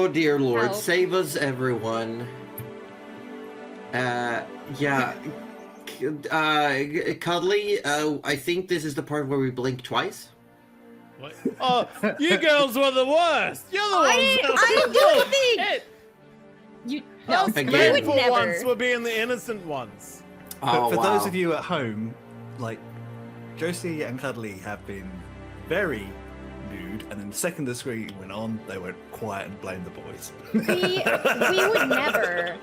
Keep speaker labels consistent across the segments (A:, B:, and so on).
A: Oh dear Lord,
B: Help.
A: save us, everyone. Yeah. Cuddly, I think this is the part where we blink twice.
C: What? Oh, you girls were the worst. You're the ones.
B: I didn't do anything. You no,
C: Us
B: you
A: Again.
B: would
C: for
B: never.
C: once were being the innocent ones.
A: Oh,
D: For
A: wow.
D: those of you at home, like, Josie and Cuddly have been very nude, and then the second the screen went on, they went quiet and blamed the boys.
B: We would never.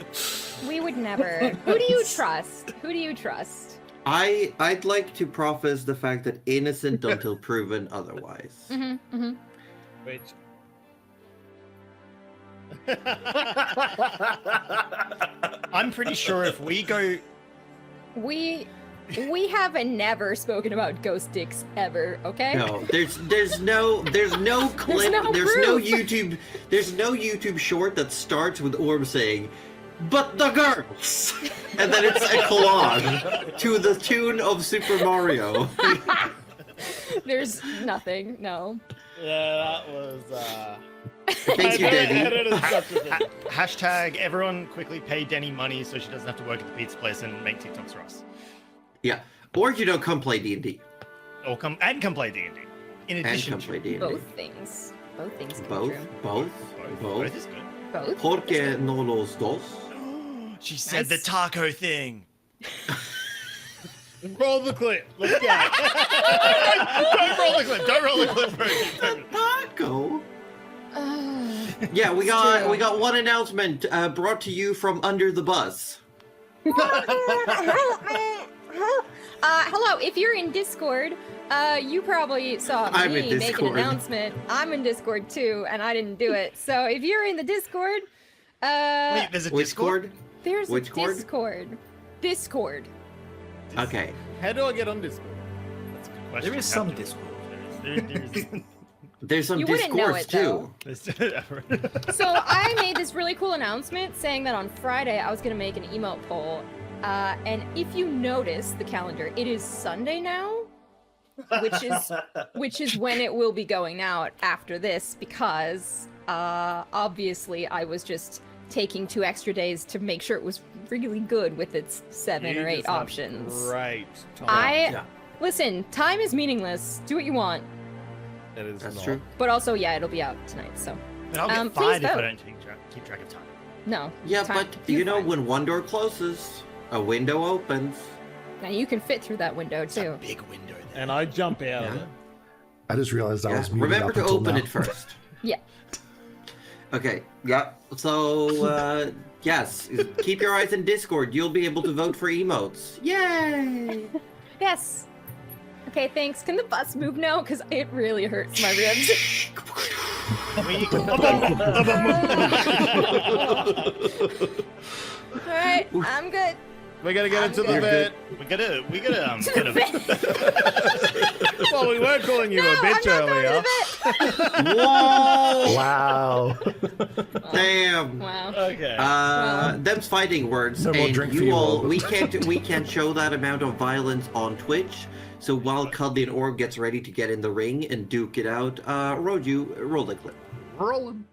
B: We would never. Who do you trust? Who do you trust?
A: I'd like to preface the fact that innocent until proven otherwise.
B: Mm-hmm, mm-hmm.
C: Which.
E: I'm pretty sure if we go,
B: We haven't never spoken about ghost dicks ever, okay?
A: No, there's no clip, there's no YouTube short that starts with Orb saying, "But the girls," and then it's a collage to the tune of Super Mario.
B: There's nothing, no.
C: Yeah, that was.
A: Thank you, Denny.
E: hashtag everyone quickly pay Denny money so she doesn't have to work at the pizza place and make TikToks for us.
A: Yeah, or come play D&D.
E: Or come play D&D. In
A: And
E: addition
A: come
E: to
A: play D&D.
B: Both things. Both things can be
A: Both,
B: true.
A: both,
E: both
A: both.
E: is good.
B: Both?
A: Porque no los dos.
E: She said
B: Nice.
E: the taco thing.
C: Roll the clip. Let's go.
E: Don't roll the clip. Don't roll the clip. Bro.
A: Taco.
B: Uh,
A: Yeah, we
B: It's
A: got
B: true.
A: we got one announcement brought to you from under the bus.
B: hello, if you're in Discord, you probably saw
A: I'm
B: me
A: in
B: make an
A: Discord.
B: announcement. I'm in Discord too, and I didn't do it. So if you're in the Discord,
E: Wait, there's a
A: Which
E: Discord?
A: cord?
B: there's
A: Which
B: a
A: cord?
B: Discord. Discord.
A: Okay.
C: How do I get on Discord?
E: That's a good question.
D: There is some Discord.
E: There
A: There's some
B: You wouldn't know
A: discourse
B: it,
A: too.
E: is.
B: So I made this really cool announcement saying that on Friday I was gonna make an emote poll. And if you notice the calendar, it is Sunday now, which is when it will be going out after this, because obviously I was just taking 2 extra days to make sure it was really good with its 7 or 8 options.
C: Right.
A: Yeah.
B: Listen, time is meaningless. Do what you want,
C: That is
A: That's
C: not.
A: true.
B: but also yeah, it'll be out tonight. So
E: But I'll get
B: Please
E: fired if I
B: vote.
E: don't keep track of time.
B: no.
A: Yeah,
B: time-
A: but
B: you're
A: you know,
B: fine.
A: when one door closes, a window opens.
B: Now you can fit through that window
E: It's a
B: too.
E: big window there.
C: And I jump out of
A: Yeah.
C: it.
F: I just realized I
A: Yeah.
F: was muted
A: Remember
F: up
A: to
F: until
A: open
F: now.
A: it first.
B: Yeah.
A: Okay. Yeah. So yes, keep your eyes in Discord. You'll be able to vote for emotes. Yay!
B: Yes. Okay, thanks. Can the bus move now? Because it really hurts my ribs. All right, I'm good.
C: We gotta get
B: I'm
C: into the
B: good.
C: vet.
E: We gotta get a.
C: Well, we were calling you
B: No,
C: a bitch
B: I'm not going
C: earlier.
B: to the vet.
A: Whoa!
F: Wow.
A: Damn.
B: Wow.
C: Okay.
A: Them's fighting words,
F: No more
A: and
F: drink for
A: you
F: you
A: all.
F: all.
A: We can't show that amount of violence on Twitch. So while Cuddly and Orb gets ready to get in the ring and duke it out, Roju, roll the clip.
F: Rolling.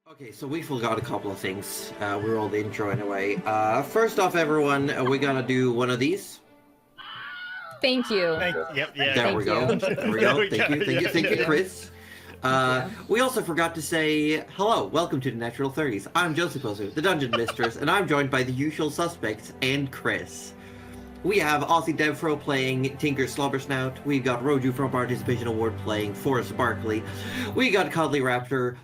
A: Okay, so we forgot a couple of things. We're all the intro anyway. First off, everyone, we gotta do one of these.
B: Thank you.
E: Yep, yeah.
A: There
B: Thank
A: we go.
B: you.
A: There we go.
E: There we go.
A: Thank you, Chris. We also forgot to say hello, welcome to the Natural 30s. I'm Josie Poser, the Dungeon Mistress, and I'm joined by the usual suspects and Chris. We have Aussie Devfro playing Tinker Slobbersnout. We've got Roju from Participation Award playing Forrest Barkley. We got Cuddly Raptor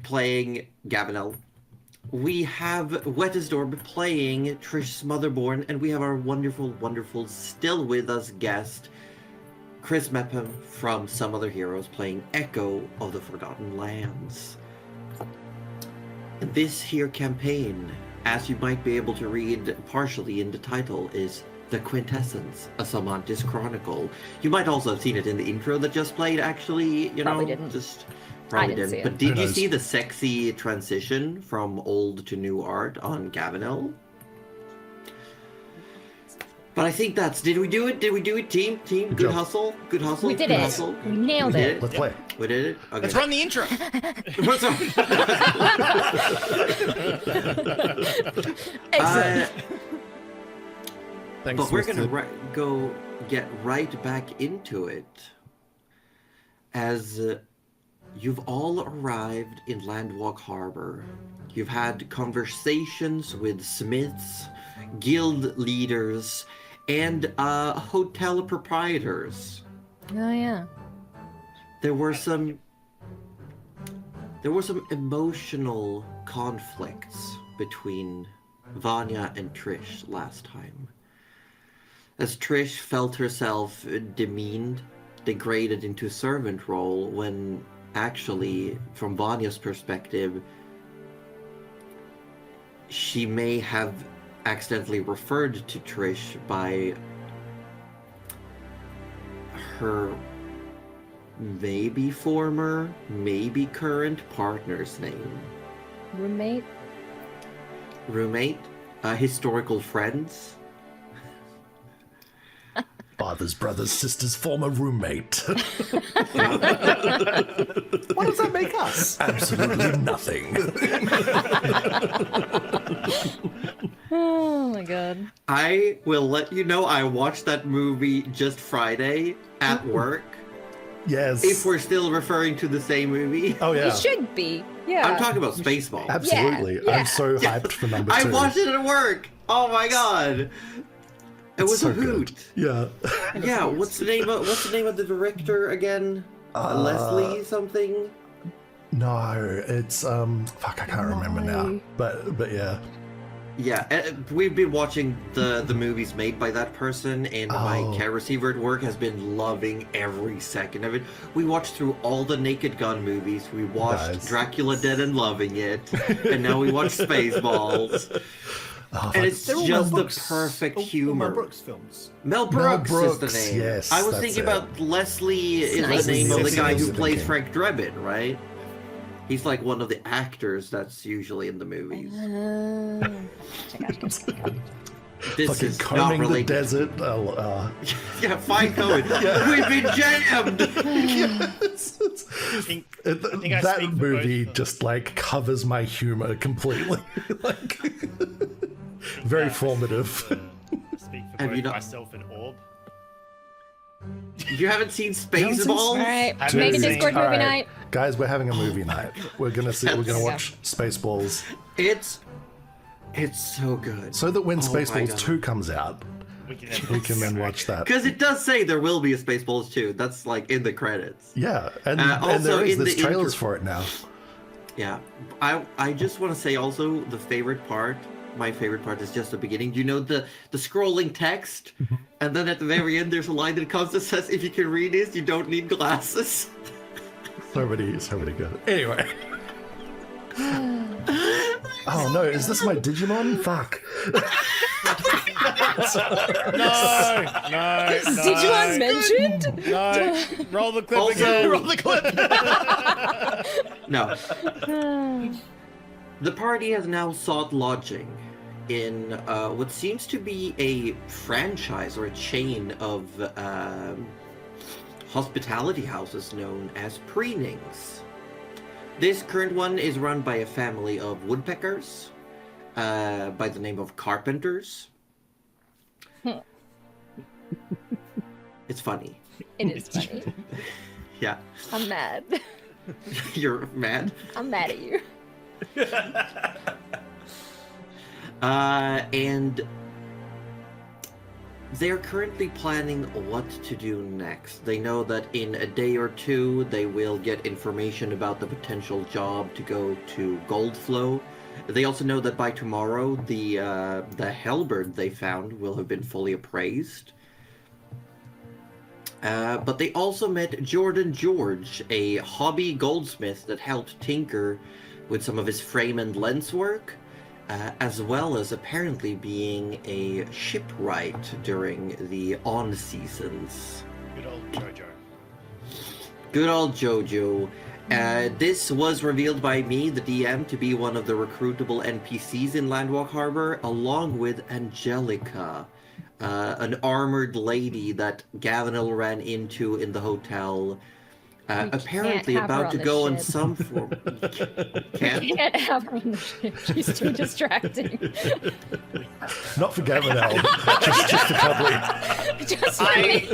A: playing Gavinel. We have Wettisdorb playing Trish Smotherborn, and we have our wonderful, wonderful, still with us guest, Chris Mepham from Some Other Heroes playing Echo of the Forgotten Lands. This here campaign, as you might be able to read partially in the title, is The Quintessence, a Sammantis Chronicle. You might also have seen it in the intro that just played, actually, you
B: Probably
A: know,
B: didn't.
A: just
B: I
A: probably
B: didn't see
A: didn't.
B: it.
A: But did
F: Who
A: you
F: knows?
A: see the sexy transition from old to new art on Gavinel? But I think that's, did we do it? Did we do it, team? Team, good
F: job.
A: hustle, good hustle.
B: We did
A: good
B: it.
A: hustle.
B: We nailed
A: We
B: it.
A: did it.
F: Let's play.
A: We did it. Okay.
E: Let's run the intro.
A: What's up?
B: Excellent.
F: Thanks,
A: But we're gonna
F: Mr.
A: go get right back into it, as you've all arrived in Landwalk Harbor. You've had conversations with smiths, guild leaders, and hotel proprietors.
B: Oh yeah.
A: There were some emotional conflicts between Vanya and Trish last time. As Trish felt herself demeaned, degraded into a servant role, when actually, from Vanya's perspective, she may have accidentally referred to Trish by her maybe former, maybe current partner's name.
B: Roommate.
A: Roommate, historical friends.
F: Fathers, brothers, sisters, former roommate. What does that make us? Absolutely nothing.
B: Oh my god.
A: I will let you know I watched that movie just Friday at work.
F: Yes.
A: If we're still referring to the same movie.
F: Oh yeah.
B: You should be. Yeah.
A: I'm talking about Spaceballs.
F: Absolutely.
B: Yeah.
F: I'm so hyped for number 2.
A: I watched it at work. Oh my god. It was
F: so
A: a hoot.
F: good. Yeah.
A: Yeah, what's the name of the director again? Leslie something?
F: No, it's fuck, I can't remember now.
B: Why?
F: But yeah.
A: Yeah, we've been watching the movies made by that person, and my
F: Oh.
A: care receiver at work has been loving every second of it. We watched through all the Naked Gun movies. We watched
F: Nice.
A: Dracula Dead and loving it, and now we watch Spaceballs.
F: Oh,
A: And it's
D: They're all
A: just
D: Mel
A: the
D: Brooks.
A: perfect
D: All Mel
A: humor.
D: Brooks films.
A: Mel Brooks, is
F: Brooks,
A: the name.
F: yes,
A: I was
F: that's
A: thinking
F: it.
A: about Leslie is
B: Nice.
A: the name of the
F: Yes,
A: guy
F: yes,
A: who
F: yes.
A: plays Frank Drebin, right? He's like one of the actors that's usually in the movies. This
F: fucking
A: is not
F: combing the
A: related.
F: desert.
A: Yeah, fine going. We've been jammed.
F: Yes.
E: I think I
F: That
E: speak for
F: movie
E: both.
F: just like covers my humor completely. Like very formative.
E: Speak for
A: Have
E: both
A: you not-
E: myself and Orb.
A: You haven't seen
F: haven't seen
A: Spaceballs?
B: Alright,
E: I've
B: make a
E: never seen-
B: Discord movie
F: Alright,
B: night.
F: guys, we're having a movie night. We're gonna see. We're gonna watch Spaceballs,
A: It's so good.
F: so that when
A: Oh my
F: Spaceballs
A: God.
F: 2 comes out,
E: We can
F: we can then watch that.
A: Because it does say there will be a Spaceballs 2. That's like in the credits.
F: Yeah, and
A: Also
F: there is.
A: in
F: There's
A: the
F: trailers
A: intro-
F: for it now.
A: Yeah. I just want to say also the favorite part. My favorite part is just the beginning. You know the scrolling text, and then at the very end there's a line that comes that says, "If you can read this, you don't need glasses."
F: So many good. Anyway. Oh no, is this my Digimon? Fuck.
E: No, no.
B: Did you want mentioned?
E: No. Roll the clip
A: Also-
E: again. Roll the clip.
A: No. The party has now sought lodging in what seems to be a franchise or a chain of hospitality houses known as Preenings. This current one is run by a family of woodpeckers by the name of Carpenters. It's funny.
B: It is funny.
A: Yeah.
B: I'm mad.
A: You're mad?
B: I'm mad at you.
A: And they're currently planning what to do next. They know that in a day or two, they will get information about the potential job to go to Goldflow. They also know that by tomorrow, the Hellbird they found will have been fully appraised. But they also met Jordan George, a hobby goldsmith that helped tinker with some of his frame and lens work, as well as apparently being a shipwright during the on seasons.
E: Good old Jojo.
A: Good old Jojo. This was revealed by me, the DM, to be one of the recruitable NPCs in Landwalk Harbor, along with Angelica, an armored lady that Gavinel ran into in the hotel. Apparently
B: can't have her
A: about
B: on
A: to
B: the
A: go on
B: ship.
A: some form. Can't?
B: You can't have her on the ship. She's too distracting.
F: Not for Gavinel, just for Cuddly.
B: Just for me.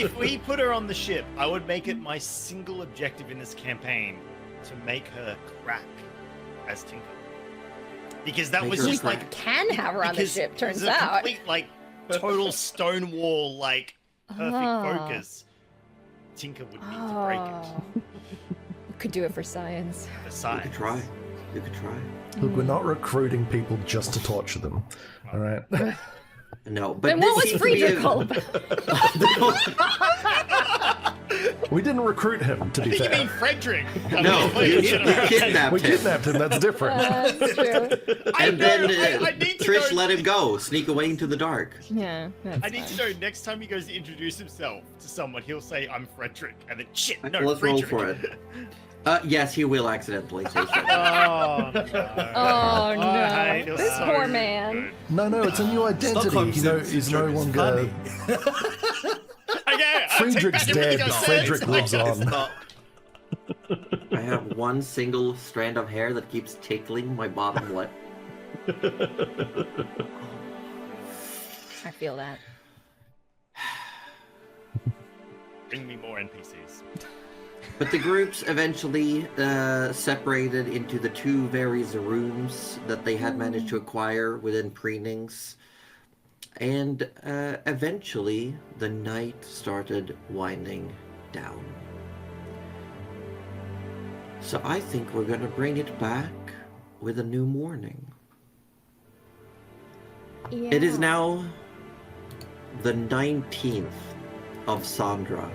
E: If we put her on the ship, I would make it my single objective in this campaign to make her crack as Tinker. Because that
A: Make
E: was
A: her
E: just
B: We
A: crack.
E: like
B: can have her on the
E: because
B: ship,
E: it
B: turns
E: was a
B: out.
E: complete, like, total Stonewall, like, perfect
B: Oh.
E: focus. Tinker would need to break it.
B: Oh. You could do it for science.
E: For
A: You
E: science.
A: could try. You could try.
F: Look, we're not recruiting people just to torture them. All right.
A: No, but
B: Then
A: this
B: what was
A: seems to be
B: Friedrich
A: a-
B: all about?
F: We didn't recruit him, to
E: I
F: be
E: think you mean
F: fair.
E: Frederick.
A: No, you kidnapped
F: We
A: him.
F: kidnapped him. That's different.
B: That's true.
A: And then
E: I need to
A: Trish
E: know,
A: let him go, sneak away into the dark.
B: Yeah, that's
E: I need
B: fine.
E: to know next time he goes to introduce himself to someone, he'll say, I'm Frederick. And then, shit, no,
A: Let's roll
E: Frederick.
A: for it. Yes, he will accidentally say so.
E: Oh, no.
B: Oh no,
E: I feel
B: this
E: so
B: poor man.
E: good.
F: No, it's a new identity.
D: Stockholm
F: He's no
D: syndrome is
F: longer.
D: funny.
E: Okay, I take
F: Friedrich's
E: back everything
F: dead.
E: I said.
F: Frederick lives
D: It's
F: on.
D: not.
A: I have one single strand of hair that keeps tickling my bottom lip.
B: I feel that.
E: Bring me more NPCs.
A: But the groups eventually separated into the two various rooms that they had managed to acquire within Preenings. And eventually, the night started winding down. So I think we're going to bring it back with a new morning.
B: Yeah.
A: It is now the 19th of Sandra.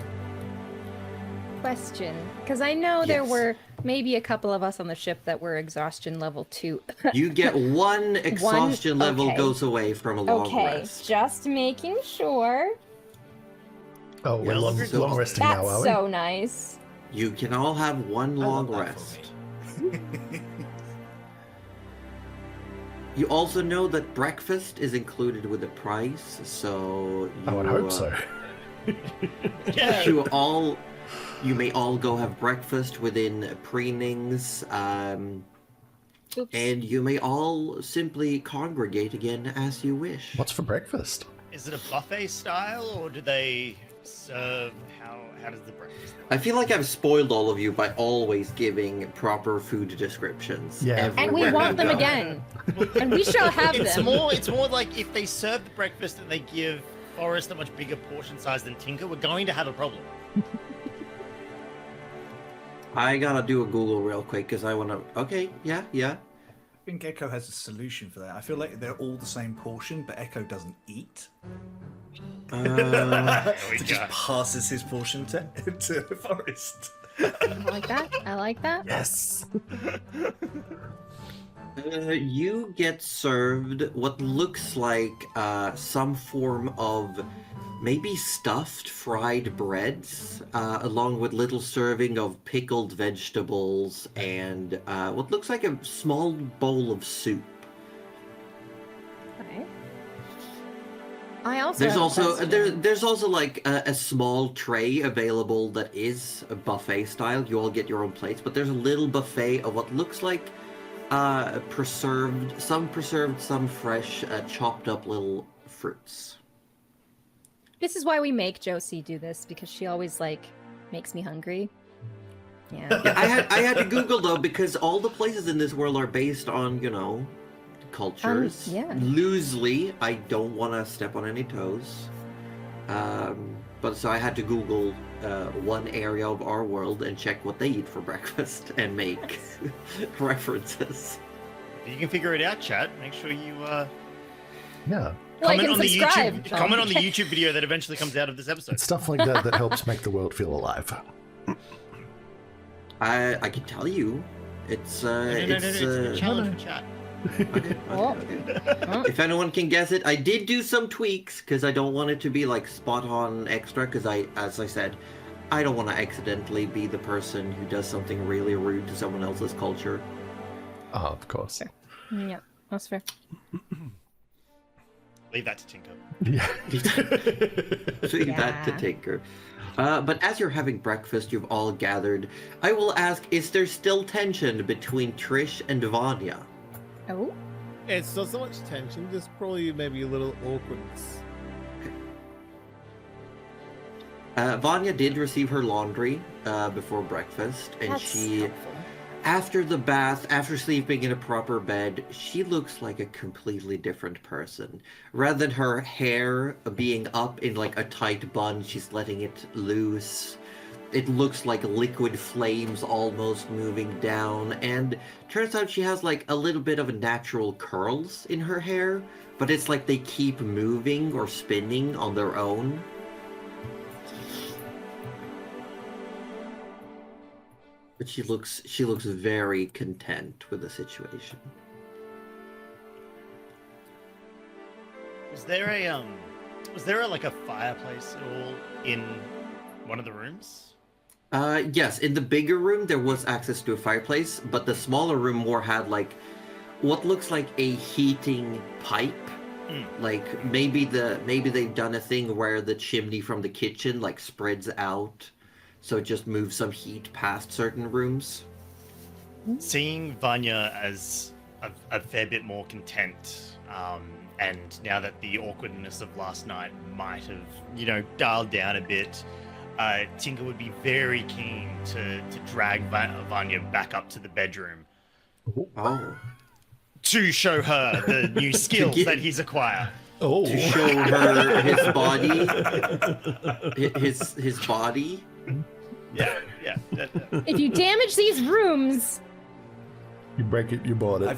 B: Question, because I know there
A: Yes.
B: were maybe a couple of us on the ship that were exhaustion level 2.
A: You get one exhaustion level
B: okay.
A: goes away from a long
B: Okay,
A: rest.
B: just making sure.
F: Oh, we're
E: Yeah,
F: long
E: longer
F: resting
B: That's
F: now, are we?
B: so nice.
A: You can all have one
D: I
A: long
D: love that
A: rest.
D: for me.
A: You also know that breakfast is included with the price, so you,
F: I would hope so.
E: Yeah.
A: you may all go have breakfast within Preenings,
B: Oops.
A: and you may all simply congregate again as you wish.
F: What's for breakfast?
E: Is it a buffet style, or do they serve? How does the breakfast look?
A: I feel like I've spoiled all of you by always giving proper food descriptions.
F: Yeah.
B: And we
A: everywhere
B: want
A: you
B: them
A: go.
B: again. And we shall have
E: It's
B: them.
E: more like if they serve the breakfast and they give Forrest a much bigger portion size than Tinker, we're going to have a problem.
A: I gotta do a Google real quick because I wanna. Okay, yeah.
D: I think Echo has a solution for that. I feel like they're all the same portion, but Echo doesn't eat.
A: Uh,
E: we
D: So just
E: go.
D: passes his portion to Forrest.
B: I like that. I like that.
F: Yes.
A: You get served what looks like some form of maybe stuffed fried breads, along with little serving of pickled vegetables and what looks like a small bowl of soup.
B: Okay. I also
A: There's
B: have a
A: also
B: question.
A: there's also like a small tray available that is a buffet style. You all get your own plates, but there's a little buffet of what looks like preserved, some fresh, chopped up little fruits.
B: This is why we make Josie do this, because she always like makes me hungry. Yeah.
A: Yeah, I had to Google though because all the places in this world are based on, you know, cultures.
B: Yeah.
A: Loosely, I don't want to step on any toes. But so I had to Google one area of our world and check what they eat for breakfast and make references.
E: You can figure it out, chat. Make sure you
F: Yeah.
B: Like
E: comment
B: and
E: on the
B: subscribe.
E: YouTube comment on the YouTube video that eventually comes out of this episode.
F: It's stuff like that that helps make the world feel alive.
A: I can tell you, it's
E: No, it's a challenge for chat.
B: Oh.
A: If anyone can guess it, I did do some tweaks because I don't want it to be like spot on extra. Because as I said, I don't want to accidentally be the person who does something really rude to someone else's culture.
F: Oh, of course.
B: Yeah, that's fair.
E: Leave that to Tinker.
F: Yeah.
A: Leave that to
B: Yeah.
A: Tinker. But as you're having breakfast, you've all gathered. I will ask: is there still tension between Trish and Vanya?
B: Oh.
C: It's not so much tension, just probably maybe a little awkwardness.
A: Vanya did receive her laundry before breakfast, and
B: That's
A: she.
B: helpful.
A: After the bath, after sleeping in a proper bed, she looks like a completely different person. Rather than her hair being up in like a tight bun, she's letting it loose. It looks like liquid flames almost moving down, and turns out she has like a little bit of natural curls in her hair, but it's like they keep moving or spinning on their own. But she looks very content with the situation.
E: Was there a like a fireplace at all in one of the rooms?
A: Yes, in the bigger room there was access to a fireplace, but the smaller room more had like what looks like a heating pipe. Like maybe they've done a thing where the chimney from the kitchen like spreads out, so it just moves some heat past certain rooms.
E: Seeing Vanya as a fair bit more content, and now that the awkwardness of last night might have, you know, dialed down a bit, Tinker would be very keen to drag Vanya back up to the bedroom
A: Oh.
E: to show her the new skills that he's acquired.
F: Oh.
A: To show her his body. His body.
E: Yeah.
B: If you damage these rooms,
F: You break it, you bought it.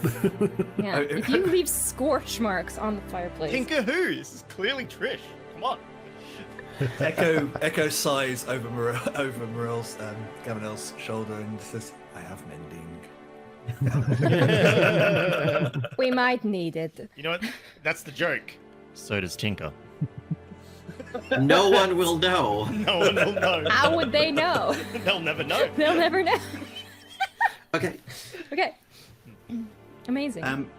B: yeah. If you leave scorch marks on the fireplace.
E: Tinker who? This is clearly Trish. Come on.
D: Echo sighs over Morel's Gavinel's shoulder and says, "I have mending."
B: We might need it.
E: You know what? That's the joke. So does Tinker.
A: No one will know.
E: No one will know.
B: How would they know?
E: They'll never know.
B: They'll never know.
A: Okay.
B: Okay. Amazing.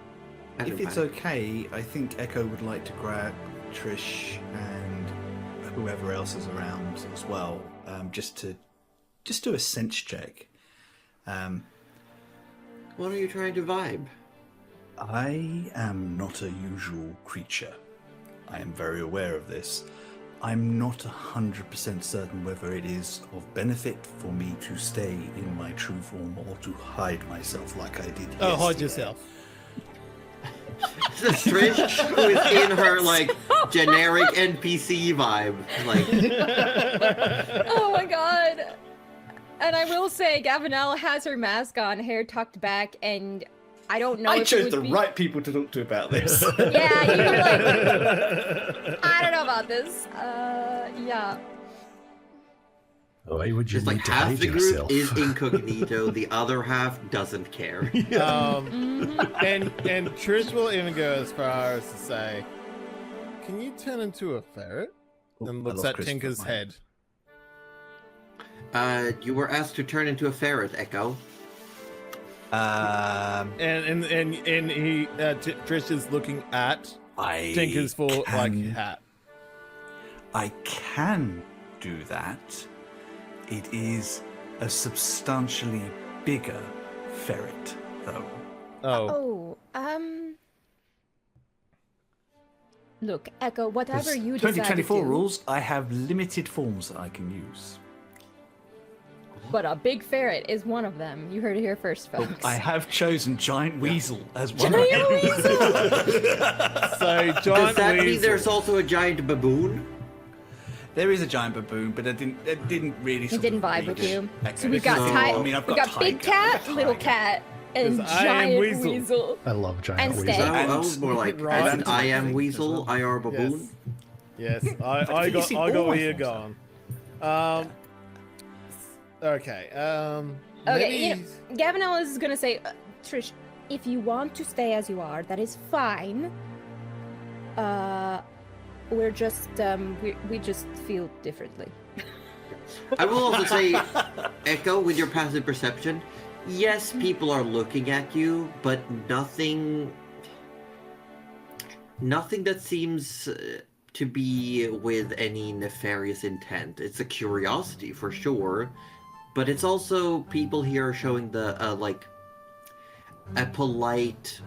D: If it's okay, I think Echo would like to grab Trish and whoever else is around as well, just do a sense check.
A: What are you trying to vibe?
D: I am not a usual creature. I am very aware of this. I'm not 100% certain whether it is of benefit for me to stay in my true form or to hide myself like I did
C: Oh, hide
D: yesterday.
C: yourself.
A: This is Trish, who is in her like generic NPC vibe. Like,
B: Oh my god. And I will say, Gavinelle has her mask on, hair tucked back, and I don't know
D: I
B: if it
D: chose
B: would
D: the
B: be...
D: right people to talk to about this.
B: Yeah, you were like, I don't know about this. Yeah.
F: Why would you
A: just
F: need
A: like
F: to
A: half
F: hide
A: the group
F: yourself?
A: is incognito, the other half doesn't care.
C: And Trish will even go as far as to say, "Can you turn into a ferret?"
D: Oh,
C: And
D: I
C: looks
D: lost
C: at
D: Christopher
C: Tinker's
D: Mine.
C: head.
A: You were asked to turn into a ferret, Echo.
C: And he Trish is looking at Tinker's full like hat.
D: I can do that. It is a substantially bigger ferret, though.
C: Oh,
B: Look, Echo, whatever you decide to
D: 2024
B: do,
D: rules, I have limited forms that I can use.
B: but a big ferret is one of them. You heard it here first, folks.
D: I have chosen giant weasel as one of
B: Giant
D: them.
B: weasel!
C: so
A: Does
C: giant
A: that mean
C: weasel.
A: there's also a giant baboon?
D: There is a giant baboon, but it didn't really.
B: It didn't vibe with you.
D: Okay.
B: So we got
A: No.
B: ti-
A: I
D: mean, I've
B: we
D: got
B: got big
D: tiger,
B: cat,
D: I've got
B: little
D: tiger.
B: cat, and
C: There's I am
B: giant
C: weasel.
B: weasel.
F: I love giant
B: And
F: weasel.
B: steak.
A: I was more like
C: Right.
A: an I am weasel, IR baboon.
C: Yes, I
D: you
C: got
D: see
C: I got
D: all
C: where
D: my
C: you're
D: forms.
C: going. Okay.
B: Okay,
C: Maybe...
B: Gavinella is gonna say, Trish, if you want to stay as you are, that is fine. We're just we just feel differently.
A: I will also say, Echo, with your passive perception, yes, people are looking at you, but nothing that seems to be with any nefarious intent. It's a curiosity for sure, but it's also people here showing the like a polite.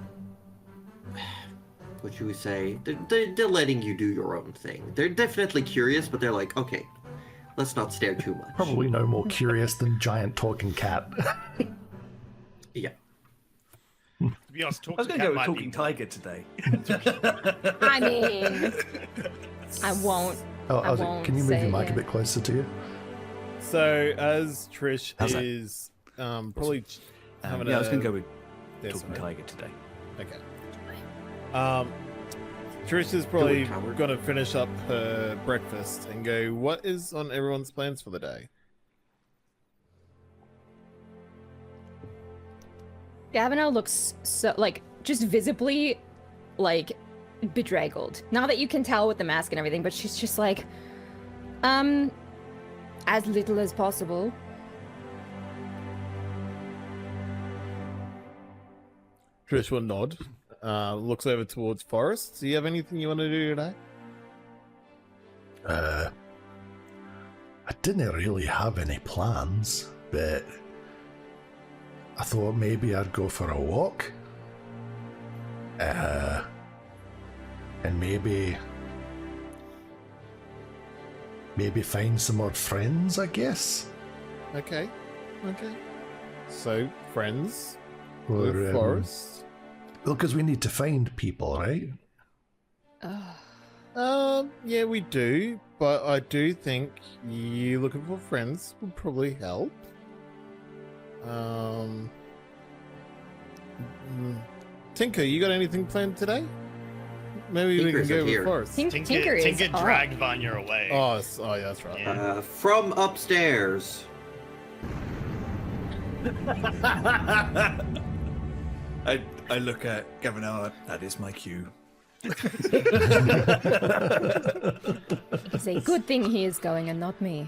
A: What should we say? They're letting you do your own thing. They're definitely curious, but they're like, okay, let's not stare too much.
F: Probably no more curious than giant talking cat.
A: Yeah.
E: To be honest,
D: I was going to go with talking tiger today.
B: I mean, I won't. I won't
F: can you move
B: say
F: your mic
B: it.
F: a bit closer to you?
C: So as Trish
D: How's that?
C: is probably having
D: Yeah, I was going to go with
C: This
D: talking
C: way.
D: tiger today.
C: Okay. Trish is probably
A: Do it, coward.
C: going to finish up her breakfast and go, what is on everyone's plans for the day?
B: Gavinella looks so like just visibly like bedraggled. Now that you can tell with the mask and everything, but she's just like, as little as possible.
C: Trish will nod, looks over towards Forrest. Do you have anything you want to do today?
F: I didn't really have any plans, but I thought maybe I'd go for a walk. And maybe find some more friends, I guess.
C: Okay. So, friends
F: Or,
C: with Forrest.
F: Well, because we need to find people, right?
C: Yeah, we do, but I do think you looking for friends would probably help. Tinker, you got anything planned today? Maybe
A: Tinker's
C: we can
A: up
C: go
A: here.
C: with Forrest.
B: Tinker is
E: Tinker
B: up.
E: dragged Vanya away.
C: Oh, yeah, that's right.
E: Yeah.
A: From upstairs.
D: I look at Gavinella. That is my cue.
B: It's a good thing he is going and not me.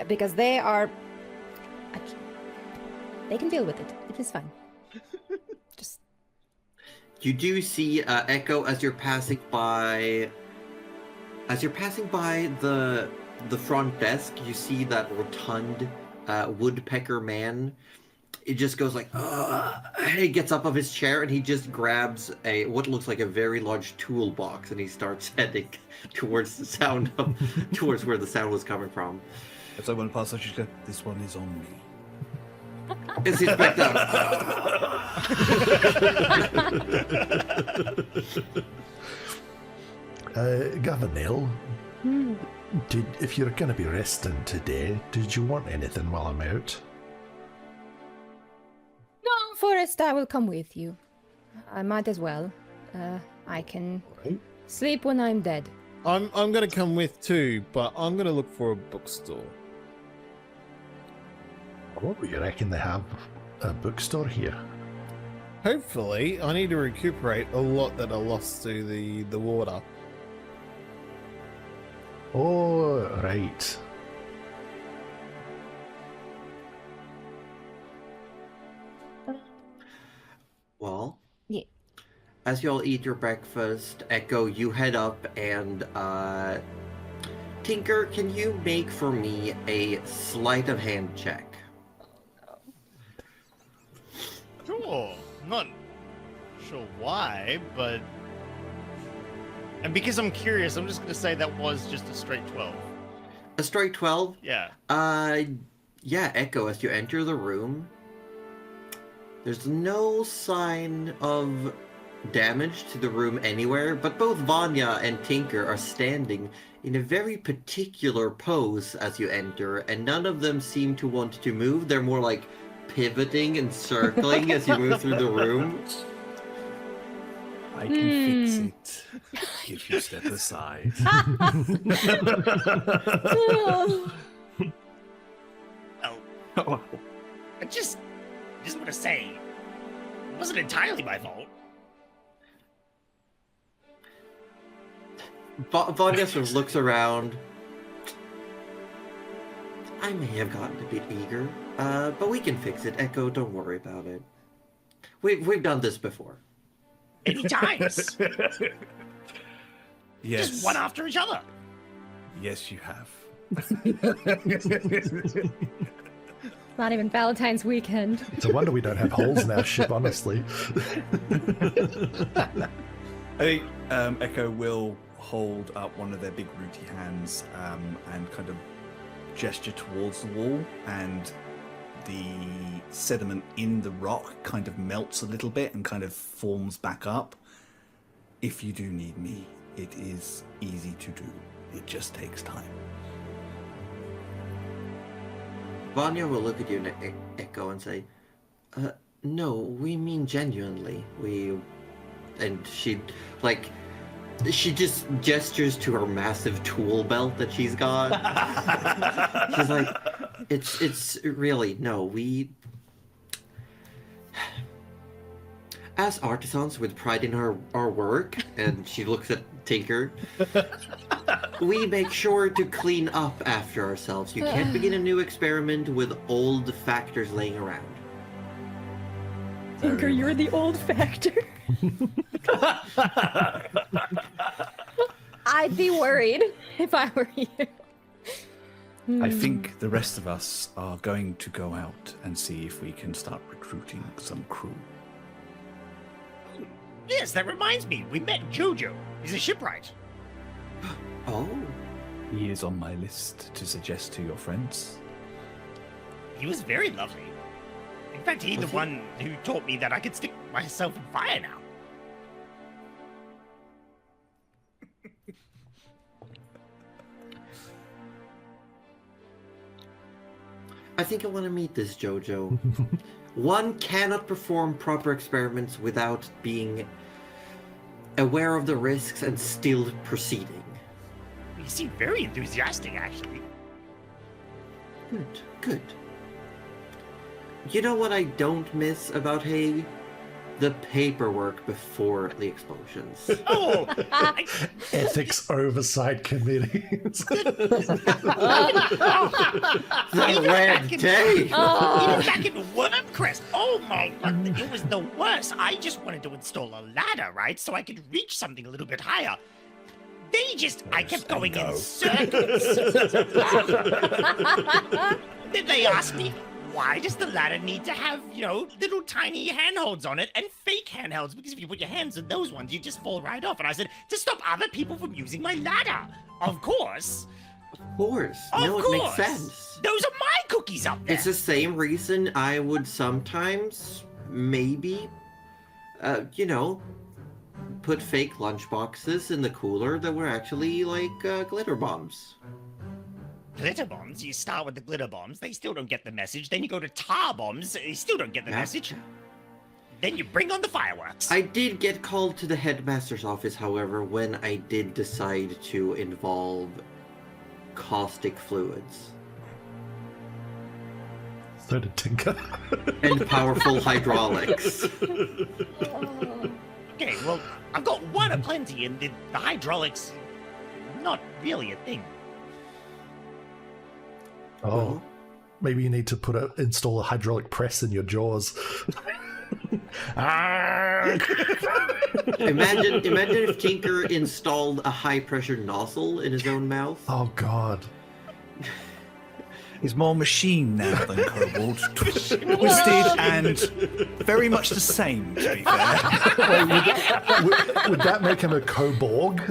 B: Because they can deal with it. It is fine. Just
A: You do see Echo as you're passing by. As you're passing by the front desk, you see that rotund woodpecker man. It just goes like, he gets up of his chair and he just grabs what looks like a very large toolbox and he starts heading towards the sound towards where the sound was coming from.
D: As I went past, I just go, this one is on me.
A: As he's back down.
F: Gavinell, if you're going to be resting today, did you want anything while I'm out?
B: no, Forrest, I will come with you. I might as well. I can
F: Right.
B: sleep when I'm dead.
C: I'm gonna come with too, but I'm gonna look for a bookstore.
F: What do you reckon they have a bookstore here?
C: Hopefully, I need to recuperate a lot that I lost to the water.
F: Oh, right.
A: Well,
B: Yeah.
A: as you all eat your breakfast, Echo, you head up and, Tinker, can you make for me a sleight of hand check?
E: Sure. I'm not sure why, but... And because I'm curious, I'm just going to say that was just a straight 12.
A: A straight 12?
E: Yeah.
A: Yeah, Echo, as you enter the room, there's no sign of damage to the room anywhere, but both Vanya and Tinker are standing in a very particular pose as you enter, and none of them seem to want to move. They're more like pivoting and circling as you move through the room.
D: I can fix it if you step aside.
E: Well, I just want to say, it wasn't entirely my fault.
A: Vanya sort of looks around. I may have gotten a bit eager, but we can fix it. Echo, don't worry about it. We've done this before.
E: Many times.
D: Yes.
E: Just one after each other.
D: Yes, you have.
B: Not even Valentine's weekend.
F: It's a wonder we don't have holes in our ship, honestly.
D: I think Echo will hold up one of their big rooty hands and kind of gesture towards the wall, and the sediment in the rock kind of melts a little bit and kind of forms back up. If you do need me, it is easy to do. It just takes time.
A: Vanya will look at you, Echo, and say, no, we mean genuinely. And she just gestures to her massive tool belt that she's got. She's like, it's really, no, we... As artisans with pride in our work, and she looks at Tinker, we make sure to clean up after ourselves. You can't begin a new experiment with old factors laying around.
B: Tinker, you're the old factor. I'd be worried if I were you.
D: I think the rest of us are going to go out and see if we can start recruiting some crew.
E: Yes, that reminds me. We met Jojo. He's a shipwright.
A: Oh.
D: He is on my list to suggest to your friends.
E: He was very lovely. In fact, he's the one who taught me that I could stick myself in fire now.
A: I think I want to meet this Jojo. One cannot perform proper experiments without being aware of the risks and still proceeding.
E: You seem very enthusiastic, actually.
A: Good. You know what I don't miss about Hague? The paperwork before the explosions.
E: Oh!
F: Ethics oversight committees.
A: The red tape!
E: Even back in Wormcrest, oh my god, it was the worst. I just wanted to install a ladder, right, so I could reach something a little bit higher. I kept going in circles. Then they asked me, why does the ladder need to have, little tiny handholds on it and fake handholds? Because if you put your hands in those ones, you just fall right off. And I said, to stop other people from using my ladder. Of course.
A: Of course.
E: Of
A: It makes sense.
E: Those are my cookies up there.
A: It's the same reason I would sometimes, maybe, put fake lunchboxes in the cooler that were actually like glitter bombs.
E: Glitter bombs? You start with the glitter bombs, they still don't get the message. Then you go to tar bombs, they still don't get the message. Then you bring on the fireworks.
A: I did get called to the headmaster's office, however, when I did decide to involve caustic fluids.
F: So did Tinker.
A: And powerful hydraulics.
E: Okay, well, I've got one aplenty, and the hydraulics, not really a thing.
F: Oh, maybe you need to install a hydraulic press in your jaws.
A: Imagine if Tinker installed a high-pressure nozzle in his own mouth.
F: Oh God.
D: He's more machine now than kobold. Twisted and very much the same, to be fair.
F: Would that make him a koborg?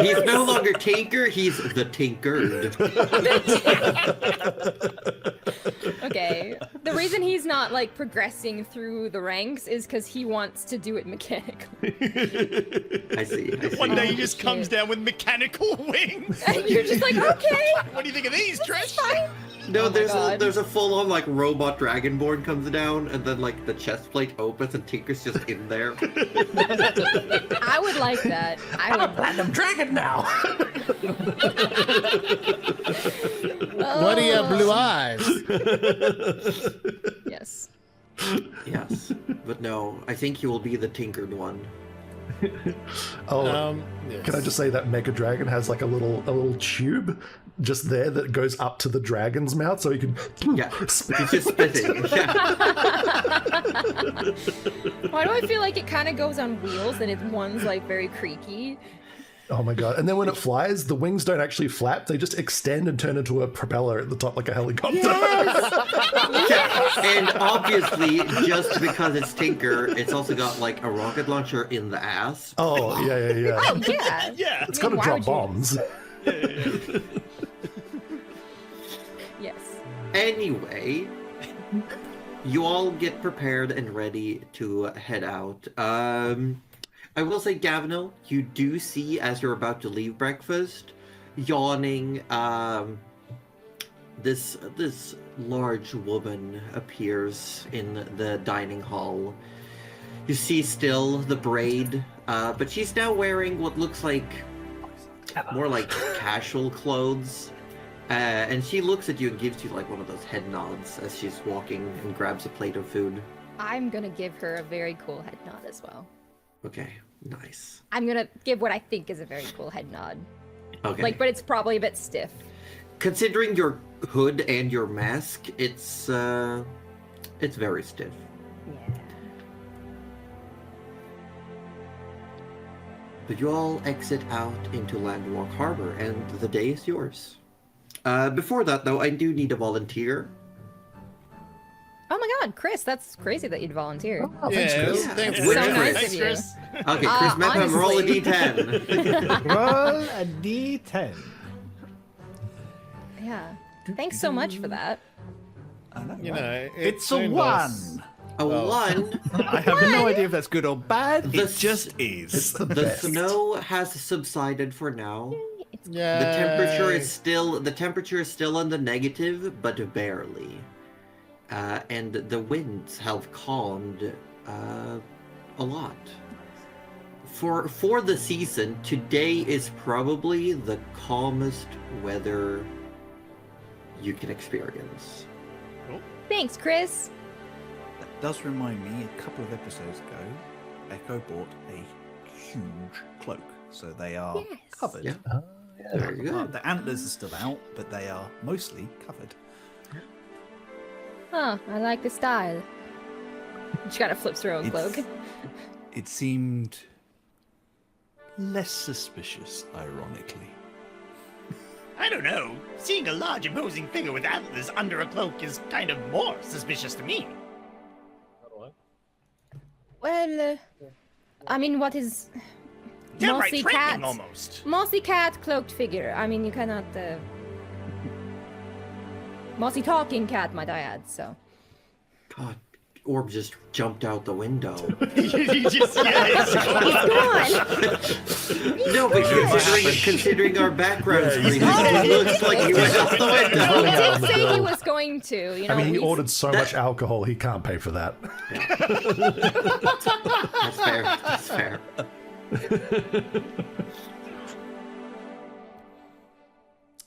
A: He's no longer Tinker, he's the Tinkered.
B: Okay. The reason he's not like progressing through the ranks is because he wants to do it mechanically.
A: I see.
E: One day he
B: Oh,
E: just comes
B: shit.
E: down with mechanical wings.
B: And you're just like, okay,
E: What do you think of these, Trish?
B: fine.
A: No,
B: Oh my God.
A: there's a full-on like robot dragonborn comes down, and then like the chest plate opens and Tinker's just in there.
B: I would like that. I would.
F: Platinum dragon now.
C: What are your blue eyes?
B: Yes.
A: Yes, but no, I think he will be the Tinkered one.
F: Oh,
C: Yes.
F: can I just say that Mega Dragon has like a little tube just there that goes up to the dragon's mouth, so he can
A: Yeah,
F: spit.
A: he's just spitting. Yeah.
B: Why do I feel like it kind of goes on wheels and one's like very creaky?
F: Oh my God! And then when it flies, the wings don't actually flap; they just extend and turn into a propeller at the top, like a helicopter.
B: Yes.
A: And obviously, just because it's Tinker, it's also got like a rocket launcher in the ass.
F: Oh yeah.
B: Oh yeah.
E: Yeah.
F: It's
B: I
F: got
B: mean,
F: to
B: why
F: drop
B: would you-
F: bombs.
B: Yes.
A: Anyway, you all get prepared and ready to head out. I will say, Gavino, you do see as you're about to leave breakfast, yawning, this large woman appears in the dining hall. You see still the braid, but she's now wearing what looks like more like casual clothes. And she looks at you and gives you like one of those head nods as she's walking and grabs a plate of food.
B: I'm gonna give her a very cool head nod as well.
A: Okay, nice.
B: I'm gonna give what I think is a very cool head nod.
A: Okay.
B: Like, but it's probably a bit stiff.
A: Considering your hood and your mask, it's very stiff.
B: Yeah.
A: But you all exit out into Landwalk Harbor, and the day is yours. Before that, though, I do need a volunteer.
B: Oh my God, Chris, that's crazy that you'd volunteer.
F: Oh, thanks,
C: Yeah,
F: Chris.
C: thanks,
A: Which
B: So
C: Chris.
B: nice
E: Thanks,
B: of you.
E: Chris.
A: Okay, Chris Mepham, roll a
B: honestly.
A: d10.
G: Roll a d10.
B: Yeah. Thanks so much for that.
D: I know,
C: You
D: right?
C: know,
G: It's a
C: soon
G: one.
C: does-
A: A
C: Oh.
A: 1.
G: I have no idea if that's good or bad.
A: The
G: It just is.
F: It's the
A: The
F: best.
A: snow has subsided for now.
B: It's
C: Yeah.
A: The temperature is still in the negative, but barely. And the winds have calmed a lot. For the season, today is probably the calmest weather you can experience.
B: Thanks, Chris.
D: That does remind me, a couple of episodes ago, Echo bought a huge cloak, so they are
B: Yes.
D: covered.
A: Yeah. Very good.
D: The antlers are still out, but they are mostly covered.
B: Huh, I like the style. She kind of flips her own cloak.
D: It seemed less suspicious, ironically.
E: I don't know. Seeing a large, imposing figure with antlers under a cloak is kind of more suspicious to me.
B: Well, I mean, what is
E: Downright
B: mossy
E: threatening,
B: cat?
E: almost.
B: Mossy cat, cloaked figure. I mean, you cannot. Mossy talking cat, might I add. So.
A: God, Orb just jumped out the window.
E: You just, yeah, it's-
A: No, but considering our background screen,
F: Yeah,
A: it looks like he went out the
B: He
A: window.
B: did say he was going to. You know.
F: I mean, he
B: we-
F: ordered so much alcohol, he can't pay for that.
A: That's fair. That's fair.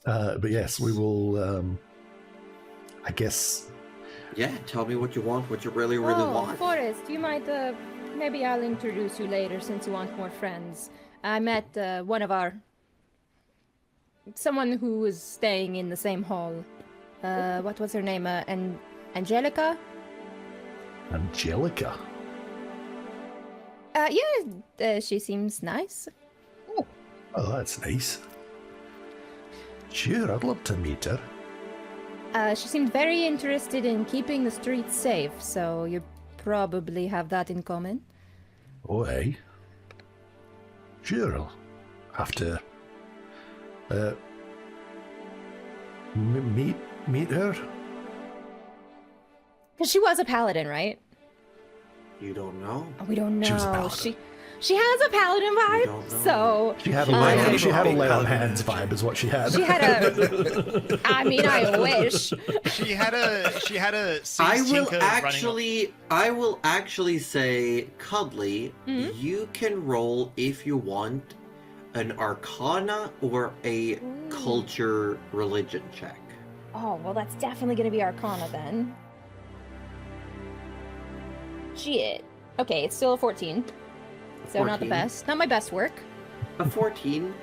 F: But yes, we will. I guess.
A: Yeah, tell me what you want, what you really, really
B: Oh,
A: want.
B: Forrest, you might. Maybe I'll introduce you later since you want more friends. I met one of our. Someone who was staying in the same hall. What was her name? And Angelica?
F: Angelica.
B: She seems nice.
F: Oh, that's nice. Sure, I'd love to meet her.
B: She seemed very interested in keeping the streets safe, so you probably have that in common.
F: Oh, eh? Sure, I'll have to meet her.
B: Because she was a paladin, right?
A: You don't know?
B: Oh, we don't know.
F: She was a paladin.
B: She has a paladin
A: don't
B: vibe,
A: know.
B: so
F: She had a lay on hands vibe, is what she had.
B: she had a. I mean, I wish.
E: She had a
A: I will
E: Tinker
A: actually say, Cuddly,
B: Mhm.
A: you can roll if you want an Arcana or a Culture Religion check.
B: Oh well, that's definitely gonna be Arcana then. Shit. Okay, it's still a 14. So not the
A: 14.
B: best. Not my best work.
A: A 14.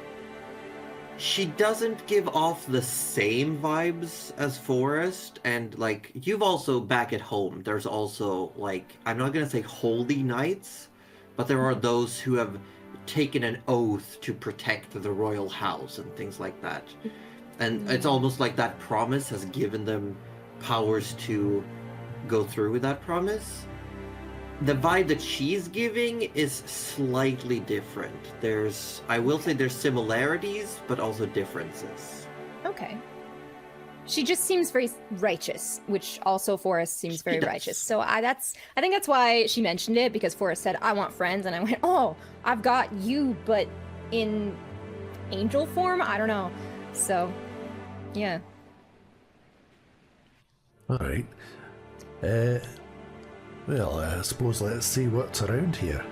A: She doesn't give off the same vibes as Forrest, and like you've also back at home, there's also like, I'm not gonna say holy knights, but there are those who have taken an oath to protect the royal house and things like that. And it's almost like that promise has given them powers to go through with that promise. The vibe that she's giving is slightly different. I will say there's similarities, but also differences.
B: Okay. She just seems very righteous, which also Forrest seems very
A: does.
B: righteous. So I think that's why she mentioned it, because Forrest said, "I want friends," and I went, "Oh, I've got you, but in angel form? I don't know." So, yeah.
F: All right. Well, I suppose let's see what's around here.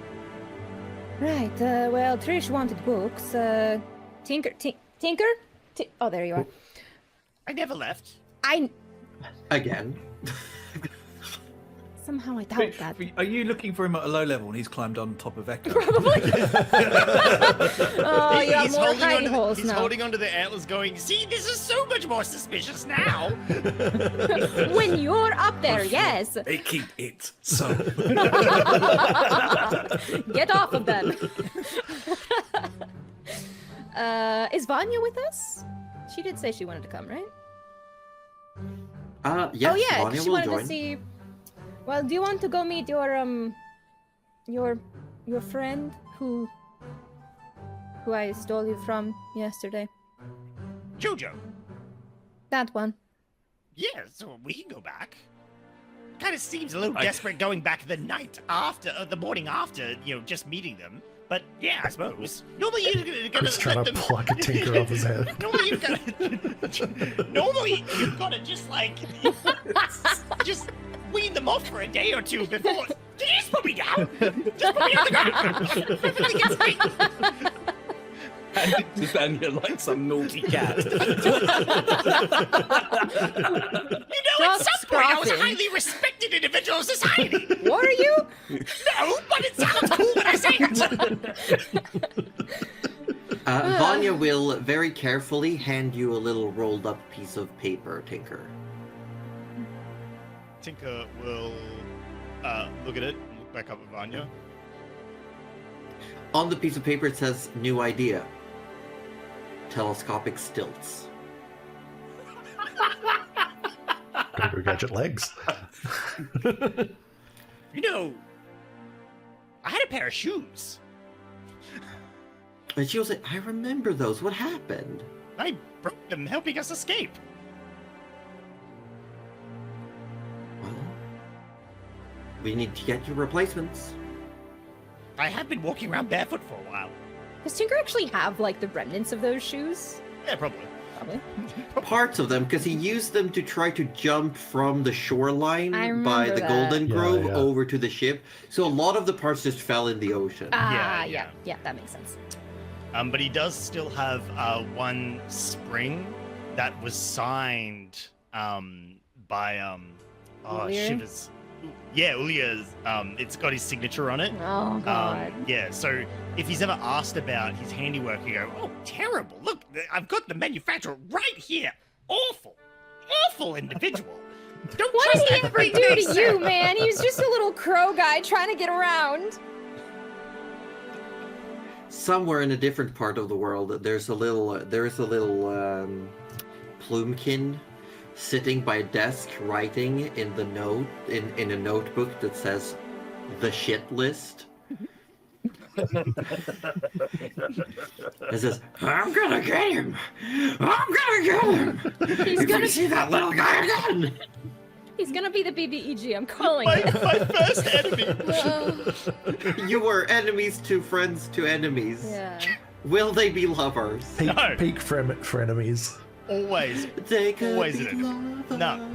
B: Right. Well, Trish wanted books. Tinker. Oh, there you are.
E: I never left.
A: Again.
B: Somehow I doubt that.
H: Are you looking for him at a low level and he's climbed on top of Echo?
B: Probably. Oh, you have more hidey holes
E: He's
B: now.
E: holding onto the antlers going, see, this is so much more suspicious now.
B: When you're up there, yes.
H: They keep it so.
B: Get off of them. Is Vanya with us? She did say she wanted to come, right?
A: Yes,
B: Oh yeah,
A: Vanya
B: she
A: will
B: wanted
A: join.
B: to see. Well, do you want to go meet your friend who I stole you from yesterday?
E: Jojo.
B: That one.
E: Yeah, so we can go back. Kind of seems a little desperate going back the night after, the morning after, just meeting them. But yeah, I suppose. Normally you're gonna
F: He's trying to pluck a tinker off his head.
E: Normally you've gotta just just wean them off for a day or two before. Did you just put me down? Just put me on the ground. Everybody gets me.
H: And it's Vanya like some naughty cat.
E: At some point I was a highly respected individual in society.
B: Were you?
E: No, but it sounds cool when I say it.
A: Vanya will very carefully hand you a little rolled up piece of paper, Tinker.
E: Tinker will look at it and look back up at Vanya.
A: On the piece of paper it says, new idea. Telescopic stilts.
F: Paper gadget legs.
E: I had a pair of shoes.
A: And she was like, I remember those. What happened?
E: I broke them helping us escape.
A: Well, we need to get you replacements.
E: I have been walking around barefoot for a while.
B: Does Tinker actually have like the remnants of those shoes?
E: Yeah, probably.
B: Probably.
A: Parts of them, because he used them to try to jump from the shoreline
B: I
A: by
B: remember
A: the
B: that.
A: Golden
F: Yeah,
A: Grove
F: yeah.
A: over to the ship. So a lot of the parts just fell in the ocean.
B: Ah,
E: Yeah,
B: yeah, that makes sense.
E: But he does still have one spring that was signed by
B: Ulir?
E: Shivers. Yeah, Ulia's. It's got his signature on it.
B: Oh god.
E: Yeah, so if he's ever asked about his handiwork, you go, "Oh, terrible! Look, I've got the manufacturer right here. Awful, awful individual."
B: What did he ever do to you, man? He was just a little crow guy trying to get around.
A: Somewhere in a different part of the world, there's a little plumekin sitting by a desk writing in the note in a notebook that says the shit list. It says, I'm gonna get him! I'm gonna get him! He's gonna see that little guy again!
B: He's gonna be the BBEG, I'm calling
E: My
B: it.
E: first enemy.
A: You were enemies to friends to enemies.
B: Yeah.
A: Will they be lovers?
F: Peak frenemies.
E: Always.
A: They could
E: Always
A: be
E: an enemy.
A: lovers.
E: No.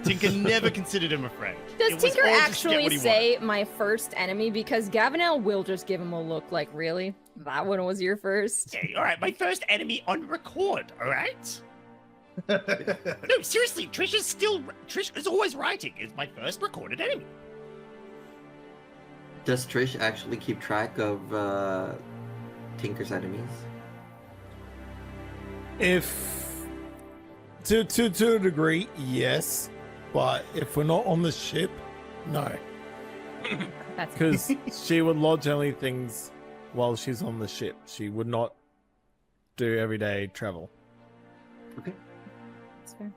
E: Tinker never considered him a friend. It
B: Does
E: was
B: Tinker
E: all just get
B: actually
E: what he
B: say my first enemy? Because Gavinel will just give him a look like, really? That one was your first?
E: wanted. Yeah, all right, my first enemy on record, all right? No, seriously, Trish is always writing. It's my first recorded enemy.
A: Does Trish actually keep track of Tinker's enemies?
C: If to a degree, yes, but if we're not on the ship, no,
B: That's
C: because she would lodge only things while she's on the ship. She would not do everyday travel.
A: Okay.
B: that's fair.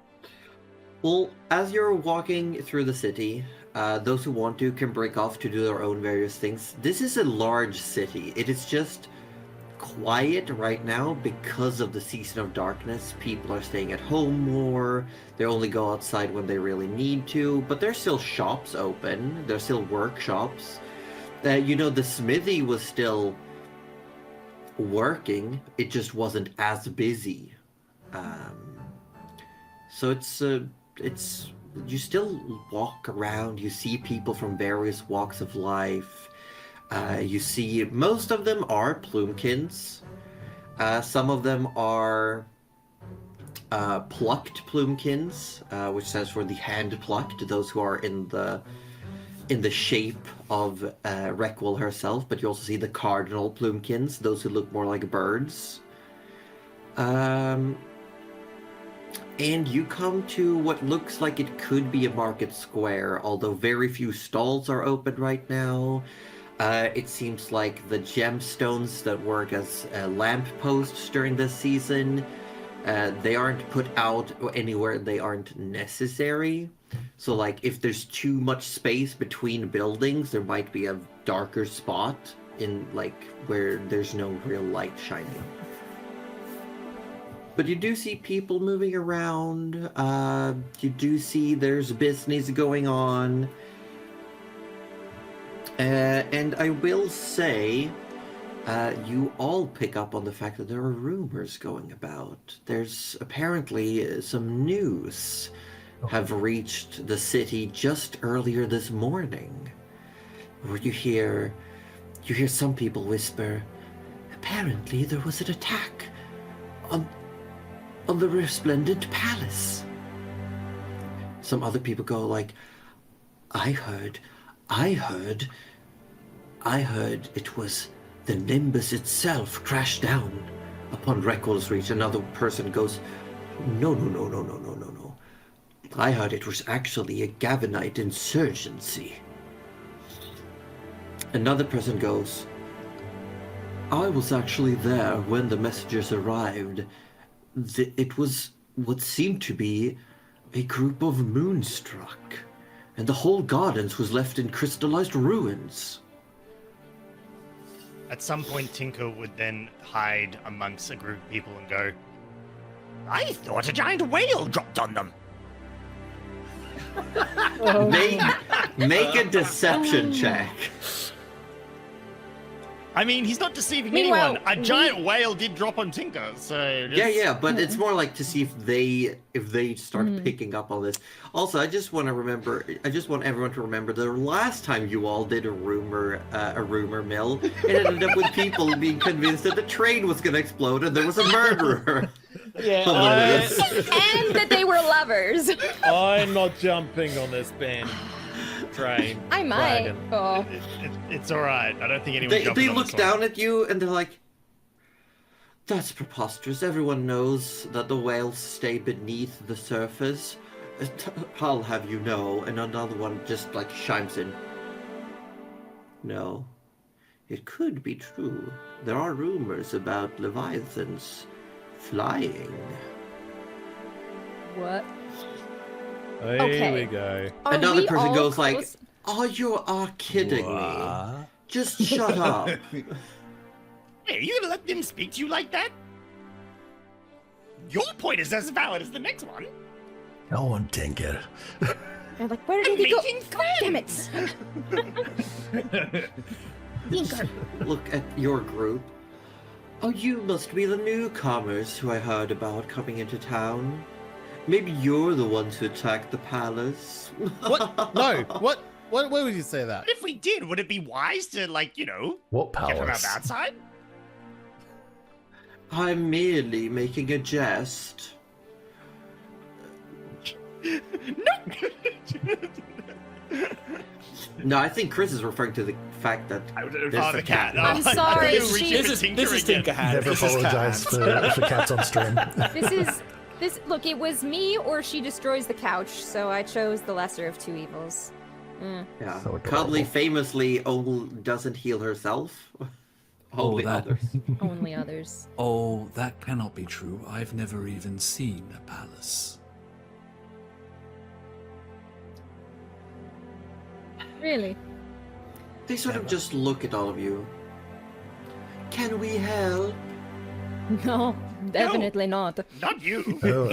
A: Well, as you're walking through the city, those who want to can break off to do their own various things. This is a large city. It is just quiet right now because of the season of darkness. People are staying at home more. They only go outside when they really need to, but there's still shops open. There's still workshops. The smithy was still working. It just wasn't as busy. So it's you still walk around. You see people from various walks of life. You see most of them are plumekins. Some of them are plucked plumekins, which stands for the hand plucked, those who are in the shape of Requel herself. But you also see the cardinal plumekins, those who look more like birds. And you come to what looks like it could be a market square, although very few stalls are open right now. It seems like the gemstones that work as lampposts during this season, they aren't put out anywhere they aren't necessary. So, like, if there's too much space between buildings, there might be a darker spot in, like, where there's no real light shining. But you do see people moving around. You do see there's business going on. And I will say, you all pick up on the fact that there are rumors going about. There's apparently some news have reached the city just earlier this morning, where you hear some people whisper, apparently there was an attack on the resplendent palace. Some other people go like, I heard it was the Nimbus itself crashed down upon Requel's Reach. Another person goes, no. I heard it was actually a Gavinite insurgency. Another person goes, I was actually there when the messengers arrived. It was what seemed to be a group of moonstruck, and the whole gardens was left in crystallized ruins.
E: At some point, Tinker would then hide amongst a group of people and go, I thought a giant whale dropped on them.
A: Make a deception check.
E: I mean, he's not deceiving
B: Meanwhile,
E: anyone. A giant whale did drop on Tinker, so...
A: Yeah, but it's more like to see if they start picking up on this. Also, I just want everyone to remember the last time you all did a rumor mill, it ended up with people being convinced that the train was going to explode and there was a murderer.
C: Yeah,
B: And that they were lovers.
C: I'm not jumping on this band train.
B: I might.
C: wagon.
B: Oh.
E: It's alright. I don't think anyone
A: They look down at you and they're like, that's preposterous. Everyone knows that the whales stay beneath the surface. I'll have you know, and another one just like chimes in. No, it could be true. There are rumors about leviathans flying.
B: What?
C: Here
B: Okay.
C: we go.
B: Are
A: Another
B: we
A: person
B: all
A: goes like,
B: close?
A: "Oh, you are kidding me!
D: What?
A: Just shut up."
E: Hey, are you gonna let them speak to you like that? Your point is as valid as the next one.
F: Go on, Tinker.
B: They're like, where did
E: I'm
B: he go?
E: making
B: God damn it! Tinker.
A: Look at your group. Oh, you must be the newcomers who I heard about coming into town. Maybe you're the ones who attacked the palace.
C: What? No. What? What? Why would you say that?
E: But if we did, would it be wise to, like,
F: What
E: get from our
F: palace?
E: bad side?
A: I'm merely making a jest. No, I think Chris is referring to the fact that there's
E: Oh,
A: the
E: the cat. Oh,
B: I'm sorry,
E: you reach
B: she-
E: in for
H: This is
E: Tinker
H: Tinker
E: again.
H: Hat.
F: Never
H: This is
F: apologize
H: Cat.
F: for cats on stream.
B: This look, it was me or she destroys the couch, so I chose the lesser of two evils.
A: yeah,
F: So
A: Cuddly
F: adorable.
A: famously doesn't heal herself. Only
D: that-
A: others.
B: Only others.
D: Oh, that cannot be true. I've never even seen a palace.
B: Really?
A: They sort of just look at all of you. Can we help?
B: No, definitely not.
E: Not you.
F: Oh.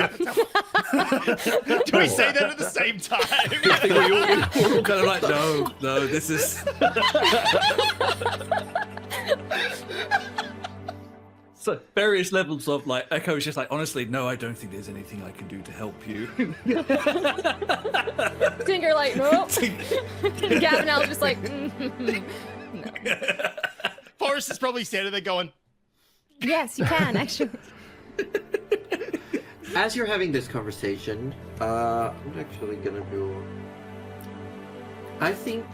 E: Do we say that at the same time?
H: I think we're all kind of like, no, this is. So various levels of like Echo is just like, honestly, no, I don't think there's anything I can do to help you.
B: Tinker like, nope. Gavinel's just like,
E: Forrest is probably standing there going,
B: yes, you can actually.
A: As you're having this conversation, I'm actually gonna do. I think.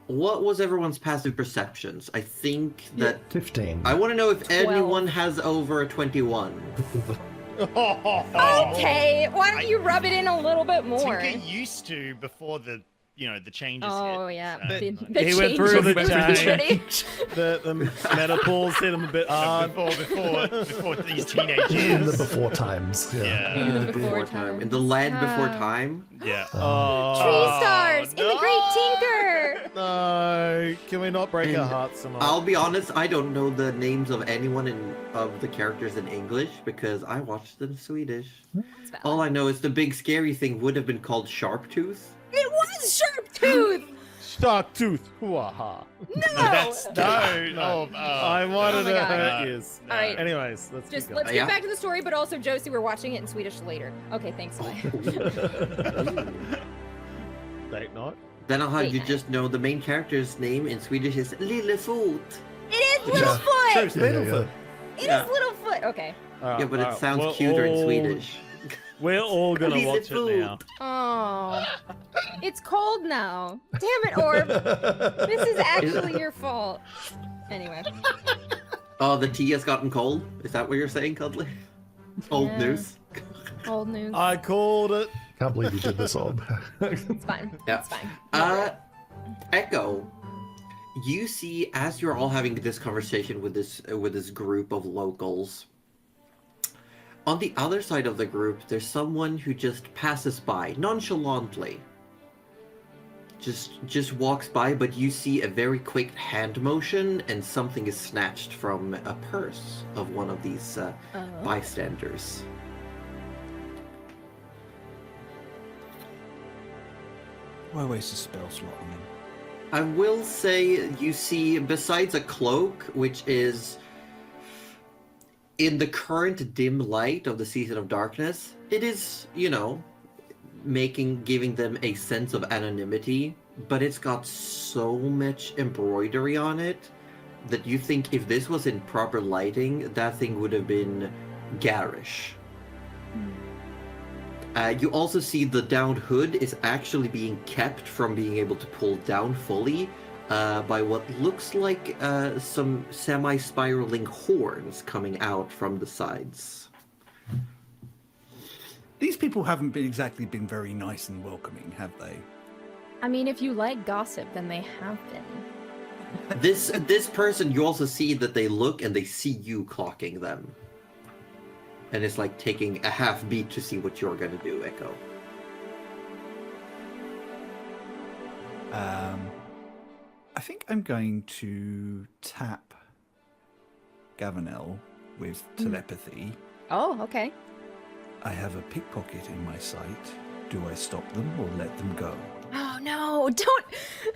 A: What was everyone's passive perceptions? I think that
F: 15.
A: I want to know if
B: 12.
A: anyone has over a 21.
B: Okay, why don't you rub it in a little bit more?
E: Tinker used to before the changes
B: Oh
E: hit.
B: yeah,
E: so-
C: He went through the
B: puberty.
C: change. The menopause hit him a bit hard.
E: before these teenage
F: In the
E: years.
F: before times. Yeah.
E: Yeah.
B: Before
A: Before time. In the land before time.
E: Yeah.
C: Oh,
B: Tree stars in the Great Tinker.
C: no! Can we not break our
A: And
C: hearts tonight?
A: I'll be honest, I don't know the names of anyone of the characters in English because I watched them in Swedish.
B: It's valid.
A: All I know is the big scary thing would have been called Sharptooth.
B: It was Sharptooth.
C: Shark tooth. Hoo-ah-ha.
E: That's no.
C: No.
E: Oh,
C: I wanted
B: Oh my
C: to
B: God.
C: hurt yous.
B: All right.
C: Anyways, let's
B: Just
C: keep
B: let's
C: going.
A: Yeah.
B: get back to the story, but also Josie, we're watching it in Swedish later. Okay, thanks. Bye.
C: Date night.
A: Then I'll have
B: Wait,
A: you
B: I-
A: just know the main character's name in Swedish is Lillefot.
B: It is Littlefoot.
C: Choose Littlefoot.
B: It is
A: Yeah.
B: Littlefoot. Okay.
A: Yeah, but it
C: Alright,
A: sounds
C: we're
A: cuter in
C: all-
A: Swedish.
C: We're all gonna watch it
A: Lillefot.
C: now.
B: Oh, it's cold now. Damn it, Orb. This is actually your fault. Anyway.
A: Oh, the tea has gotten cold? Is that what you're saying, Cuddly? Old
B: Yeah.
A: news.
B: Old news.
C: I called it.
F: Can't believe you did this, Orb.
B: It's fine.
A: Yeah.
B: It's fine.
A: Echo, you see as you're all having this conversation with this group of locals. On the other side of the group, there's someone who just passes by nonchalantly. Just walks by, but you see a very quick hand motion, and something is snatched from a purse of one of these bystanders.
D: Why waste a spell slot on him?
A: I will say you see, besides a cloak, which is in the current dim light of the Season of Darkness, it is, giving them a sense of anonymity, but it's got so much embroidery on it that you think if this was in proper lighting, that thing would have been garish. You also see the downed hood is actually being kept from being able to pull down fully by what looks like some semi-spiraling horns coming out from the sides.
D: These people haven't been exactly been very nice and welcoming, have they?
B: I mean, if you like gossip, then they have been.
A: This person, you also see that they look and they see you clocking them. And it's like taking a half beat to see what you're gonna do, Echo.
D: I think I'm going to tap Gavinel with telepathy.
B: Oh, okay.
D: I have a pickpocket in my sight. Do I stop them or let them go?
B: Oh no, don't.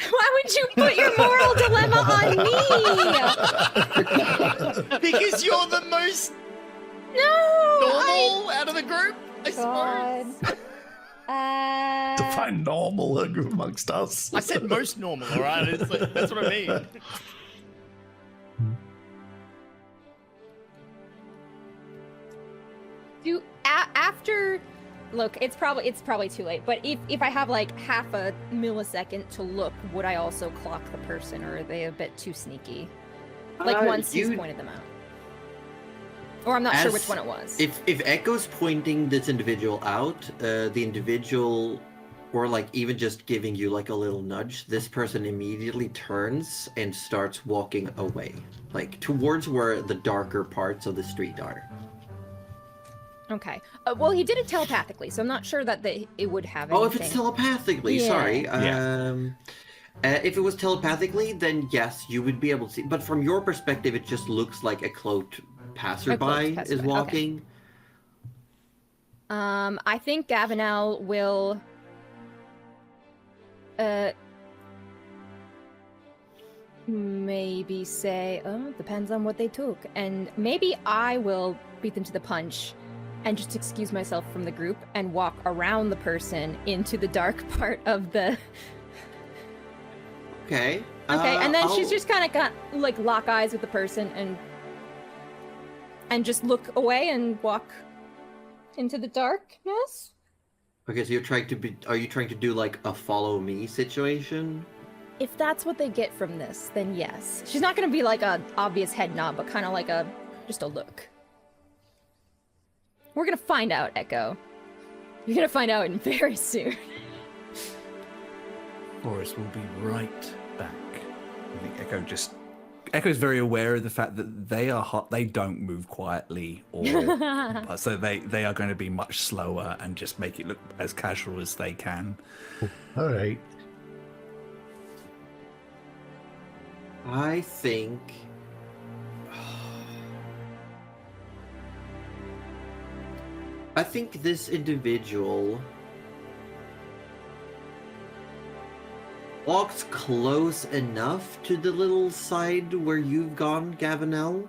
B: Why would you put your moral dilemma on me?
E: Because you're the most
B: No!
E: normal out of the group, I
B: God.
E: suppose.
F: Define normal amongst us.
E: I said most normal, all right? It's like, that's what I mean.
B: After, look, it's probably too late. But if I have like half a millisecond to look, would I also clock the person, or are they a bit too sneaky? Like once he's pointed them out, or I'm not sure which one it was.
A: If Echo's pointing this individual out, the individual, or like even just giving you like a little nudge, this person immediately turns and starts walking away, like towards where the darker parts of the street are.
B: Okay. Well, he did it telepathically, so I'm not sure that it would have anything.
A: Oh, if it's telepathically,
B: Yeah.
A: sorry.
E: Yeah.
A: If it was telepathically, then yes, you would be able to see. But from your perspective, it just looks like a cloaked passerby is
B: passerby,
A: walking.
B: Okay. I think Gavinel will. Maybe say, oh, depends on what they took, and maybe I will beat them to the punch, and just excuse myself from the group and walk around the person into the dark part of the.
A: Okay.
B: Okay, and then she's
A: I'll-
B: just kind of got like lock eyes with the person and just look away and walk into the darkness.
A: Okay, so are you trying to do like a follow me situation?
B: If that's what they get from this, then yes. She's not gonna be like a obvious head nod, but kind of like just a look. We're gonna find out, Echo. You're gonna find out very soon.
D: Forrest will be right back. I think Echo is very aware of the fact that they are hot. They don't move quietly, or so they are going to be much slower and just make it look as casual as they can.
F: All right.
A: I think. I think this individual walks close enough to the little side where you've gone, Gavinel,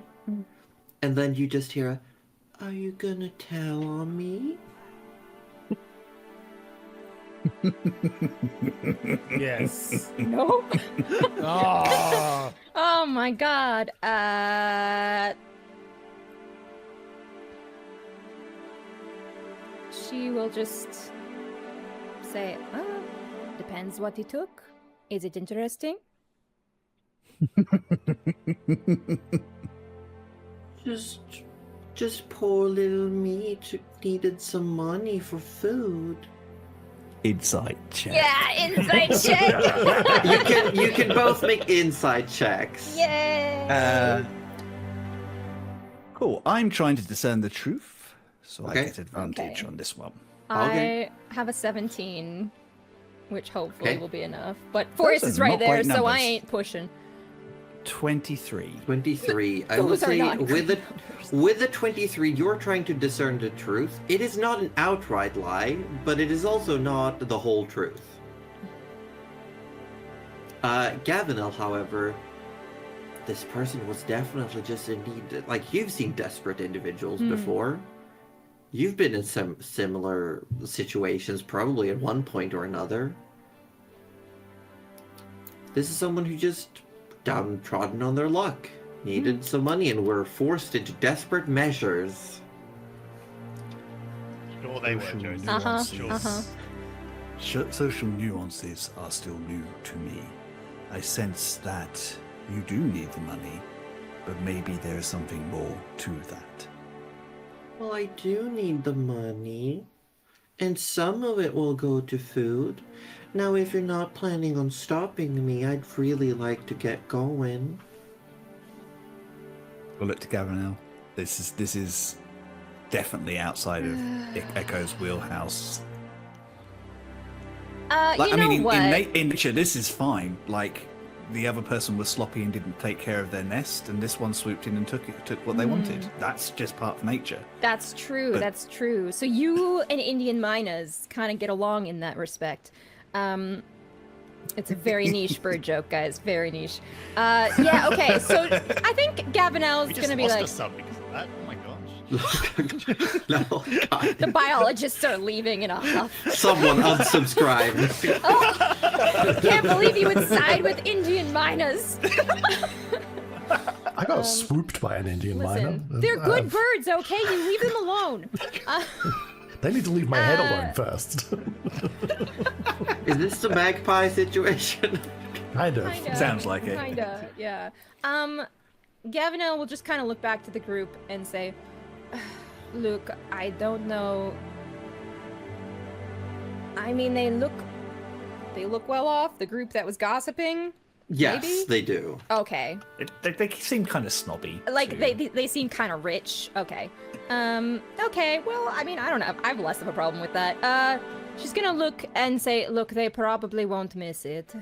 A: and then you just hear a, "Are you gonna tell on me?"
C: Yes.
B: Nope.
C: Oh.
B: Oh my god. She will just say, oh, depends what he took. Is it interesting?
A: Just poor little me needed some money for food.
D: Insight check.
B: Yeah, insight check.
A: You can both make inside checks.
B: Yay.
D: Cool. I'm trying to discern the truth, so
A: Okay.
D: I get advantage
B: Okay.
D: on this one.
A: Okay.
B: I have a 17, which hopefully
A: Okay.
B: will be enough. But Forrest
D: are
B: is right
D: not
B: there,
D: great
B: so I
D: numbers.
B: ain't pushing.
D: 23.
A: 23. I would
B: Those are
A: say
B: not
A: with the
B: great numbers.
A: with the 23, you're trying to discern the truth. It is not an outright lie, but it is also not the whole truth. Gavinel, however, this person was definitely just in need. Like, you've seen desperate individuals before. You've been in some similar situations, probably at one point or another. This is someone who just downtrodden on their luck, needed some money, and were forced into desperate measures.
E: Sure they were, Joseph.
B: Uh-huh,
E: Sure.
B: uh-huh.
D: Social nuances are still new to me. I sense that you do need the money, but maybe there is something more to that.
A: Well, I do need the money. And some of it will go to food. Now, if you're not planning on stopping me, I'd really like to get going.
D: We'll look to Gavinel. This is definitely outside of Echo's wheelhouse. Like,
B: you know what?
D: In nature, this is fine. Like, the other person was sloppy and didn't take care of their nest, and this one swooped in and took what they wanted. That's just part of nature.
B: That's true.
D: But-
B: That's true. So you and Indian Minas kind of get along in that respect. It's a very niche bird joke, guys. Very niche. Yeah. Okay. So I think Gavinel's
E: We just
B: gonna be
E: lost
B: like,
E: a sub because of that. Oh my gosh.
A: No, God.
B: the biologists are leaving in a huff.
A: Someone unsubscribe.
B: Can't believe you would side with Indian Minas.
F: I got swooped by an Indian miner.
B: Listen, they're good birds. Okay, you leave them alone.
F: They need to leave my head alone first.
A: Is this the magpie situation?
F: Kind of.
B: Kinda,
D: Sounds like it.
B: Kinda, yeah. Gavinel will just kind of look back to the group and say, "Look, I don't know. I mean, they look well off. The group that was gossiping.
A: Yes,
B: Maybe?
A: they do.
B: Okay,
D: They seem kind of snobby.
B: like
D: too.
B: they seem kind of rich. Okay, okay. Well, I mean, I don't know. I have less of a problem with that. She's gonna look and say, "Look, they probably won't miss it."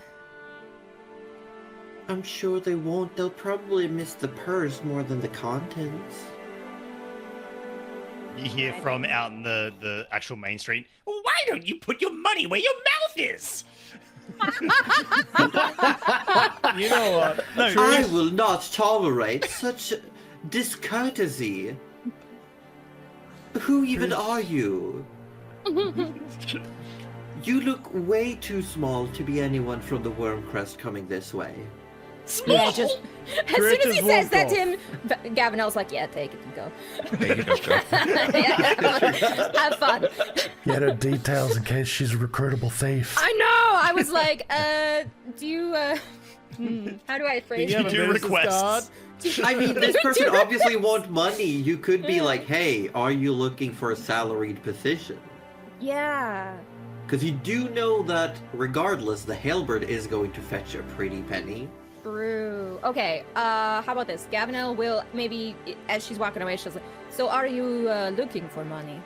A: I'm sure they won't. They'll probably miss the purse more than the contents.
E: You hear from out in the actual main street. Well, why don't you put your money where your mouth is?
C: You know what?
E: No,
A: I will not tolerate such discourtesy. Who even are you? You look way too small to be anyone from the Wormcrest coming this way.
B: Yeah, just as soon as he
C: Chris
B: says that
C: walked
B: to him, Gavinel's like, "Yeah, take it and go.
D: There you go, Joe.
B: Yeah, have fun."
F: Get her details in case she's a recruitable thief.
B: I know. I was like, do you? How do I
C: Do
B: phrase
C: you have
B: it?
C: a
E: Do
C: business
E: requests.
C: card?
A: I mean, this person obviously wants money. You could be like, hey, are you looking for a salaried position?
B: Yeah.
A: Because you do know that regardless, the halberd is going to fetch a pretty penny.
B: True. Okay. How about this? Gavinel will maybe, as she's walking away, she'll say, "So, are you looking for money?"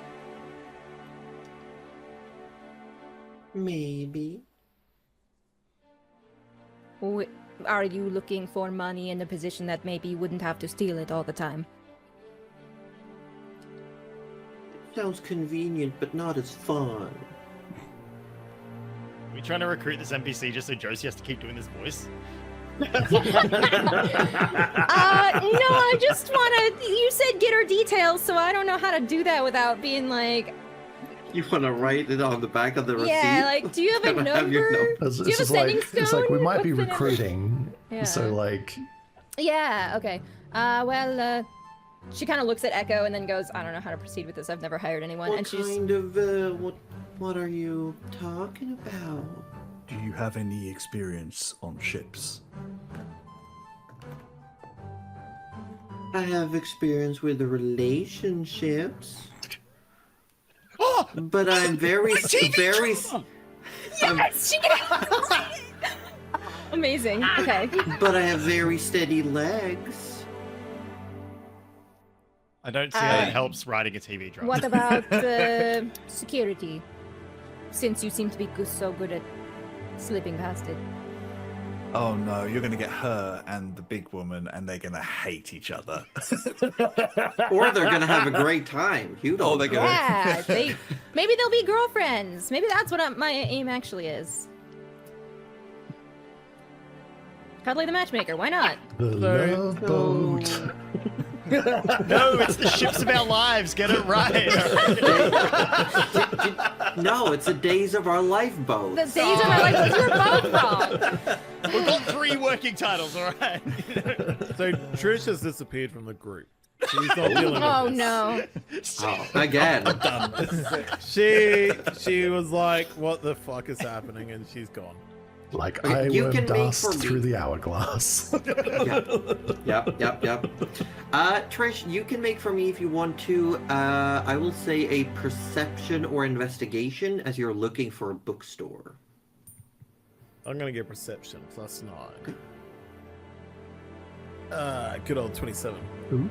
A: Maybe.
B: Are you looking for money in a position that maybe you wouldn't have to steal it all the time?
A: Sounds convenient, but not as fun.
E: We trying to recruit this NPC just so Josie has to keep doing this voice?
B: No, I just want to. You said get her details, so I don't know how to do that without being like,
A: You want to write it on the back of the receipt?
B: yeah, like, do you have a
A: Can I have your
B: number?
A: number?
F: It's,
B: Do you have a
F: it's like,
B: sending
F: it's like we
B: stone?
F: might be
B: What's the number?
F: recruiting.
B: Yeah.
F: So like,
B: Yeah, okay. She kind of looks at Echo and then goes, "I don't know how to proceed with this. I've never hired anyone."
A: What
B: and she's
A: kind of, what are you talking about?
D: Do you have any experience on ships?
A: I have experience with the relationships,
E: Oh,
A: but I'm very, very.
B: yes, she amazing. Okay.
A: But I have very steady legs.
E: I don't see how it helps writing a TV drama.
B: What about security? Since you seem to be so good at slipping past it.
D: Oh no, you're gonna get her and the big woman, and they're gonna hate each other.
A: Or they're gonna have a great time. You don't know.
B: Yeah, maybe they'll be girlfriends. Maybe that's what my aim actually is. Cuddly the matchmaker. Why not?
F: the
C: Sorry.
F: love boat.
E: No, it's the ships of our lives. Get it right.
A: No, it's the Days of Our Life boat.
B: The days of my life. You were both wrong.
E: We've got 3 working titles, all right.
C: So Trish has disappeared from the group. She's not dealing with
B: Oh
C: this.
B: no.
A: Oh, again.
C: She was like, "What the fuck is happening?" And she's gone.
F: Like
A: Okay,
F: I
A: you
F: worm
A: can make
F: dust
A: for me-
F: through the hourglass.
A: Yep. Trish, you can make for me if you want to. I will say a perception or investigation as you're looking for a bookstore.
C: I'm gonna get perception +9. Good old 27.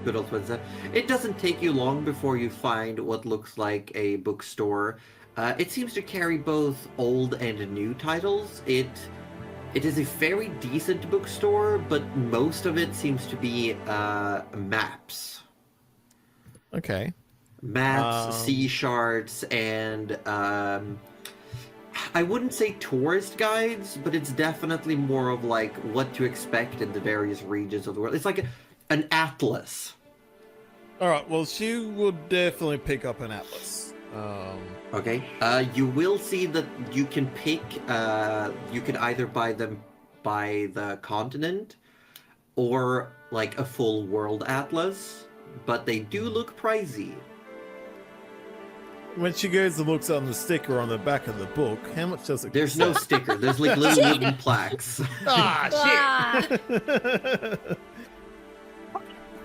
A: Good old Twinsett. It doesn't take you long before you find what looks like a bookstore. It seems to carry both old and new titles. It is a very decent bookstore, but most of it seems to be maps.
C: Okay.
A: Maps, sea shards, and I wouldn't say tourist guides, but it's definitely more of like what to expect in the various regions of the world. It's like an atlas.
C: All right. Well, she would definitely pick up an atlas.
A: Okay. You will see that you can pick. You can either buy them by the continent, or like a full world atlas, but they do look pricey.
C: When she goes and looks on the sticker on the back of the book, how much does it cost?
A: There's no sticker. There's like little wooden plaques.
C: Ah,
B: Ah,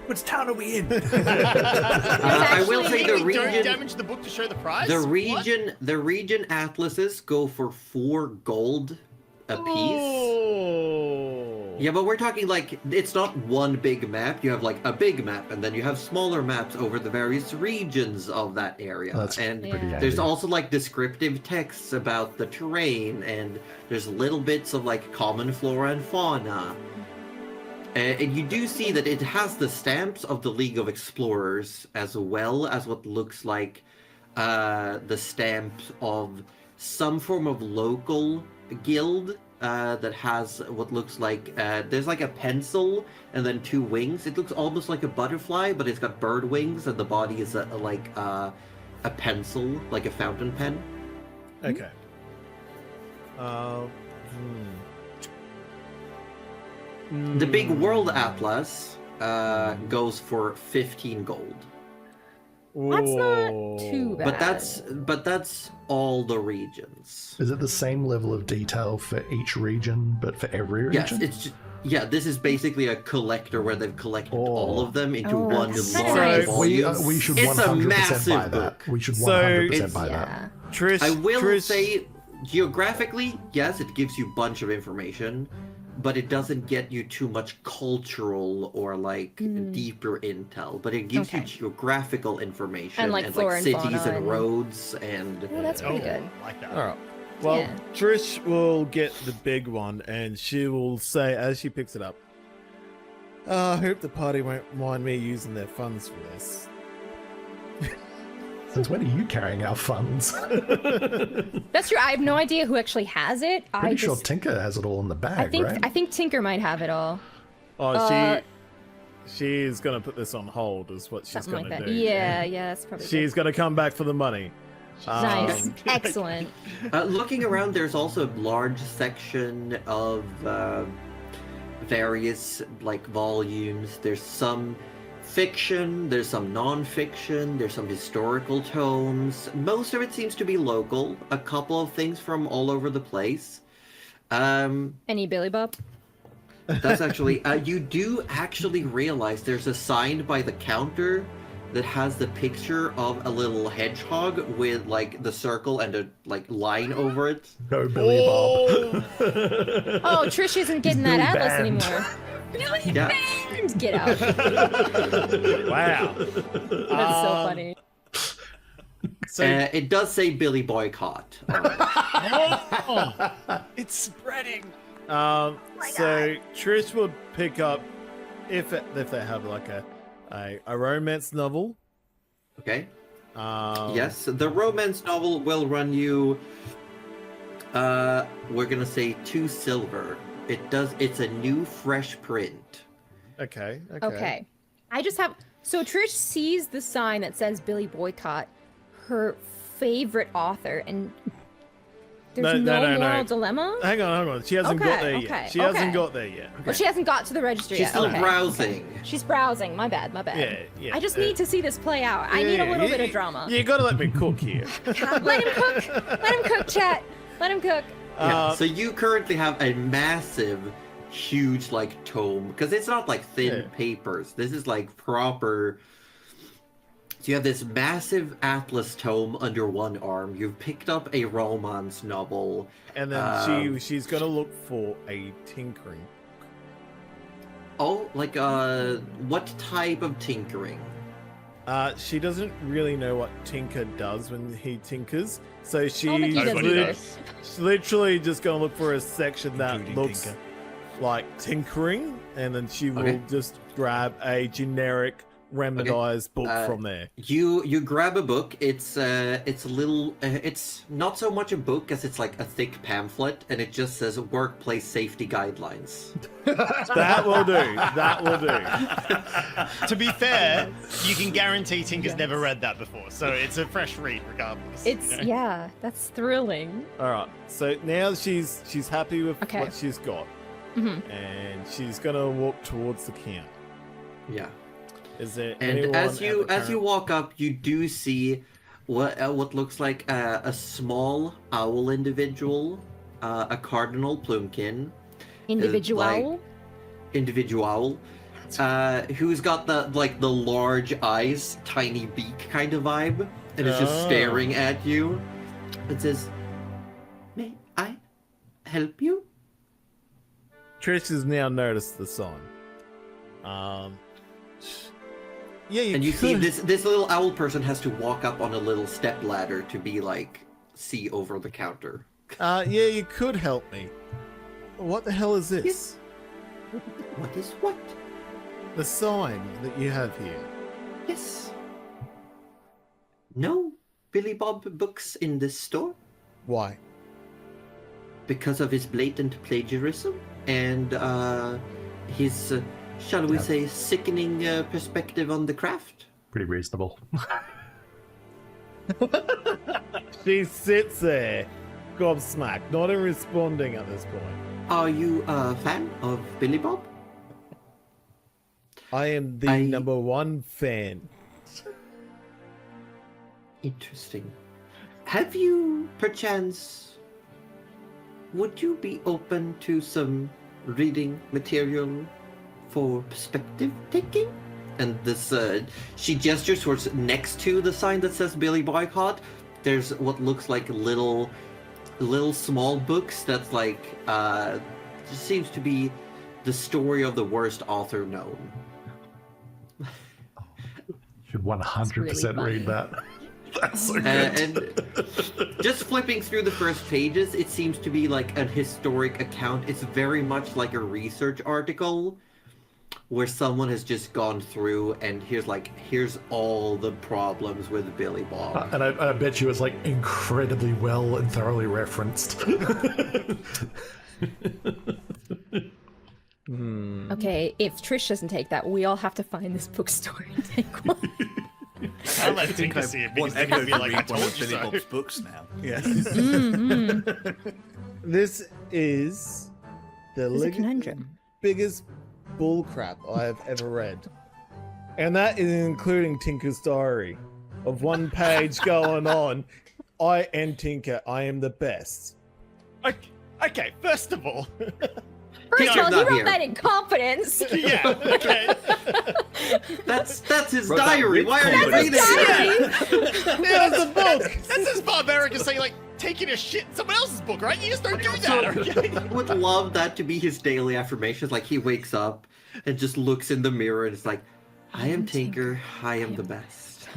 G: Which town are we in?
A: I will say the
E: Don't
A: region.
E: damage the book to show the price.
A: The
E: What?
A: region atlases go for 4 gold a piece.
C: Oh.
A: Yeah, but we're talking like it's not one big map. You have like a big map, and then you have smaller maps over the various regions of that area.
F: That's
A: and
F: pretty
B: Yeah.
A: there's
F: handy.
A: also like descriptive texts about the terrain, and there's little bits of like common flora and fauna. And you do see that it has the stamps of the League of Explorers as well as what looks like the stamps of some form of local guild that has what looks like there's like a pencil and then 2 wings. It looks almost like a butterfly, but it's got bird wings, and the body is like a pencil, like a fountain pen.
C: Okay.
A: The big world atlas goes for 15 gold.
B: that's not too bad.
A: But that's all the regions.
F: Is it the same level of detail for each region, but for every region?
A: Yes, it's just, this is basically a collector where they've collected all of them into
B: Oh,
A: one
B: that's
A: large
B: nice.
A: volume.
F: We should
A: It's a
F: 100%
A: massive
F: buy that.
A: book.
F: We should
C: So
F: 100% buy that.
B: Yeah.
C: Trish,
A: I will
C: Trish,
A: say, geographically, yes, it gives you a bunch of information, but it doesn't get you too much cultural or like deeper intel. But it gives you
B: Okay.
A: geographical information
B: And, like, flora and
A: cities
B: fauna
A: and
B: and-
A: roads and.
B: Oh, that's pretty good.
E: Like that.
C: All right. Well,
B: Yeah.
C: Trish will get the big one, and she will say as she picks it up, I hope the party won't mind me using their funds for this.
F: Since when are you carrying our funds?
B: That's true. I have no idea who actually has it.
F: Pretty sure Tinker has it all in the bag, right?
B: I think Tinker might have it all.
C: Oh, she's gonna put this on hold, is what she's
B: Something
C: gonna
B: like that.
C: do.
B: Yeah, that's probably
C: She's gonna come back for the money.
B: nice. Excellent.
A: Looking around, there's also a large section of various like volumes. There's some fiction, there's some non-fiction, there's some historical tomes. Most of it seems to be local. A couple of things from all over the place.
B: Any Billy Bob?
A: That's actually you do actually realize there's a sign by the counter that has the picture of a little hedgehog with like the circle and a like line over it.
F: No Billy Bob.
B: Oh, Trish isn't getting that
F: Billy
B: atlas
F: Band.
B: anymore. Billy
A: Yeah.
B: Band! Get out.
C: Wow.
B: That's so funny.
C: So
A: It does say Billy Boycott.
E: It's spreading.
C: so Trish will pick up if they have like a romance novel.
A: Okay.
C: Um,
A: Yes, the romance novel will run you. We're gonna say 2 silver. It's a new, fresh print.
C: Okay.
B: Okay. I just have. So Trish sees the sign that says Billy Boycott, her favorite author, and there's no moral dilemma?
C: Hang on. She hasn't got there yet. She hasn't got there yet.
B: Well, she hasn't got to the register
A: She's
B: yet.
A: still
B: Okay.
A: browsing.
B: She's browsing. My bad.
C: Yeah.
B: I just need to see this play out. I need a little bit of drama.
C: You gotta let me cook here.
B: Let him cook. Let him cook, chat. Let him cook.
A: Yeah, so you currently have a massive, huge, like, tome. Because it's not, like, thin papers. This is, like, proper... So you have this massive atlas tome under one arm. You've picked up a romance novel.
C: And then she's gonna look for a tinkering.
A: Oh, like, what type of tinkering?
C: She doesn't really know what Tinker does when he tinkers, so
B: I don't think he does either.
C: she's literally just gonna look for a section that
D: Including
C: looks
D: Tinker.
C: like tinkering, and then she will
A: Okay.
C: just grab a generic remedized book from there.
A: You grab a book. It's a little. It's not so much a book as it's like a thick pamphlet, and it just says workplace safety guidelines.
C: That will do. That will do.
E: To be fair, you can guarantee Tinker's never read that before, so it's a fresh read regardless.
B: It's yeah, that's thrilling.
C: All right. So now she's happy with
B: Okay.
C: what she's got,
B: Mhm.
C: and she's gonna walk towards the camp.
A: Yeah.
C: Is there
A: And
C: anyone
A: as
C: at
A: you
C: the
A: as you
C: camp?
A: walk up, you do see what looks like a small owl individual, a cardinal plumekin,
B: Individual.
A: individual, who's got the large eyes, tiny beak kind of vibe, and is just
C: Oh.
A: staring at you. It says, "May I help you?"
C: Trish has now noticed the sign. Yeah,
A: And you see
C: could-
A: this little owl person has to walk up on a little step ladder to be like see over the counter.
C: yeah, you could help me. What the hell is this?
A: Yes. What is what?
C: The sign that you have here.
A: Yes. No Billy Bob books in this store
C: Why?
A: because of his blatant plagiarism and his, shall we say, sickening perspective on the craft.
F: Pretty reasonable.
C: She sits there, gobsmacked, not even responding at this point.
A: Are you a fan of Billy Bob?
C: I am the number one fan.
A: Interesting. Have you, perchance, would you be open to some reading material for perspective taking? And this, she gestures towards next to the sign that says Billy Boycott. There's what looks like little small books that's like, just seems to be the story of the worst author known.
F: Should 100%
B: funny.
F: read that. That's so good.
A: And just flipping through the first pages, it seems to be like an historic account. It's very much like a research article where someone has just gone through and here's all the problems with Billy Bob.
F: And I bet you it's like incredibly well and thoroughly referenced.
B: Okay, if Trish doesn't take that, we all have to find this bookstore and take one.
E: I'll let Tinker see it because
D: Want
E: they're
D: Echo
E: gonna be
D: to
E: like, I
D: read one
E: told
D: of
E: you
D: Billy
E: so.
D: Bob's books now.
C: Yes.
B: Mhm.
C: This is the
B: It's a conundrum.
C: biggest bullcrap I have ever read. And that is including Tinker's diary. Of one page going on, I am Tinker, I am the best.
E: Okay, first of all,
B: First of
A: Tinker's
B: all, he
A: not
B: wrote
A: here.
B: that in confidence.
E: yeah, okay.
A: That's his
D: Wrote that
A: diary.
D: with
A: Why are you
D: confidence.
A: reading it?
C: There's a book!
E: That's as barbaric as saying, like, taking a shit in someone else's book, right? You just don't do that, okay?
A: I would love that to be his daily affirmations. Like he wakes up and just looks in the mirror and it's like, I am Tinker, I am the best.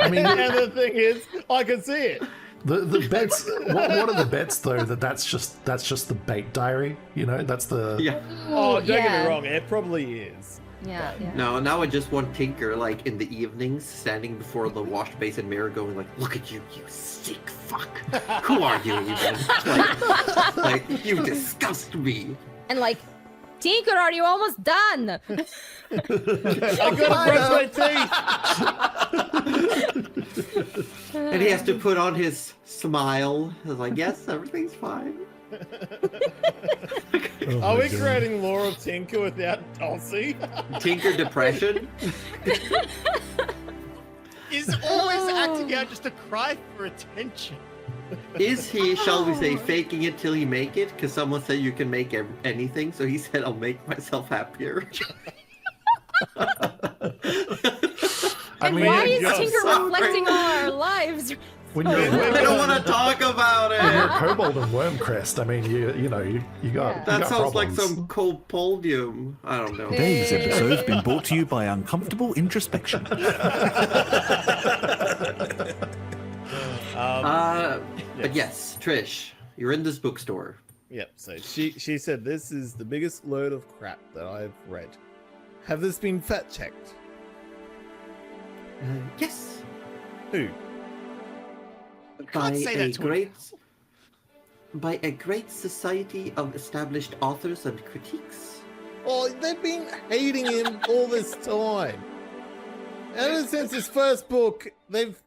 F: I mean,
C: And the thing is, I can see it.
F: the bets. What are the bets though? That's just the bait diary. You know, that's the.
A: Yeah.
C: Oh, don't get
B: yeah.
C: me wrong, it probably is.
B: Yeah, yeah.
A: No, now I just want Tinker, like, in the evenings, standing before the wash basin mirror going, like, look at you, you sick fuck. Who are you, even? Like, you disgust me.
B: And like, Tinker, are you almost done?
C: I gotta brush my teeth!
A: And he has to put on his smile. He's like, yes, everything's fine.
F: Oh
C: Are
F: my
C: we
F: God.
C: creating lore of Tinker without Dulcie?
A: Tinker depression.
E: Is always acting out just a cry for attention.
A: Is he, shall we say,
B: Oh.
A: faking it till he make it? Because someone said you can make anything, so he said, "I'll make myself happier."
B: And
F: mean,
B: why is
C: God,
B: Tinker
A: sorry.
B: reflecting on our lives?
F: when you're
A: I don't want to talk about
F: when you're
A: it.
F: Kobold and Wormcrest, I mean, you know, you got
B: Yeah.
F: you
A: That
F: got
A: sounds like
F: problems.
A: some colpodium. I don't know.
G: Today's episode has been brought to you by Uncomfortable Introspection.
A: But yes, Trish, you're in this bookstore.
C: Yep. So she said this is the biggest load of crap that I've read. Have this been fact checked?
A: Yes,
C: Who?
E: can't say that to
A: by a great society of established authors and critiques.
C: Oh, they've been hating him all this time. Ever since his first book, they've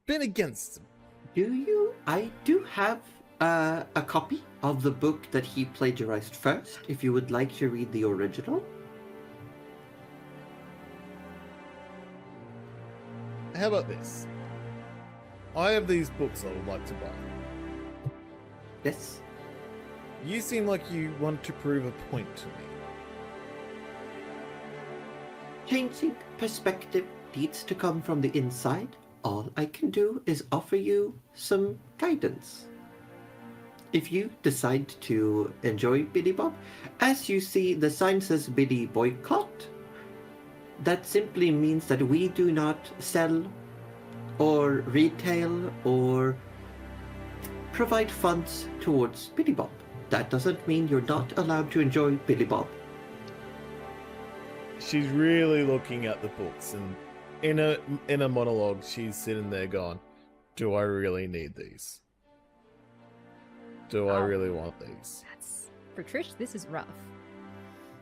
C: been against him.
A: Do you? I do have a copy of the book that he plagiarized first. If you would like to read the original.
C: How about this? I have these books I would like to buy.
A: Yes.
C: You seem like you want to prove a point to me.
A: Changing perspective needs to come from the inside. All I can do is offer you some guidance. If you decide to enjoy Biddy Bob, as you see, the sign says Biddy Boycott. That simply means that we do not sell or retail or provide funds towards Biddy Bob. That doesn't mean you're not allowed to enjoy Biddy Bob.
C: She's really looking at the books, and in a monologue, she's sitting there going, "Do I really need these? Do I really want these?"
B: That's for Trish. This is rough.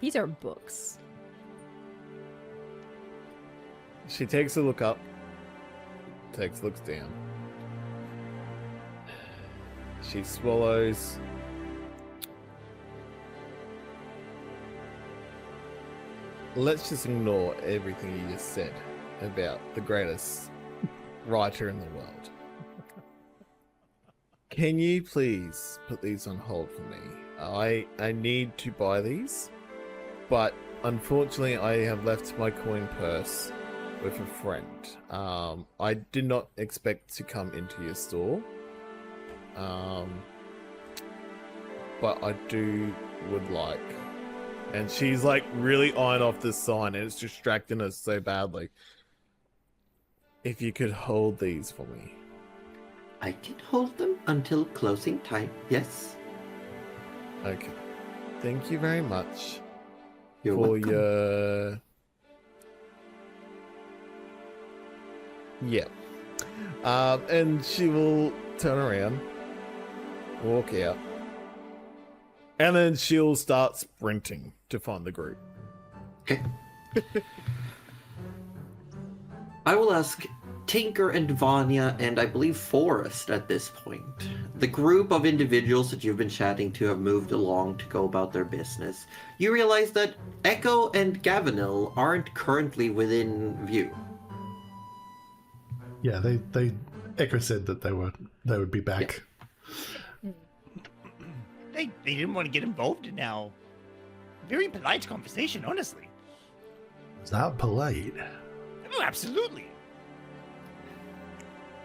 B: These are books.
C: She takes a look up, looks down. She swallows. Let's just ignore everything you just said about the greatest writer in the world. Can you please put these on hold for me? I need to buy these, but unfortunately I have left my coin purse with a friend. I did not expect to come into your store. But I would like. And she's like really eyeing off this sign, and it's distracting us so badly. If you could hold these for me.
A: I can hold them until closing time, yes.
C: Okay. Thank you very much
A: You're
C: for
A: welcome.
C: your... Yeah. And she will turn around, walk out, and then she'll start sprinting to find the group.
A: Okay. I will ask Tinker and Vanya and I believe Forrest at this point. The group of individuals that you've been chatting to have moved along to go about their business. You realize that Echo and Gavinil aren't currently within view.
F: Yeah, they Echo said that they would be back.
E: They didn't want to get involved in our very polite conversation, honestly.
F: Is that polite?
E: Oh, absolutely.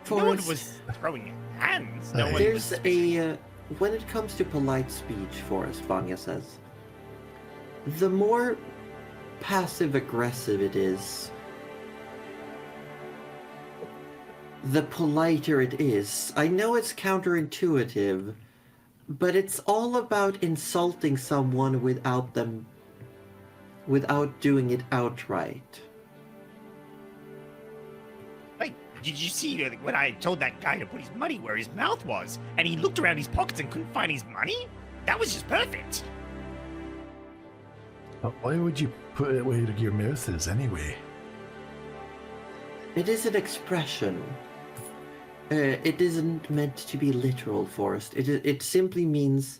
E: No one
A: Forrest,
E: was throwing hands. No one
A: there's
E: was.
A: when it comes to polite speech, Forrest, Vanya says, the more passive-aggressive it is, the politer it is. I know it's counterintuitive, but it's all about insulting someone without doing it outright.
E: Like, did you see when I told that guy to put his money where his mouth was, and he looked around his pockets and couldn't find his money? That was just perfect.
F: But why would you put it where your mouth is anyway?
A: It is an expression. It isn't meant to be literal, Forrest. It simply means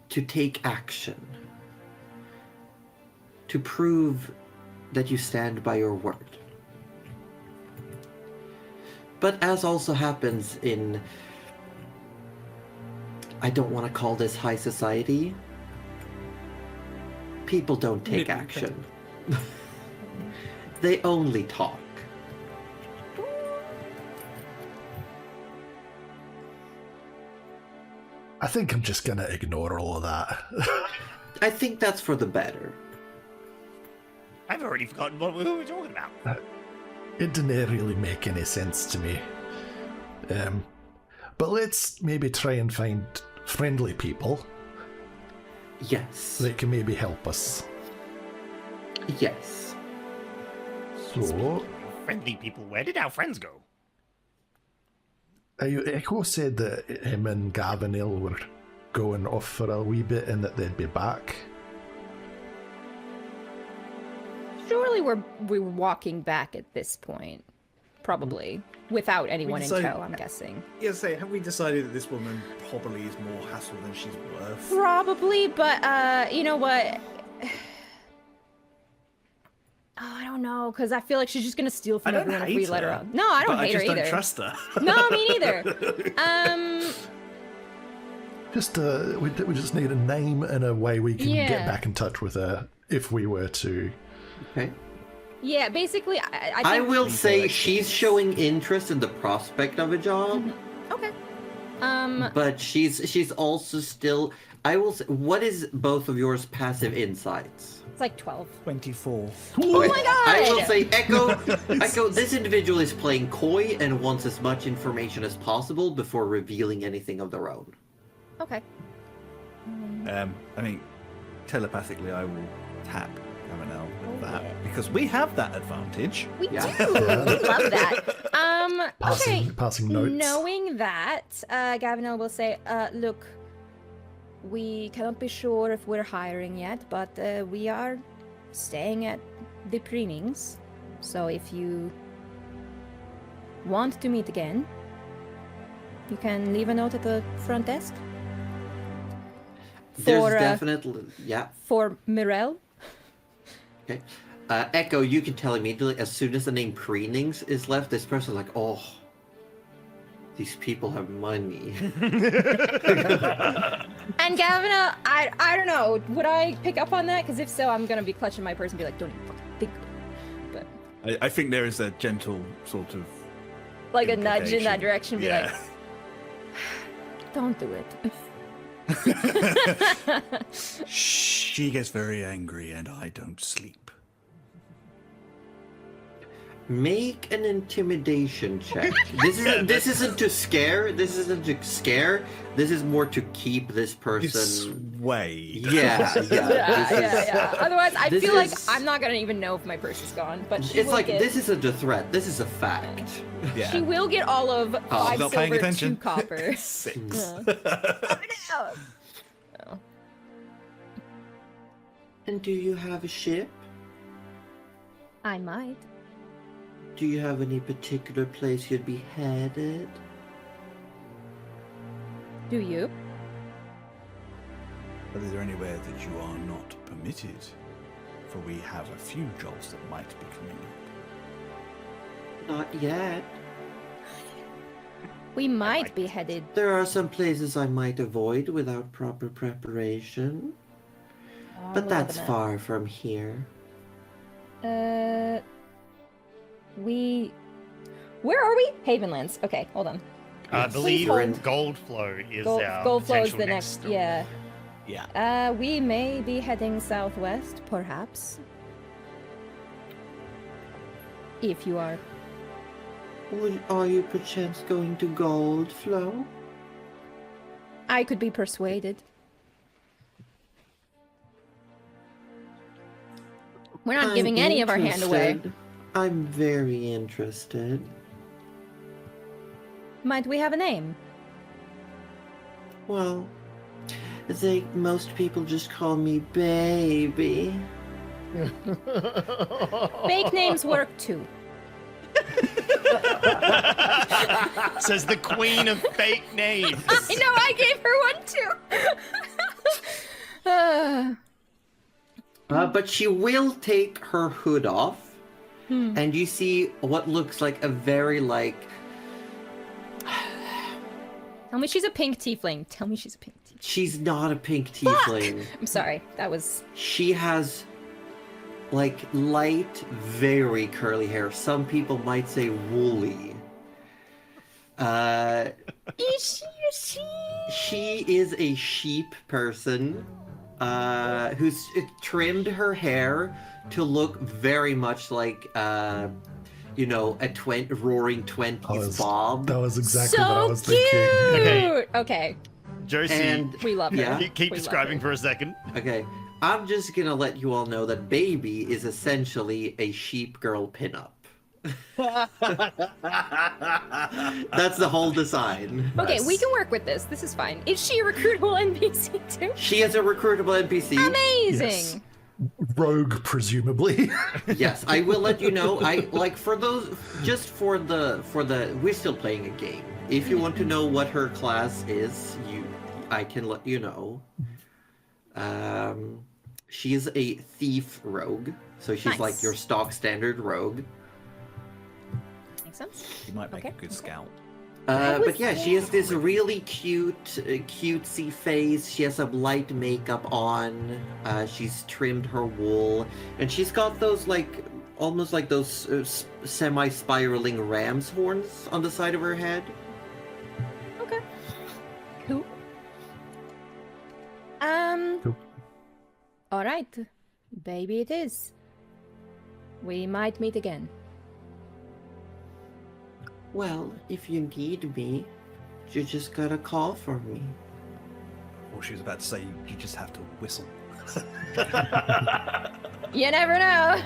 A: to take action. To prove that you stand by your word. But as also happens in, I don't want to call this high society, people don't take action. They only talk.
F: I think I'm just gonna ignore all of that.
A: I think that's for the better.
E: I've already forgotten what we were talking about.
F: It didn't really make any sense to me. But let's maybe try and find friendly people
A: Yes.
F: that can maybe help us.
A: Yes.
F: So,
E: Friendly people, where did our friends go?
F: Echo said that him and Gavinil were going off for a wee bit and that they'd be back.
B: Surely we're walking back at this point, probably without anyone in
I: So-
B: tow. I'm guessing.
I: Yeah, say, have we decided that this woman probably is more hassle than she's worth?
B: Probably, but you know what? Oh, I don't know, because I feel like she's just gonna steal from
I: I don't
B: everyone if we
I: hate
B: let her
I: her,
B: out. No, I don't
I: but
B: hate
I: I
B: her
I: just
B: either.
I: don't trust her.
B: No, me neither.
F: Just we just need a name and a way we can
B: Yeah.
F: get back in touch with her if we were to.
A: Okay.
B: Yeah, basically, I think...
A: I will say
I: like
A: she's showing interest in the prospect of a job,
B: Okay.
A: but she's also still. I will say, what is both of yours passive insights?
B: It's like 12.
I: 24.
B: Oh my god!
A: I will say, Echo, this individual is playing coy and wants as much information as possible before revealing anything of their own.
B: Okay.
D: I mean, telepathically, I will tap Cavanel with
B: Oh,
D: that
B: yeah.
D: because we have that advantage.
B: We
A: Yeah.
B: do! We love that. Okay.
F: Passing notes.
B: Knowing that, Gavinel will say, look, we cannot be sure if we're hiring yet, but we are staying at the preenings. So if you want to meet again, you can leave a note at the front desk.
A: There's
B: For,
A: definitely, yeah.
B: For Mirel.
A: Okay. Echo, you can tell immediately as soon as the name Preenings is left, this person's like, oh, these people have money.
B: And Gavina, I don't know. Would I pick up on that? Because if so, I'm gonna be clutching my purse and be like, don't even fucking think about it. But
D: I think there is a gentle sort of
B: like a nudge in that
D: implication.
B: direction, be
D: Yeah.
B: like, don't do it.
D: She gets very angry and I don't sleep.
A: Make an intimidation check. This isn't to scare. This isn't to scare. This is more to keep this person.
D: Sway.
A: Yeah, yeah.
B: Yeah. Otherwise, I
A: this
B: feel like
A: is-
B: I'm not gonna even know if my purse is gone. But she
A: It's
B: will
A: like
B: get,
A: this isn't a threat. This is a fact.
D: Yeah.
B: She will get all of 5
D: not paying
B: silver, 2
D: attention.
B: copper.
D: 6.
B: Oh.
A: And do you have a ship?
B: I might.
A: Do you have any particular place you'd be headed?
B: Do you?
D: But is there anywhere that you are not permitted? For we have a few jobs that might be coming up.
A: Not yet.
B: We might be headed.
A: There are some places I might avoid without proper preparation. But that's far from here.
B: Where are we? Havenlands. Okay, hold on.
E: I believe
B: hold.
E: Goldflow is
B: Gold,
E: our
B: Goldflow is
E: potential
B: the
E: next
B: next.
E: stop.
B: Yeah.
D: Yeah.
B: We may be heading southwest, perhaps. If you are.
A: Are you perchance going to Goldflow?
B: I could be persuaded. We're not
A: I'm
B: giving any of our hand away.
A: interested. I'm very interested.
B: Might we have a name?
A: Well, most people just call me baby.
B: Fake names work too.
E: Says the queen of fake names.
B: I know, I gave her one too.
A: But she will take her hood off, and you see what looks like a very
B: Tell me she's a pink tiefling. Tell me she's a pink tiefling.
A: She's not a pink tiefling.
B: I'm sorry. That was...
A: She has, like, light, very curly hair. Some people might say woolly.
B: Is she a sheep?
A: She is a sheep person who's trimmed her hair to look very much like, you know, a roaring 20s Bob.
F: That was exactly
B: So
F: what I was
B: cute!
F: thinking.
B: Okay.
E: Josie,
A: And
B: We love her.
A: Yeah.
E: keep
B: We love
E: describing
B: her.
E: for a second.
A: okay, I'm just gonna let you all know that Baby is essentially a sheep girl pinup. That's the whole design.
B: Okay, we can work with this. This is fine. Is she a recruitable NPC too?
A: She is a recruitable NPC.
B: Amazing!
F: Yes. Rogue, presumably.
A: Yes, I will let you know. I like for those just for the we're still playing a game. If you want to know what her class is, I can let you know. She is a thief rogue, so she's
B: Nice.
A: like your stock standard rogue.
B: Makes sense.
I: He might make
B: Okay,
I: a good
B: okay.
I: scout.
A: But yeah, she has this really cute, cutesy face. She has some light makeup on. She's trimmed her wool, and she's got those like almost like those semi-spiraling ram's horns on the side of her head.
B: Okay. Cool.
F: Cool.
B: All right. Baby it is. We might meet again.
A: Well, if you need me, you just gotta call for me.
D: Or she was about to say, you just have to whistle.
B: You never know.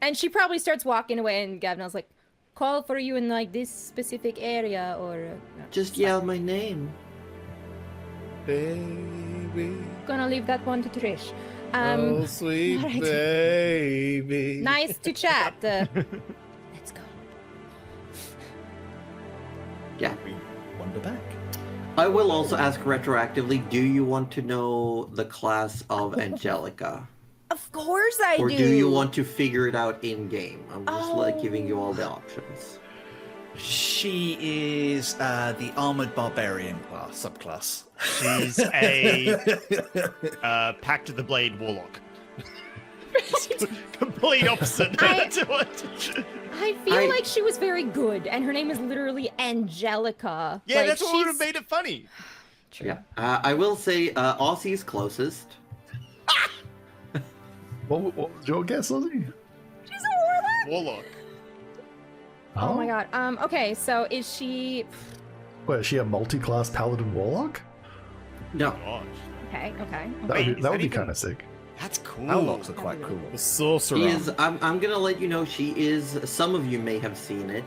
B: And she probably starts walking away, and Gavin's like, call for you in like this specific area, or no,
A: Just
B: it's
A: yell my name.
C: Baby,
B: gonna leave that one to Trish.
C: oh sweet
B: alright.
C: baby.
B: Nice to chat. Let's go.
A: Yeah.
D: We wander back.
A: I will also ask retroactively, do you want to know the class of Angelica?
B: Of course I
A: Or
B: do.
A: do you want to figure it out in-game? I'm just like giving you all the
B: Oh.
A: options.
I: She is the armored barbarian subclass.
E: She's a Pact of the Blade warlock. Complete opposite to what.
B: I feel like she was very good, and her name is literally Angelica.
E: Yeah,
B: like,
E: that's what would have
B: she's-
E: made it funny.
B: True.
A: Yeah. I will say Aussie's closest.
F: What was your guess, Ozzy?
B: She's a warlock.
E: Warlock.
B: Oh my god. Okay, so is she?
F: Wait, is she a multi-class paladin warlock?
A: No.
E: Gosh,
B: Okay.
F: That
E: Wait,
F: would
E: is
F: be,
E: that
F: kind
E: even-
F: of sick.
E: that's cool.
D: Warlocks are quite cool.
C: The sorcerer.
A: She is, I'm gonna let you know, she is, some of you may have seen it,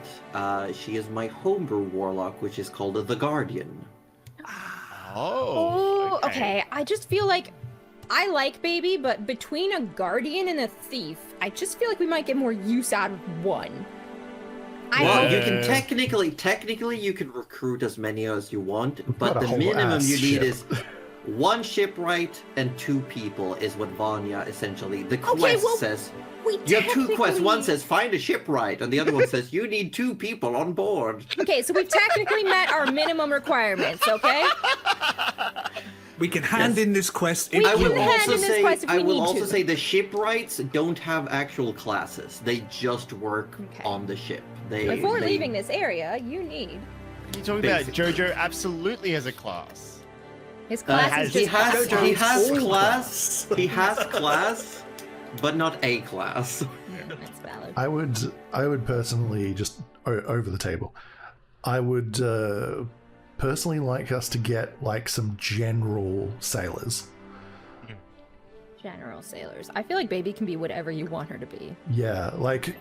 A: she is my homebrew warlock, which is called the Guardian.
E: Oh.
B: Okay. I just feel like I like Baby, but between a guardian and a thief, I just feel like we might get more use out of one.
A: Well, you
C: Yeah.
A: can technically you can recruit as many as you want,
F: got
A: but
F: a
A: the
F: whole
A: minimum
F: ass
A: you need
F: ship.
A: is one shipwright and 2 people is what Vanya essentially, the quest
B: Okay, well,
A: says.
B: we
A: You have 2 quests, one
B: technically-
A: says find a shipwright, and the other one says you need 2 people on board.
B: Okay, so we've technically met our minimum requirements. Okay.
I: We can hand
A: Yes.
I: in this quest.
B: We
I: if
A: I
B: can
A: will
I: want.
B: hand
A: also
B: in this
A: say
B: quest if
A: I
B: we
A: will
B: need
A: also
B: to.
A: say the shipwrights don't have actual classes. They just work
B: Okay.
A: on the ship. They
B: Before
A: they-
B: leaving this area, you need
E: You're talking about
A: Basically.
E: Jojo absolutely has a class.
B: his class
E: has-
B: is
A: he
B: just
A: has
B: class.
A: he has
C: All
A: class. He has class, but not a class.
B: That's valid.
F: I would personally just over the table. I would personally like us to get like some general sailors.
B: General sailors. I feel like Baby can be whatever you want her to be.
F: Yeah, like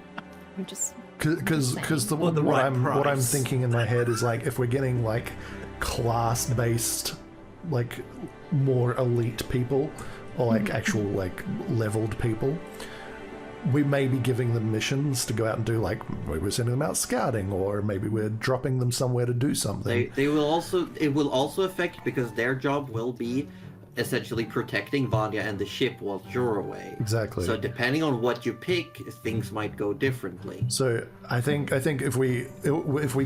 B: I'm just
F: because the
I: Well, the
F: what
I: right
F: I'm
I: price.
F: thinking in my head is like if we're getting like class based like more elite people or like actual like leveled people, we may be giving them missions to go out and do, like maybe we're sending them out scouting, or maybe we're dropping them somewhere to do something.
A: They will also it will also affect because their job will be essentially protecting Vanya and the ship while you're away.
F: Exactly.
A: So depending on what you pick, things might go differently.
F: So I think if we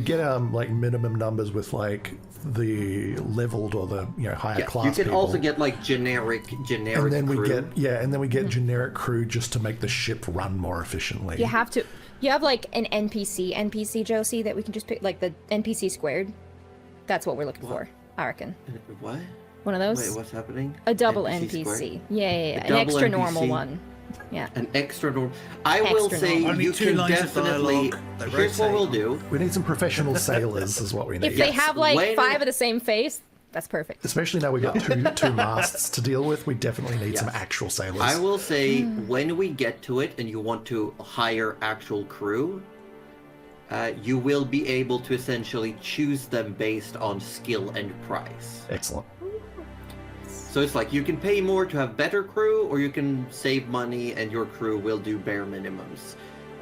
F: get like minimum numbers with like the leveled or the higher
A: Yeah,
F: class
A: you can
F: people,
A: also get like generic
F: and then
A: crew.
F: we get generic crew just to make the ship run more efficiently.
B: You have like an NPC Josie that we can just pick, like the NPC squared. That's what we're looking for, I reckon.
A: What?
B: One of those?
A: Wait, what's happening?
B: A double
A: NPC
B: NPC.
A: squared?
B: Yeah.
A: A
B: An
A: double
B: extra
A: NPC?
B: normal one. Yeah.
A: An extra normal. I will
B: Extra
A: say
B: normal.
I: Only
A: you
I: 2
A: can
I: lines of
A: definitely.
I: dialogue, they
A: Here's what
I: rotate.
A: we'll do.
F: We need some professional sailors, is what we need.
B: If they
A: Yes,
B: have like
A: when-
B: 5 of the same face, that's perfect.
F: Especially now we got two masts to deal with, we definitely need some
A: Yes.
F: actual sailors.
A: I will say when we get to it and you want to hire actual crew, you will be able to essentially choose them based on skill and price.
F: Excellent.
A: So it's like you can pay more to have better crew, or you can save money and your crew will do bare minimums.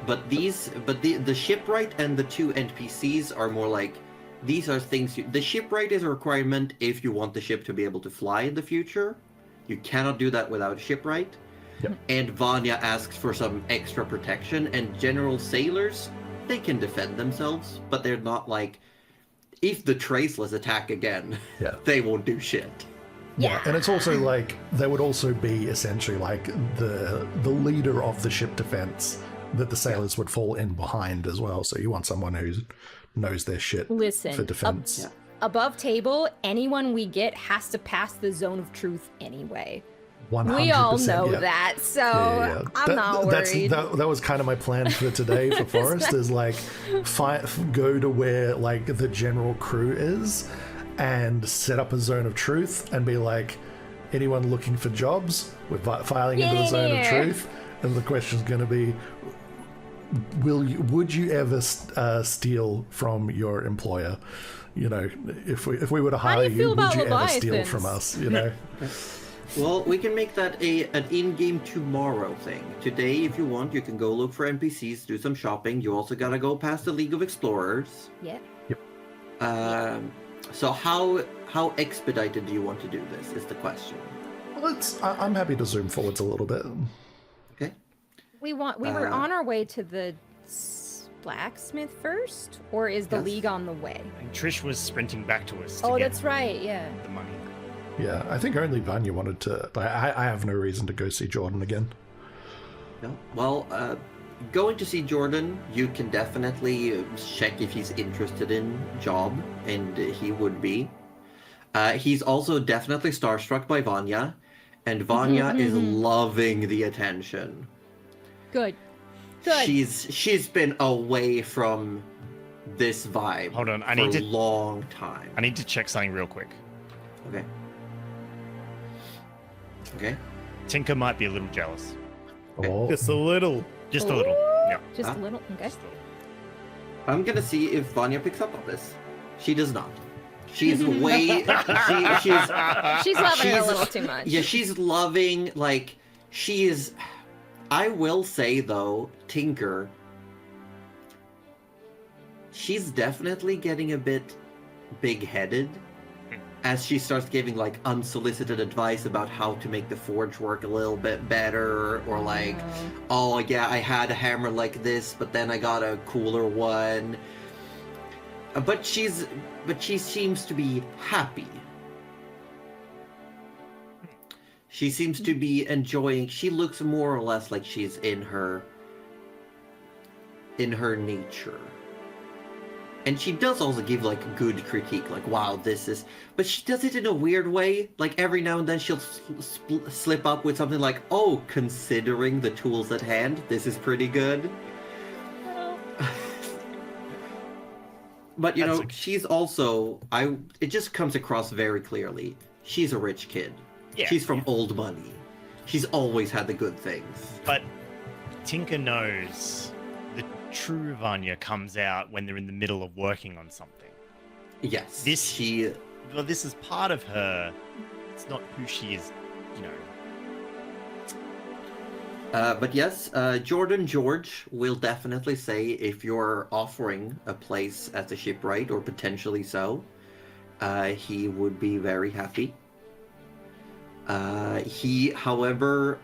A: But the shipwright and the 2 NPCs are more like, these are things the shipwright is a requirement if you want the ship to be able to fly in the future. You cannot do that without a shipwright.
F: Yep.
A: And Vanya asks for some extra protection, and general sailors, they can defend themselves, but they're not like, if the Traceless attack again,
F: Yeah.
A: they won't do shit.
F: Yeah, and it's also like they would also be essentially like the leader of the ship defense that the sailors would fall in behind as well. So you want someone who knows their shit
B: Listen,
F: for defense.
A: Yeah.
B: Above table, anyone we get has to pass the zone of truth anyway.
F: 100%,
B: We all know
F: yeah.
B: that, so
F: Yeah.
B: I'm not worried.
F: That was kind of my plan for today for Forest is like go to where like the general crew is and set up a zone of truth and be like, anyone looking for jobs, we're filing into the zone of
B: Yeah.
F: truth, and the question's going to be, would you ever steal from your employer? If we were to
B: How do
F: hire
B: you feel
F: would
B: about
F: you ever steal
B: Leviathans?
F: from us?
A: Well, we can make that an in-game tomorrow thing. Today, if you want, you can go look for NPCs, do some shopping. You also gotta go past the League of Explorers.
B: Yeah.
A: So how expedited do you want to do this is the question.
F: I'm happy to zoom forwards a little bit.
A: Okay.
B: We were on our way to the blacksmith first, or is the
A: Yes.
B: League on the way?
E: And Trish was sprinting back to us to
B: Oh,
E: get
B: that's right. Yeah.
E: the money.
F: Yeah, I think only Vanya wanted to. I have no reason to go see Jordan again.
A: No. Well, going to see Jordan, you can definitely check if he's interested in job, and he would be. He's also definitely starstruck by Vanya, and Vanya is loving the attention.
B: Good.
A: She's been away from this vibe.
E: Hold on, I
A: for
E: need to-
A: a long time.
E: I need to check something real quick.
A: Okay. Okay.
E: Tinker might be a little jealous.
F: Oh,
C: Just a little.
E: Just a little. Yeah.
B: Just
A: Huh?
B: a little. Okay.
A: I'm gonna see if Vanya picks up on this. She does not. She's way. she's
B: She's loving it a
A: She's-
B: little too much.
A: Yeah, she's loving, like, she is. I will say, though, Tinker, she's definitely getting a bit big-headed as she starts giving, like, unsolicited advice about how to make the forge work a little bit better, or like, oh, yeah, I had a hammer like this, but then I got a cooler one. But she seems to be happy. She seems to be enjoying. She looks more or less like she's in her nature. And she does also give like good critique, like, wow, this is, but she does it in a weird way. Like every now and then she'll slip up with something like, oh, considering the tools at hand, this is pretty good. But you
E: That's
A: know, she's also, it just comes across very clearly. She's a rich kid.
E: Yeah,
A: She's from old money. She's always had the good things.
E: But Tinker knows the true Vanya comes out when they're in the middle of working on something.
A: Yes.
E: This is part of her. It's not who she is, you know.
A: But yes, Jordan George will definitely say if you're offering a place as a shipwright, or potentially so, he would be very happy. However,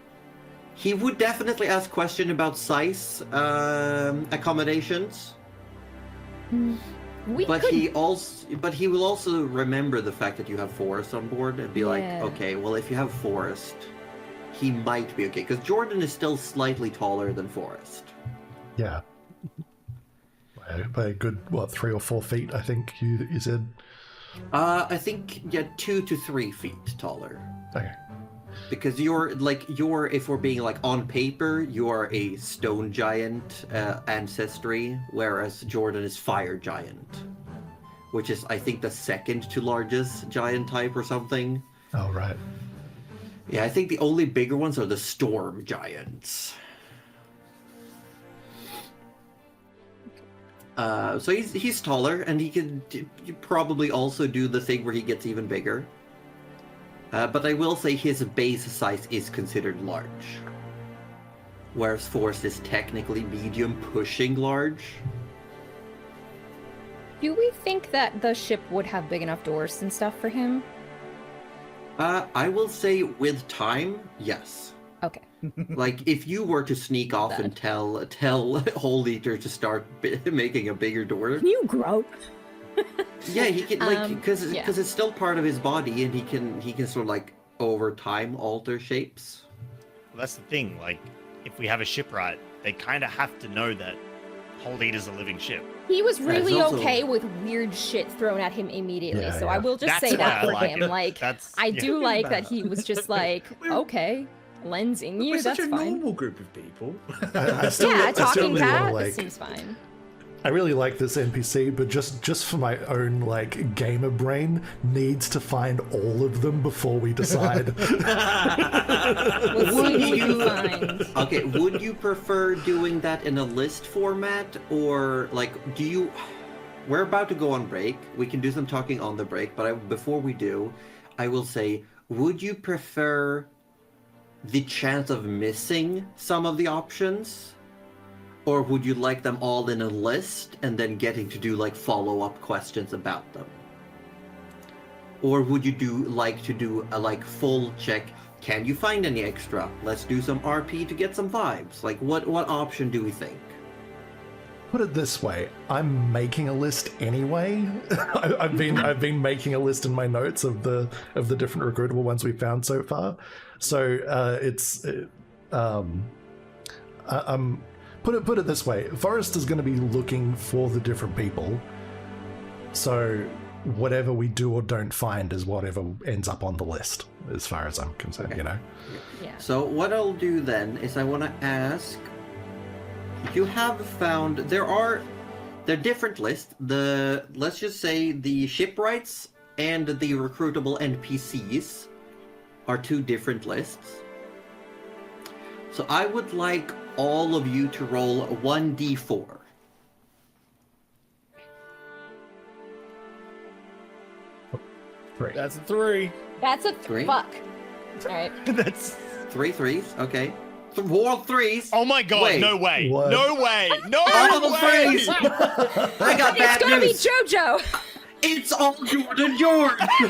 A: he would definitely ask question about size accommodations.
B: We
A: But
B: could...
A: he will also remember the fact that you have Forrest on board and be like,
B: Yeah.
A: okay, well, if you have Forrest, he might be okay, because Jordan is still slightly taller than Forrest.
F: Yeah. By a good, 3 or 4 feet, I think you said?
A: I think 2 to 3 feet taller.
F: Okay.
A: Because you're, if we're being like on paper, you are a stone giant ancestry, whereas Jordan is fire giant, which is, I think, the second to largest giant type or something.
F: Oh, right.
A: Yeah, I think the only bigger ones are the storm giants. So he's taller, and he can probably also do the thing where he gets even bigger. But I will say his base size is considered large. Whereas Forrest is technically medium, pushing large.
B: Do we think that the ship would have big enough doors and stuff for him?
A: I will say with time, yes.
B: Okay.
A: Like, if you were to sneak off and tell Hole Eater to start making a bigger door.
B: Can you grow?
A: Yeah, he can, because it's still part of his body, and he can sort of like over time alter shapes.
E: Well, that's the thing. Like, if we have a shipwright, they kind of have to know that Hole Eater's a living ship.
B: He was really
A: also...
B: okay with weird shit thrown at him immediately,
F: Yeah,
B: so
F: yeah.
B: I will just
E: That's
B: say
E: why
B: that
E: I
B: for
E: like
B: him.
E: it.
B: Like,
E: That's-
B: I
E: yeah.
B: do like that he was just like, okay, lensing you,
I: We're
B: that's
I: such a
B: fine.
I: normal group of people.
F: I still,
B: Yeah,
F: I still
B: talking
F: really
B: cat,
F: wanna,
B: this seems fine.
F: I really like this NPC, but just for my own gamer brain, needs to find all of them before we decide.
B: We'll see what we can find.
A: Okay, would you prefer doing that in a list format, or do you? We're about to go on break. We can do some talking on the break, but before we do, I will say, would you prefer the chance of missing some of the options? Or would you like them all in a list and then getting to do follow-up questions about them? Or would you like to do a full check? Can you find any extra? Let's do some RP to get some vibes. What option do we think?
F: Put it this way, I'm making a list anyway. I've been making a list in my notes of the different recruitable ones we've found so far. So Put it this way, Forrest is going to be looking for the different people, so whatever we do or don't find is whatever ends up on the list, as far as I'm concerned,
A: Okay.
B: Yeah.
A: So what I'll do then is I want to ask, you have found, they're different lists, let's just say the shipwrights and the recruitable NPCs are 2 different lists. So I would like all of you to roll 1d4.
F: Great.
C: That's a 3.
B: That's a
A: Three?
B: fuck. Alright.
E: That's.
A: 3 threes, okay. Roll 3s.
E: Oh my god!
A: Wait.
E: No way!
F: What?
E: No way! No
A: All the
E: way!
A: threes! I got
B: It's
A: bad
B: gonna
A: news.
B: be JoJo!
A: It's all Jordan Jordan.
B: You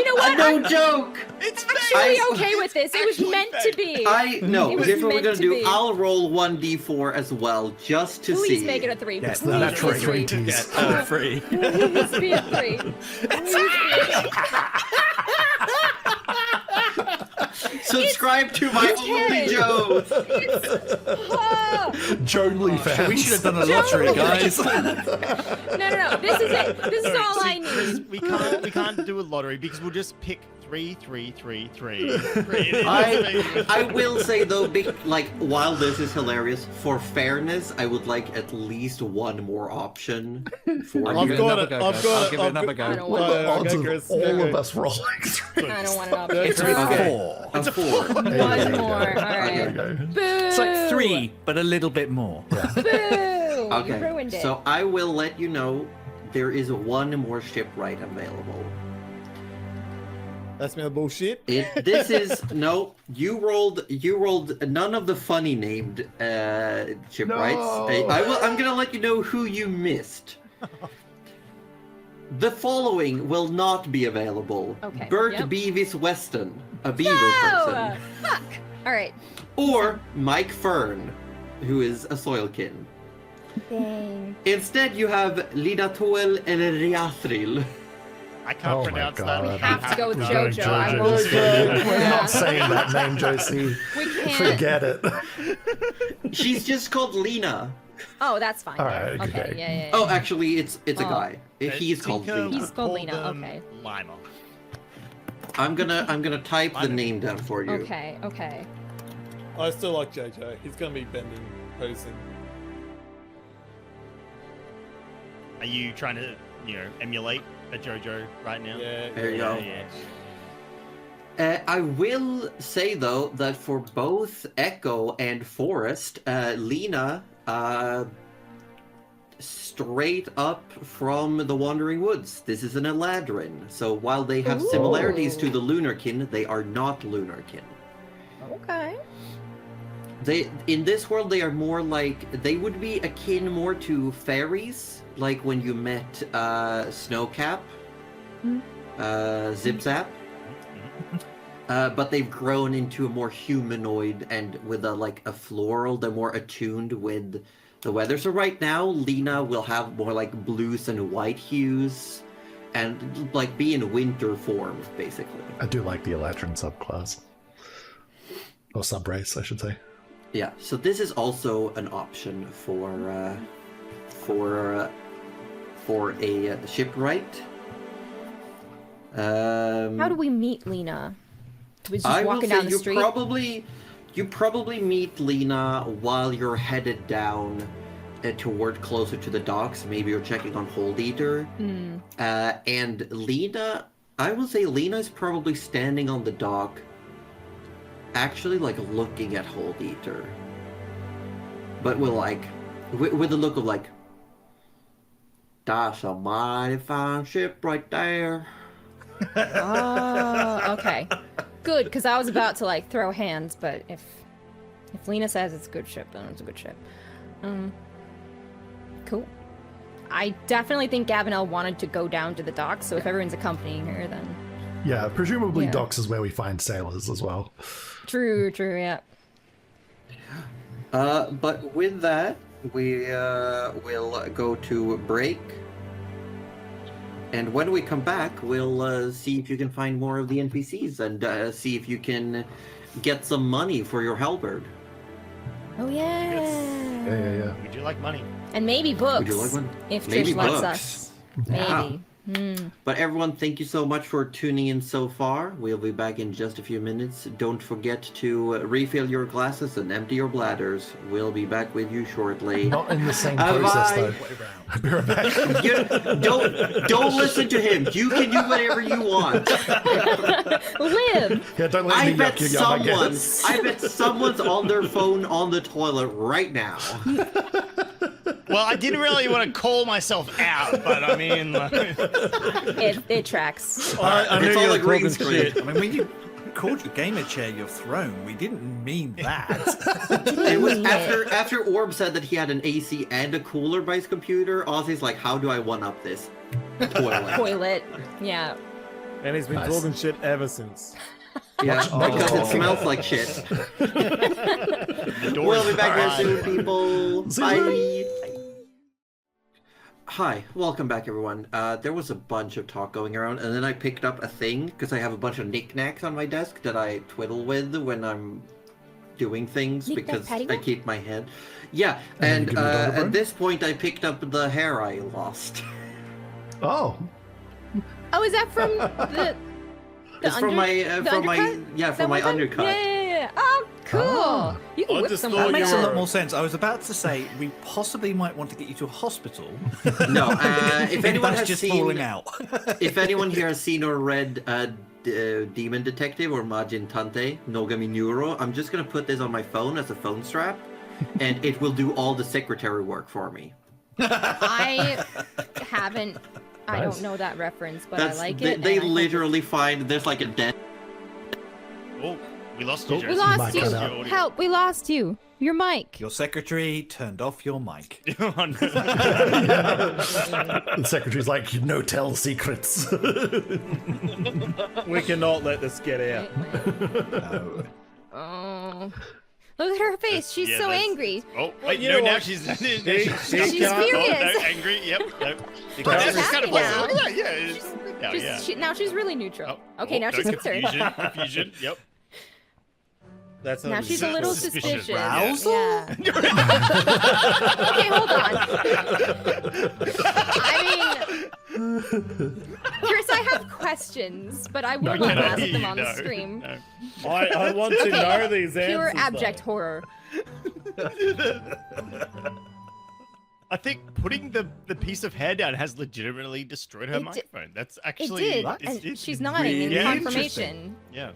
B: know what?
A: No joke.
E: It's
B: Really
A: I-
B: okay with this. It was
E: Actually
B: meant to be.
A: No.
B: It was
A: Here's what we're
B: meant
A: gonna
B: to
A: do.
B: be.
A: I'll roll 1d4 as well, just to
B: Please
A: see.
B: make it a 3.
F: Yes,
B: Please
F: the
B: be a
F: natural
B: 3.
F: 20s.
H: Free.
B: Please be a 3.
A: Subscribe to my
B: it's
A: Only
B: Ken.
A: Joe.
B: Ah!
F: Jonely fans.
H: We should have done a lottery, guys.
B: No. This is it. This is all I need.
E: We can't do a lottery because we'll just pick 3, 3, 3, 3.
A: I will say though, while this is hilarious, for fairness, I would like at least one more option for
C: I've
A: you.
C: got it. I've got
H: I'll
C: it.
H: give it another go.
B: I don't
F: What
B: want
F: are the odds
C: Okay,
F: of
C: Chris,
F: all
C: okay.
F: of us rolling 3s?
B: I don't want an option.
C: It's
A: Okay. A 4.
B: One more. Alright. Boo!
H: It's like 3, but a little bit more.
B: Boo! You
A: Okay,
B: ruined it.
A: so I will let you know there is one more shipwright available.
C: That's my bullshit.
A: This is no. You rolled none of the funny named shipwrights.
F: No.
A: I'm gonna let you know who you missed. The following will not be available.
B: Okay,
A: Bert
B: yep.
A: Beavis Weston, a beaver
B: No!
A: person.
B: Fuck! Alright.
A: Or Mike Fern, who is a soilkin.
B: Dang.
A: Instead, you have Lidatoel Elriathril.
E: I can't
F: Oh my
E: pronounce that.
F: God.
B: We have to go with
F: We're going
B: JoJo. I
F: JoJo.
B: won't
F: We're
B: Yeah.
F: not saying that name, Josie.
B: We can't.
F: Forget it.
A: She's just called Lena.
B: Oh, that's fine.
F: All
B: then.
F: right,
B: Okay,
F: okay.
B: yeah.
A: Oh, actually, it's a
B: Oh.
A: guy. He's called
E: Tinker
A: Lena.
B: He's called
E: called
B: Lena,
E: them
B: okay.
E: Lima.
A: I'm gonna type the
E: Lima.
A: name down for you.
B: Okay.
C: I still like JoJo. He's gonna be bending, posing.
E: Are you trying to, emulate a JoJo right now?
C: Yeah.
A: There you go.
E: Yeah.
A: I will say though that for both Echo and Forest, Lena, straight up from the Wandering Woods. This is an Eladrin, so while they have similarities to the Lunarkin, they are not Lunarkin.
B: Okay.
A: In this world, they are more like they would be akin more to fairies, like when you met Snowcap, Zip Zap. But they've grown into a more humanoid and with a floral. They're more attuned with the weather. So right now, Lena will have more like blues and white hues, and like be in winter form, basically.
F: I do like the Eladrin subclass. Or subrace, I should say.
A: Yeah. So this is also an option for a shipwright.
B: How do we meet Lena? Was just
A: I will
B: walking
A: say
B: down the street?
A: you probably meet Lena while you're headed down toward closer to the docks. Maybe you're checking on Hold Eater. And Lena, I will say Lena is probably standing on the dock, actually looking at Hold Eater. But with the look of that's a mighty fine ship right there.
B: Oh, okay. Good, because I was about to throw hands, but if Lena says it's a good ship, then it's a good ship. Cool. I definitely think Gavinelle wanted to go down to the docks, so if everyone's accompanying her, then
F: Yeah, presumably
B: Yeah.
F: docks is where we find sailors as well.
B: true, yeah.
A: But with that, we will go to break. And when we come back, we'll see if you can find more of the NPCs and see if you can get some money for your halberd.
B: Oh yeah.
F: Yeah.
E: We do like money.
B: And maybe books.
A: Would you like one?
B: If
A: Maybe
B: Trish lets
A: books.
B: us.
A: Yeah.
B: Maybe.
A: But everyone, thank you so much for tuning in so far. We'll be back in just a few minutes. Don't forget to refill your glasses and empty your bladders. We'll be back with you shortly.
F: Not in the same process,
A: Bye.
F: though. I'll be right back.
A: Don't listen to him. You can do whatever you want.
B: Live!
F: Yeah, don't let
A: I
F: me
A: bet
F: yuck you up, I guess.
A: someone's on their phone on the toilet right now.
E: Well, I didn't really want to call myself out, but I mean,
B: It tracks.
C: I knew
A: It's
C: you
A: all
C: were
A: a green
C: talking
A: screen.
C: shit.
G: I mean, when you called your gamer chair your throne, we didn't mean that.
A: It was after Orb said that he had an AC and a cooler by his computer. Ozzy's like, how do I one up this toilet?
B: Toilet. Yeah.
C: And he's been
F: Nice.
C: talking shit ever since.
A: Yeah, because
F: Oh.
A: it smells like shit.
E: the door
A: We'll
E: is
A: be back
E: barred.
A: here soon, people.
F: See
A: Bye.
F: you.
A: Hi, welcome back, everyone. There was a bunch of talk going around, and then I picked up a thing because I have a bunch of knickknacks on my desk that I twiddle with when I'm doing things
B: Knick-knack,
A: because I
B: paddywhack?
A: keep my head. Yeah,
F: And
A: and
F: you give me a dollar
A: at
F: bone?
A: this point, I picked up the hair I lost.
F: Oh,
B: Oh, is that from the
A: It's from my
B: the
A: from my
B: undercut?
A: yeah
B: That
A: from my
B: one time?
A: undercut.
B: Yeah. Oh, cool.
F: Ah.
B: You can
C: I
B: whip
C: just
B: someone.
C: thought
G: That makes
C: you
G: a
C: were-
G: lot more sense. I was about to say we possibly might want to get you to a hospital.
A: No, if anyone
G: That's
A: has
G: just
A: seen,
G: falling out.
A: if anyone here has seen or read Demon Detective or Majin Tante Nogami Neuro, I'm just gonna put this on my phone as a phone strap, and it will do all the secretary work for me.
B: I haven't. I
F: Nice.
B: don't know that reference, but
A: That's
B: I like
A: they,
B: it.
A: they
B: and I hope
A: literally find there's like a dead.
E: Oh, we lost you,
F: Oh,
B: We
E: Joseph.
B: lost
F: Might
B: you.
F: cut out.
B: Help! We lost you. Your mic.
G: Your secretary turned off your mic.
E: Oh, no.
F: The secretary's like, no tell secrets.
C: We cannot let this get out.
G: No.
B: Oh. Look at her face. She's
E: Yeah,
B: so
E: that's-
B: angry.
E: Oh, wait,
C: you
E: no,
C: know
E: now
C: what?
E: she's
C: She's
B: furious.
E: Oh, no, angry. Yep. No.
C: You
E: But
C: can't
E: this is kind of
B: happy now.
E: look at that. Yeah. It's, now, yeah.
B: Now she's really neutral.
E: Oh,
B: Okay, now
E: no,
B: she's concerned.
E: Confusion. Yep.
C: That's
B: Now she's a little
E: Suspicious.
B: suspicious.
G: Arousal?
B: Yeah. Okay, hold on. I mean, Chris, I have questions, but I will not
E: cannot
B: ask them
E: you,
B: on the
E: no,
B: stream.
E: no.
C: I want to know these answers.
B: Pure
C: though.
B: abject horror.
E: I think putting the piece of hair down has legitimately destroyed her
B: It di-
E: microphone. That's
B: It
E: actually
B: did,
E: it's-
B: and
E: it's
B: she's nodding in
E: really
B: confirmation.
E: Yeah.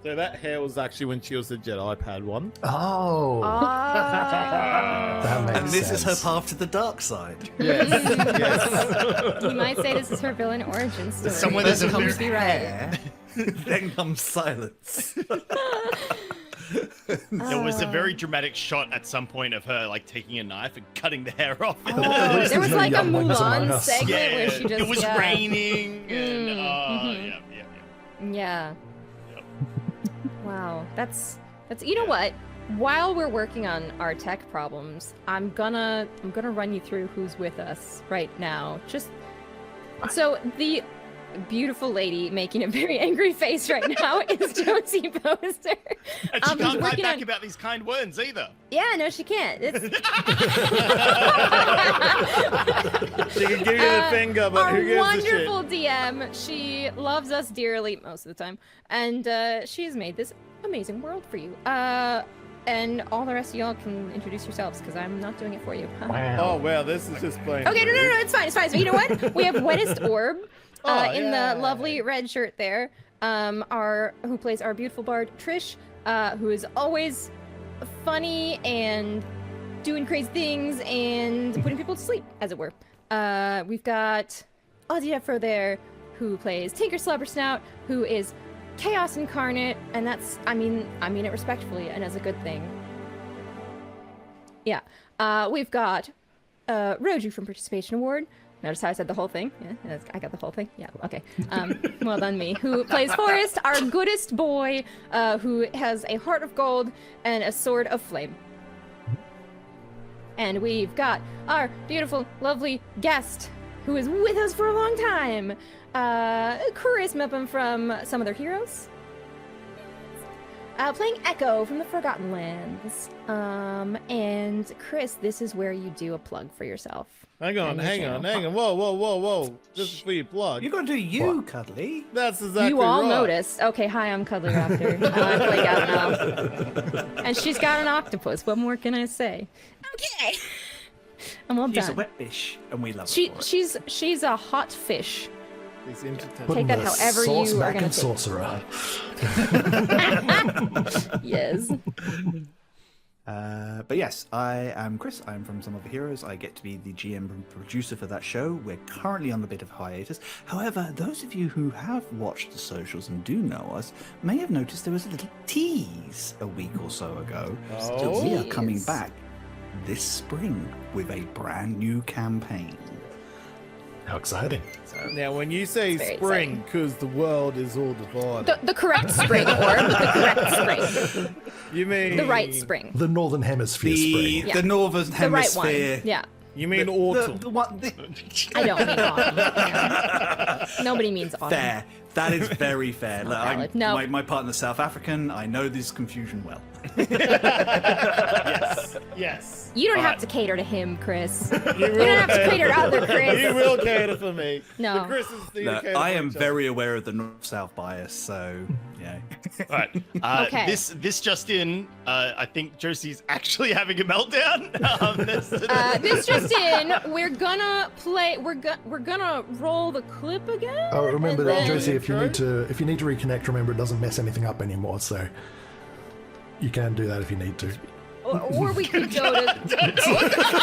C: So that hair was actually when she was a Jedi Padawan.
F: Oh, that makes
G: And this is her
F: sense.
G: path to the dark side.
C: Yes. Yes.
B: You might say this is her villain origin story.
E: Someone that's a
B: Comes
E: very-
B: be right.
G: Hair, then comes silence.
E: There was a very dramatic shot at some point of her like taking a knife and cutting the hair off.
F: At
B: There
F: least
B: was
F: there's no
B: like a
F: young ones among
B: Mulan
F: us.
B: segment where she just
E: it was raining and
B: mhm.
E: yeah.
B: Yeah. Wow, that's you know what? While we're working on our tech problems, I'm gonna run you through who's with us right now. Just so the beautiful lady making a very angry face right now is Josie Poster.
E: And she
B: who's
E: can't write
B: working
E: back
B: on-
E: about these kind words either.
B: Yeah, no, she can't. It's
C: She can give you the finger, but
B: our
C: who gives a shit?
B: wonderful DM. She loves us dearly most of the time, and she has made this amazing world for you. And all the rest of y'all can introduce yourselves because I'm not doing it for you.
C: Oh wow, this is just plain.
B: Okay, no, it's fine, it's fine. So you know what? We have Wettest Orb in
C: yeah.
B: the lovely red shirt there. Who plays our beautiful bard Trish, who is always funny and doing crazy things and putting people to sleep, as it were. We've got Audiefro there, who plays Tinker Slobbersnout, who is Chaos Incarnate, and that's I mean it respectfully and as a good thing. Yeah. We've got Roju from Participation Award. Notice how I said the whole thing? Yeah, I got the whole thing. Yeah, okay. Well done, me. Who plays Forrest, our goodest boy, who has a heart of gold and a sword of flame. And we've got our beautiful, lovely guest, who is with us for a long time, Chris Mipham from Some Other Heroes. Playing Echo from the Forgotten Lands. And Chris, this is where you do a plug for yourself.
C: Hang on. Whoa. This is for your plug.
G: You got to do you, Cuddly.
C: That's exactly
B: You all
C: right.
B: noticed. Okay, hi, I'm Cuddly Raptor. I play Gavin. And she's got an octopus. What more can I say? Okay. I'm all
G: She's a
B: done.
G: wet fish, and we love her for it.
B: She's a hot fish.
C: These intertexts.
F: Putting
B: that
F: the
B: however
F: sauce
B: you are
F: back
B: gonna
F: in
B: take.
F: sorcerer.
B: Yes.
G: But yes, I am Chris. I'm from Some of the Heroes. I get to be the GM and producer for that show. We're currently on a bit of hiatus. However, those of you who have watched the socials and do know us may have noticed there was a little tease a week or so ago. So we are coming
B: Tease.
G: back this spring with a brand new campaign.
F: How exciting.
C: Now, when you say
B: Very
C: spring, because the world is all divided,
B: The correct spring, or the correct spring.
C: you mean
B: The right spring.
F: The Northern Hemisphere spring.
B: Yeah.
G: The Northern
B: The right one.
G: Hemisphere.
B: Yeah.
C: You mean autumn?
B: I don't mean autumn. Yeah. Nobody means autumn.
G: Fair. That is very fair. Look,
B: valid. No.
G: my partner's South African. I know this confusion well.
E: Yes.
B: You don't have to cater to him, Chris.
C: You
B: You don't have to cater to other Chris.
C: You will cater for me.
B: No.
C: The Chris's need to
G: No,
C: cater
G: I
C: for
G: am
C: each other.
G: very aware of the north-south bias, so yeah.
E: All right.
B: Okay.
E: This just in. I think Josie's actually having a meltdown.
B: This just in. We're gonna play. We're gonna roll the clip again.
F: Oh, remember
B: and
F: that,
B: then-
F: Josie. If you need to reconnect, remember it doesn't mess anything up anymore. So you can do that if you need to.
B: Or we could go to.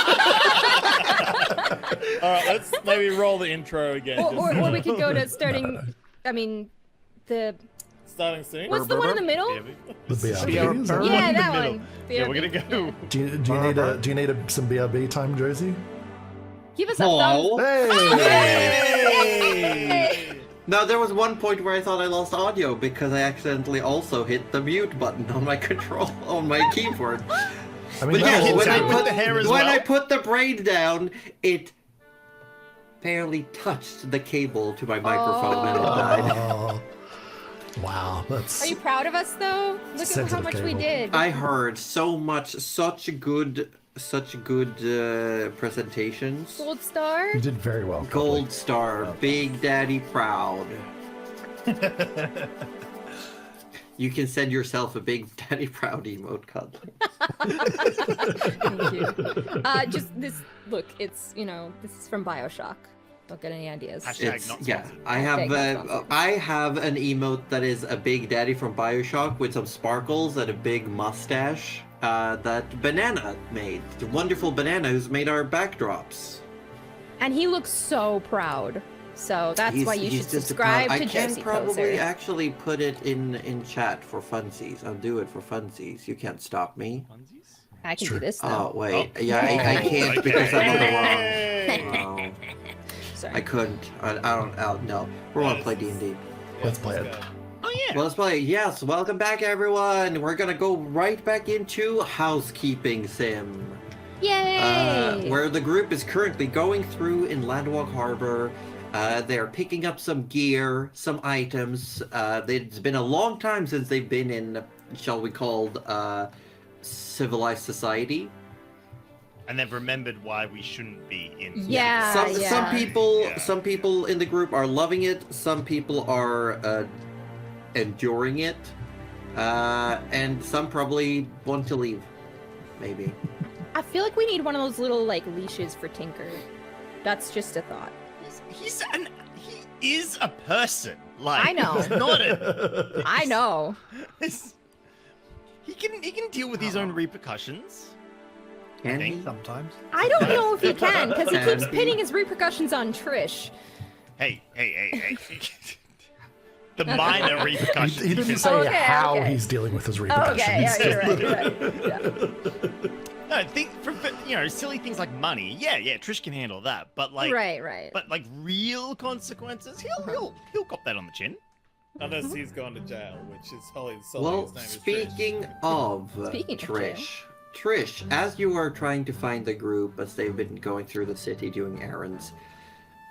C: All right, let's maybe roll the intro again.
B: Or we could go to starting. I mean, the
C: Starting soon.
B: What's the one in the middle?
F: The BRB.
H: BRB.
F: Is that
B: Yeah,
F: right?
B: that
E: middle.
B: one.
E: Yeah, we're gonna
B: BRB,
E: go.
B: yeah.
F: Do you need some BRB time, Josie?
B: Give us a
A: Hello?
B: thumbs.
F: Hey!
A: Now, there was one point where I thought I lost audio because I accidentally also hit the mute button on my control, on my keyboard.
F: I mean,
A: But yeah,
F: that
A: when,
F: was-
A: I
E: with
A: put,
E: the hair as
A: when
E: well?
A: I put the braid down, it barely touched the cable to my microphone and it died.
F: Oh, wow, that's
B: Are you proud of us though? Look at how
F: Sensitive
B: much we
F: cable.
B: did.
A: I heard so much, such good presentations.
B: Gold star.
F: you did very well.
A: Gold star, Big Daddy proud. You can send yourself a Big Daddy proud emote, Cuddly.
B: Thank you. Just this. Look, it's this is from BioShock. Don't get any ideas.
E: Hashtag
A: It's,
E: not
A: yeah,
E: sponsored.
A: I have
B: Hashtag not sponsored.
A: I have an emote that is a Big Daddy from BioShock with some sparkles and a big mustache that Banana made. The wonderful Banana who's made our backdrops.
B: And he looks so proud. So that's why you
A: He's
B: should
A: just a
B: subscribe
A: proud-
B: to
A: I can
B: Josie
A: probably
B: Poser.
A: actually put it in chat for funsies. I'll do it for funsies. You can't stop me.
E: Funsies?
B: I can
F: Sure.
B: do this though.
A: Oh wait,
E: Oh.
A: yeah, I can't
E: Okay.
A: because I'm on the wrong. Wow.
B: Sorry.
A: I couldn't. I don't. No, we're gonna play D&D.
F: Let's play it.
E: Oh yeah.
A: Well, let's play. Yes, welcome back, everyone. We're gonna go right back into housekeeping sim.
B: Yay!
A: Where the group is currently going through in Landwalk Harbor. They're picking up some gear, some items. It's been a long time since they've been in, shall we call, civilized society.
E: And they've remembered why we shouldn't be in.
B: Yeah.
A: Some people,
E: Yeah.
A: some people in the group are loving it. Some people are enduring it, and some probably want to leave. Maybe.
B: I feel like we need one of those little like leashes for Tinker. That's just a thought.
E: He is a person. Like
B: I know.
E: He's not a.
B: I know.
E: He can deal with his own repercussions.
A: Can
E: think
A: he?
G: Sometimes.
B: I don't know if he can because he keeps
A: Can he?
B: pinning his repercussions on Trish.
E: Hey. The minor repercussions.
F: He didn't
E: can-
F: say
B: Okay,
F: how
B: okay.
F: he's dealing with his repercussions.
B: Okay, yeah, you're right. You're right. Yeah.
E: No, think for silly things like money. Yeah, Trish can handle that. But like,
B: Right.
E: But like real consequences, he'll cop that on the chin.
C: Unless he's gone to jail, which is Holly's
A: Well,
C: his name is
A: speaking of
B: Speaking of
A: Trish, as you are trying to find the group as they've been going through the city doing errands,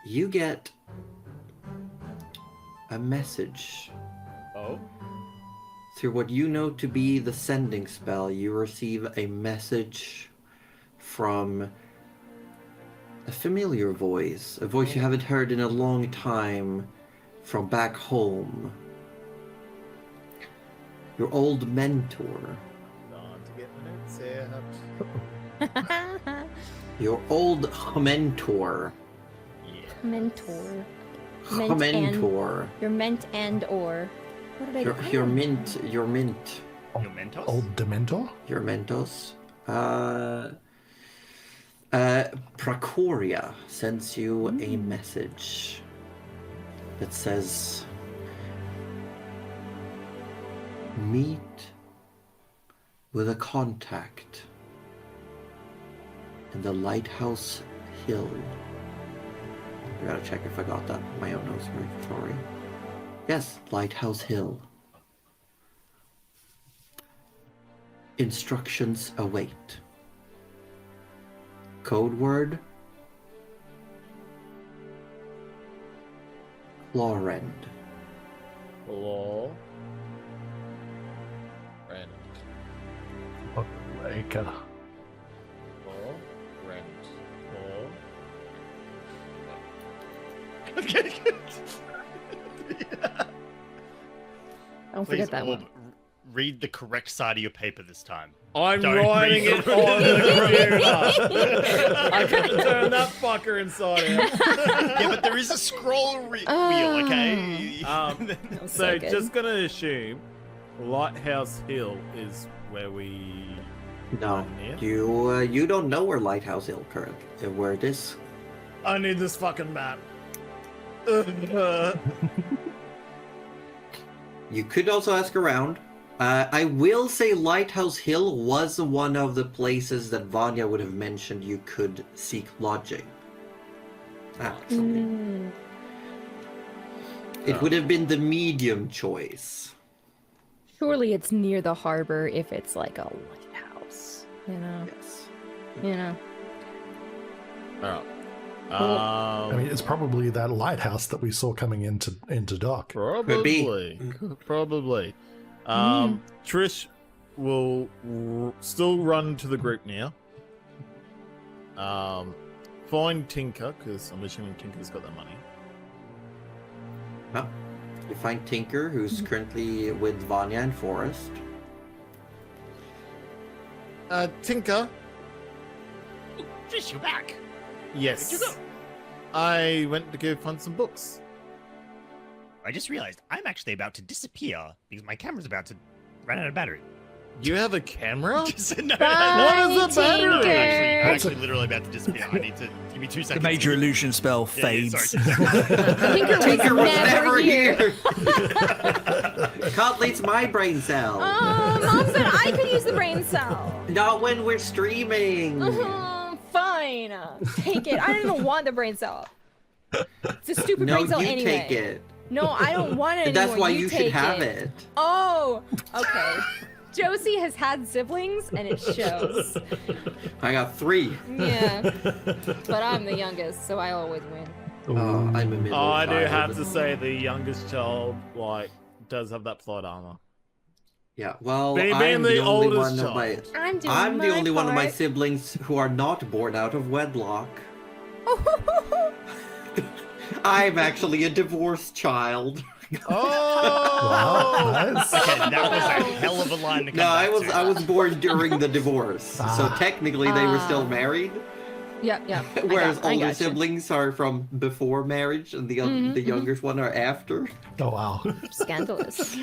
A: you get a message.
C: Oh?
A: Through what you know to be the sending spell, you receive a message from a familiar voice, a voice you haven't heard in a long time from back home. Your old mentor.
C: On to get the notes here.
A: Your old mentor.
B: Mentor.
A: Mentor.
B: You're meant and or. What did I do?
A: Your mint.
E: Your Mentos.
F: Old Dementor?
A: Your Mentos. Procoria sends you a message that says, meet with a contact in the Lighthouse Hill. I gotta check if I got that. My own notes right. Sorry. Yes, Lighthouse Hill. Instructions await. Code word: Chlorend.
C: Law. Rent.
F: Like,
C: Law. Rent. Law.
B: Don't
E: Please,
B: forget that
E: Orb,
B: one.
E: read the correct side of your paper this time.
C: I'm
E: Don't
C: writing
E: read
C: it
E: the-
C: on the computer. I can turn that fucker inside out.
E: Yeah, but there is a scroll wheel, okay?
B: That was
C: So
B: good.
C: just gonna assume Lighthouse Hill is where we.
A: No,
C: Yeah.
A: you don't know where Lighthouse Hill currently, where it is.
C: I need this fucking map.
A: You could also ask around. I will say Lighthouse Hill was one of the places that Vanya would have mentioned you could seek lodging. Actually. It would have been the medium choice.
B: Surely it's near the harbor if it's like a lighthouse, you know?
A: Yes.
B: You know?
C: Alright.
F: I mean, it's probably that lighthouse that we saw coming into dock.
C: Probably. Probably. Trish will still run to the group now. Find Tinker, because I'm assuming Tinker's got that money.
A: Well, you find Tinker, who's currently with Vanya and Forrest.
C: Tinker?
E: Trish, you're back.
C: Yes.
E: Where'd you go?
C: I went to go find some books.
E: I just realized I'm actually about to disappear because my camera's about to run out of battery.
C: You have a camera?
E: No,
B: Bye,
C: What is a battery?
E: I'm
B: Tinker.
E: actually literally about to disappear. I need to give me 2
G: The
E: seconds.
G: major illusion spell
E: Yeah, yeah,
G: fades.
E: sorry.
B: Tinker was never here.
A: Can't leave my brain cell.
B: Mom said I could use the brain cell.
A: Not when we're streaming.
B: Fine. Take it. I don't even want the brain cell. It's a stupid
A: No,
B: brain cell
A: you
B: anyway.
A: take it.
B: No, I don't want it anymore.
A: That's why you should
B: take
A: have it.
B: Oh, okay. Josie has had siblings, and it shows.
A: I got 3.
B: Yeah. But I'm the youngest, so I always win.
A: Oh, I'm a middle
C: I do
A: child.
C: have to say the youngest child, like, does have that plot armor.
A: Yeah, well,
C: Being
A: I'm
C: the
A: the only
C: oldest
A: one of my...
C: child.
B: I'm
A: the only one of my
B: part.
A: siblings who are not born out of wedlock. I'm actually a divorced child.
C: Oh!
F: Wow, nice.
E: Okay, that was a hell of a line to come
A: No,
E: back to.
A: I was born during the divorce, so technically they were still
B: Ah.
A: married.
B: Yep.
A: Whereas
B: I
A: older
B: gotcha.
A: siblings are from before marriage, and the youngest one are after.
F: Oh, wow.
B: Scandalous.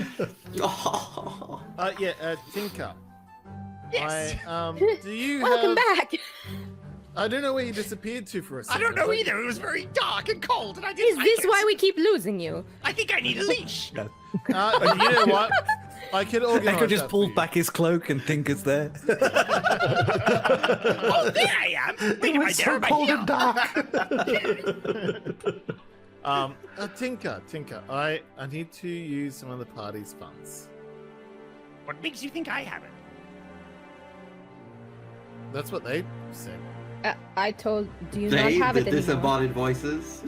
A: Oh.
C: Tinker.
E: Yes.
C: Do you
B: Welcome
C: have...
B: back.
C: I don't know where you disappeared to for a
E: I
C: second.
E: don't know either. It was very dark and cold, and I
B: Is
E: didn't like
B: this
E: it.
B: why we keep losing you?
E: I think I need a leash.
C: You know what? I could organize
G: Echo just
C: that
G: pulls
C: for you.
G: back his cloak and Tinker's there.
E: Oh, there I am. Wait, am I there? Am I here?
C: Tinker, I need to use some of the party's funds.
E: What makes you think I have it?
C: That's what they said.
B: I told. Do you
A: They,
B: not have
A: the
B: it anymore?
A: disembodied voices.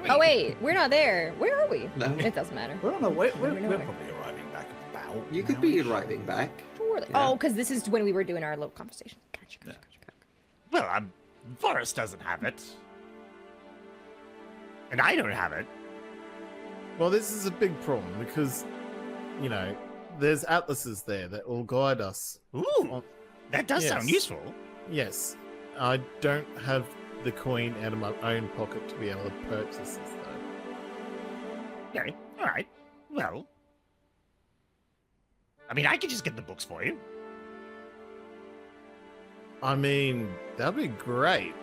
B: Oh wait, we're not there. Where are we?
A: No.
B: It doesn't matter.
G: We're on our way. We're
B: nowhere.
G: probably arriving back about.
A: You could be arriving back.
B: Surely.
A: Yeah.
B: Oh, because this is when we were doing our little conversation. Gotcha.
E: Well, Forrest doesn't have it. And I don't have it.
C: Well, this is a big problem because, you know, there's atlases there that will guide us.
E: Ooh, that does sound
C: Yes.
E: useful.
C: Yes, I don't have the coin out of my own pocket to be able to purchase this, though.
E: Okay, all right. Well, I mean, I could just get the books for you.
C: I mean, that'd be great.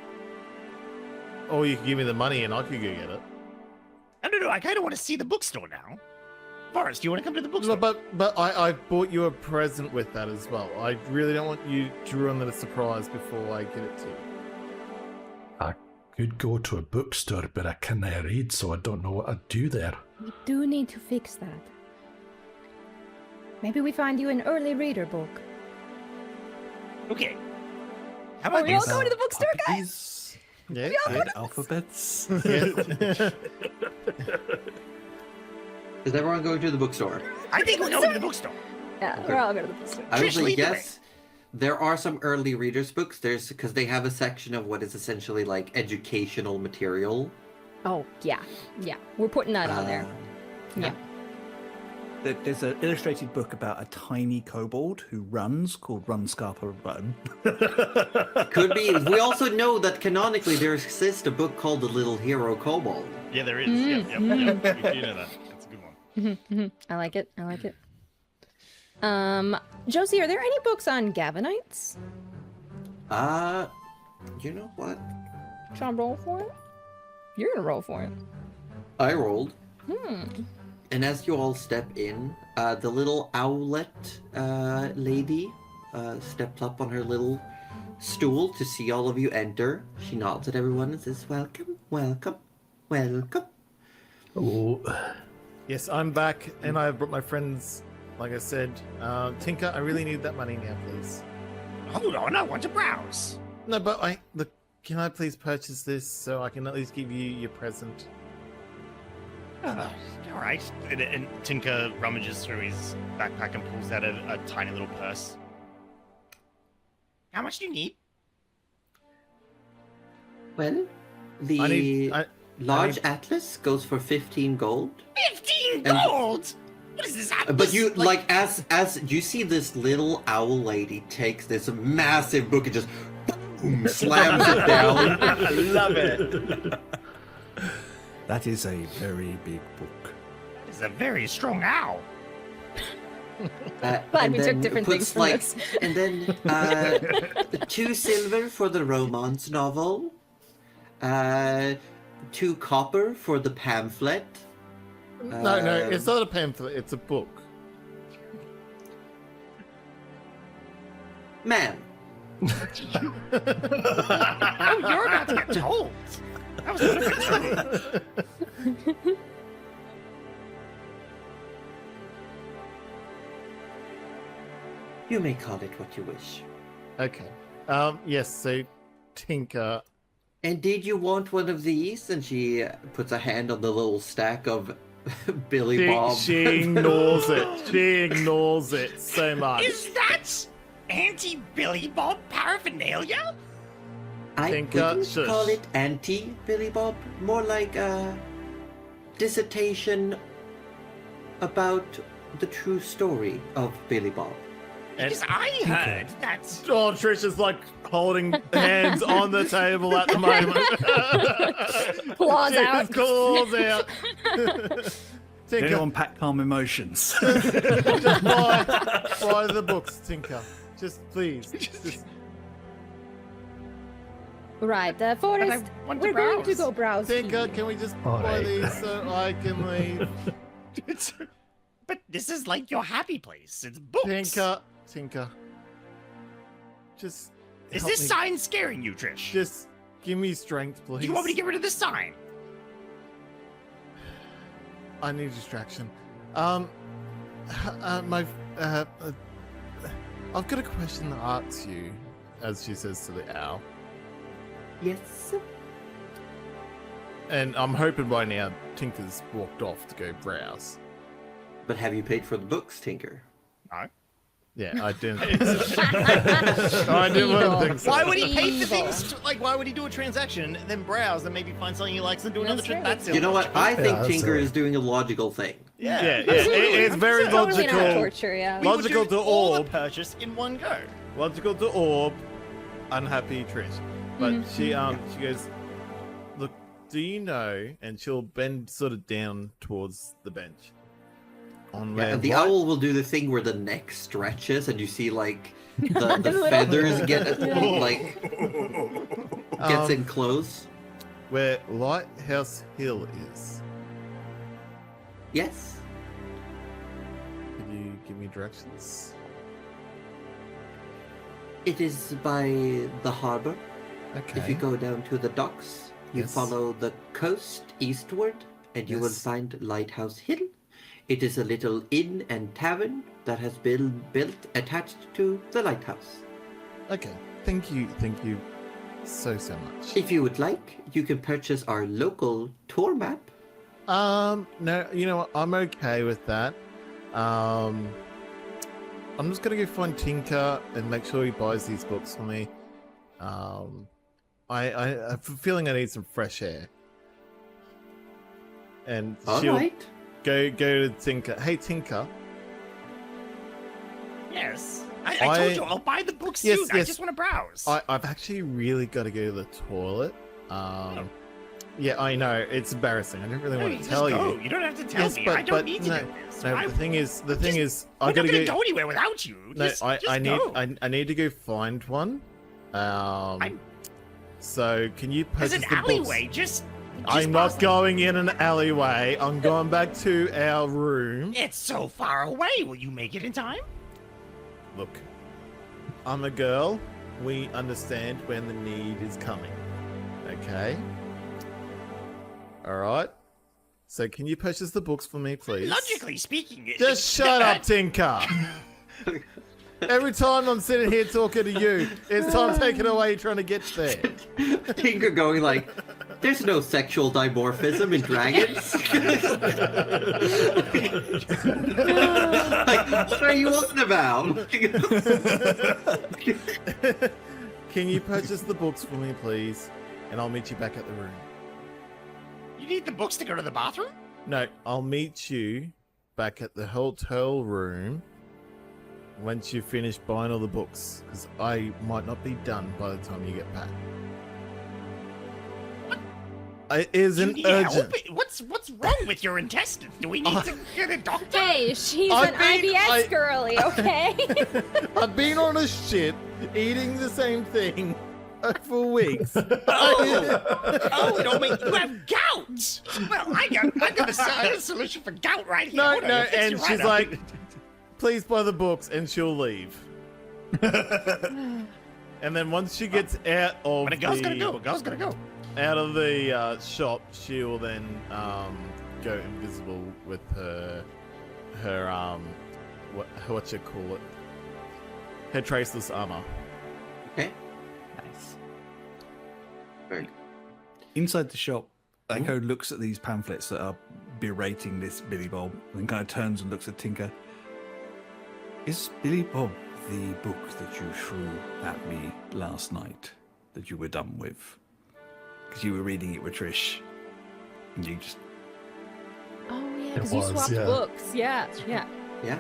C: Or you could give me the money and I could go get it.
E: No, I kind of want to see the bookstore now. Forrest, do you want to come to the bookstore?
C: But I bought you a present with that as well. I really don't want you to ruin that a surprise before I get it to you.
F: I could go to a bookstore, but I can't read, so I don't know what I'd do there.
B: We do need to fix that. Maybe we find you an early reader book.
E: Okay. How
B: Are
E: about
B: we all
E: this?
B: going to the bookstore, guys?
G: These
C: Yeah.
G: red alphabets.
A: Is everyone going to the bookstore?
E: I think we're going to the bookstore.
B: Yeah, we're all going to the bookstore.
A: I would
E: Trish,
A: say
E: lead the way.
A: yes. There are some early readers books. There's because they have a section of what is essentially like educational material.
B: Oh, yeah. We're putting that on there. Yeah.
G: There's an illustrated book about a tiny kobold who runs called Run Scarpa Run.
A: Could be. We also know that canonically there exists a book called The Little Hero Kobold.
E: Yeah, there is. Yep. We do know that. That's a good one.
B: I like it. Josie, are there any books on Gavinites?
A: You know what?
B: Should I roll for it? You're gonna roll for it.
A: I rolled. And as you all step in, the little owlet lady steps up on her little stool to see all of you enter. She nods at everyone and says, "Welcome, welcome, welcome."
F: Oh,
C: Yes, I'm back, and I've brought my friends. Like I said, Tinker, I really need that money now, please.
E: Hold on, I want to browse.
C: No, but look. Can I please purchase this so I can at least give you your present?
E: All right. And Tinker rummages through his backpack and pulls out a tiny little purse. How much do you need?
A: Well, the large atlas goes for 15 gold.
E: 15
A: And-
E: gold? What is this?
A: But you as you see this little owl lady takes this massive book and just boom, slams it down.
C: I love it.
D: That is a very big book.
E: It's a very strong owl.
B: Glad
A: and
B: we took
A: then
B: different
A: puts,
B: things from
A: like,
B: this.
A: And then 2 silver for the romance novel, 2 copper for the pamphlet.
C: No, it's not a pamphlet. It's a book.
A: Man,
E: Oh, you're about to get told. That was perfect.
A: you may call it what you wish.
C: Okay. Yes. So, Tinker.
A: And did you want one of these? And she puts a hand on the little stack of Billy Bob.
C: She ignores it. She ignores it so much.
E: Is that anti-Billy Bob paraphernalia?
A: I
C: Think,
A: wouldn't
C: shush.
A: call it anti-Billy Bob. More like a dissertation about the true story of Billy Bob.
E: Because I heard that.
C: Oh, Trish is like holding hands on the table at the moment.
B: Claws
C: She
B: out.
C: Claws out.
D: Did
C: Tinker,
D: anyone pack calm emotions?
C: just buy the books, Tinker. Just please. Just
B: Right, the
E: But I
B: forest.
E: want to
B: We're going to
E: browse.
B: go browse.
C: Tinker, can we just buy
F: Alright.
C: these so I can leave?
E: But this is like your happy place. It's books.
C: Tinker. Just
E: Is
C: help
E: this
C: me.
E: sign scaring you, Trish?
C: Just give me strength, please.
E: Do you want me to get rid of this sign?
C: I need distraction. I've got a question to ask you, as she says to the owl.
A: Yes.
C: And I'm hoping by now Tinker's walked off to go browse.
A: But have you paid for the books, Tinker?
E: No.
C: Yeah, I didn't. I didn't think so.
E: Why would he pay for
B: Evil.
E: things? Like, why would he do a transaction, then browse, and maybe find something he likes and do another
B: That's
E: trip?
B: right.
E: That's
A: You know what? I think
F: that's
A: Tinker
F: silly.
A: is doing a logical thing.
E: Yeah.
C: It's very
B: Totally not
C: logical.
B: torture, yeah.
E: We would
C: Logical
E: do
C: to
E: all the
C: orb.
E: purchase in one go.
C: Logical to orb, unhappy Trish. But
B: Mhm.
C: she goes, look, do you know? And she'll bend sort of down towards the bench. On
A: Yeah,
C: where
A: and the
C: right-
A: owl will do the thing where the neck stretches and you see like the
B: Little-
A: feathers get
B: Yeah.
A: like gets
C: Um,
A: in close.
C: where Lighthouse Hill is.
A: Yes.
C: Could you give me directions?
A: It is by the harbor.
C: Okay.
A: If you go down to the docks, you
C: Yes.
A: follow the coast eastward, and you will
C: Yes.
A: find Lighthouse Hill. It is a little inn and tavern that has been built attached to the lighthouse.
C: Okay. Thank you so much.
A: If you would like, you can purchase our local tour map.
C: No, you know what? I'm okay with that. I'm just gonna go find Tinker and make sure he buys these books for me. I have a feeling I need some fresh air. And
A: All
C: she'll
A: right.
C: go to Tinker. Hey Tinker.
E: Yes. I told you, I'll buy the books
C: Yes,
E: soon. I
C: yes.
E: just want to browse.
C: I've actually really got to go to the toilet. Yeah, I know it's embarrassing. I don't really
E: No,
C: want
E: you
C: to
E: just
C: tell
E: go.
C: you.
E: You don't have to tell
C: Yes,
E: me.
C: but-
E: I don't
C: but
E: need to
C: no,
E: do this.
C: No,
E: I-
C: the thing is,
E: we're
C: I
E: not
C: gotta
E: gonna
C: go.
E: go anywhere without you.
C: No,
E: Just
C: I need
E: go.
C: I need to go find one.
E: I'm-
C: So can you
E: There's
C: purchase
E: an
C: the
E: alleyway
C: books?
E: just
C: I'm not going in an alleyway. I'm going back to our room.
E: It's so far away. Will you make it in time?
C: Look, I'm a girl. We understand when the need is coming. Okay? Alright? So can you purchase the books for me, please?
E: Logically speaking,
C: Just shut up, Tinker! Every time I'm sitting here talking to you, it's time taken away trying to get there.
A: Tinker going like, there's no sexual dimorphism in dragons. Like, what are you on about?
C: Can you purchase the books for me, please? And I'll meet you back at the room.
E: You need the books to go to the bathroom?
C: No, I'll meet you back at the hotel room once you finish buying all the books, because I might not be done by the time you get back. It isn't urgent.
E: What's wrong with your intestines? Do we need to get a doctor?
B: Hey, she's
C: I've
B: an
C: been-
B: IBS girly, okay?
C: I've been on a shit eating the same thing for weeks.
E: Oh, don't make you have gout. Well, I got a solution for gout right here.
C: No,
E: Hold on,
C: no,
E: I'll fix
C: and
E: you right
C: she's
E: up.
C: like, please buy the books, and she'll leave. And then once she gets out of
E: But a girl's gonna go. A girl's gonna go.
C: out of the shop, she will then go invisible with her what you call it, her traceless armor.
A: Okay. Nice. Very good.
D: Inside the shop, Echo looks at these pamphlets that are berating this Billy Bob, and then kind of turns and looks at Tinker. Is Billy Bob the book that you threw at me last night that you were done with? Because you were reading it with Trish, and you just...
B: Oh yeah,
F: It
B: because you
F: was,
B: swapped
F: yeah.
B: books. Yeah, yeah.
A: Yeah.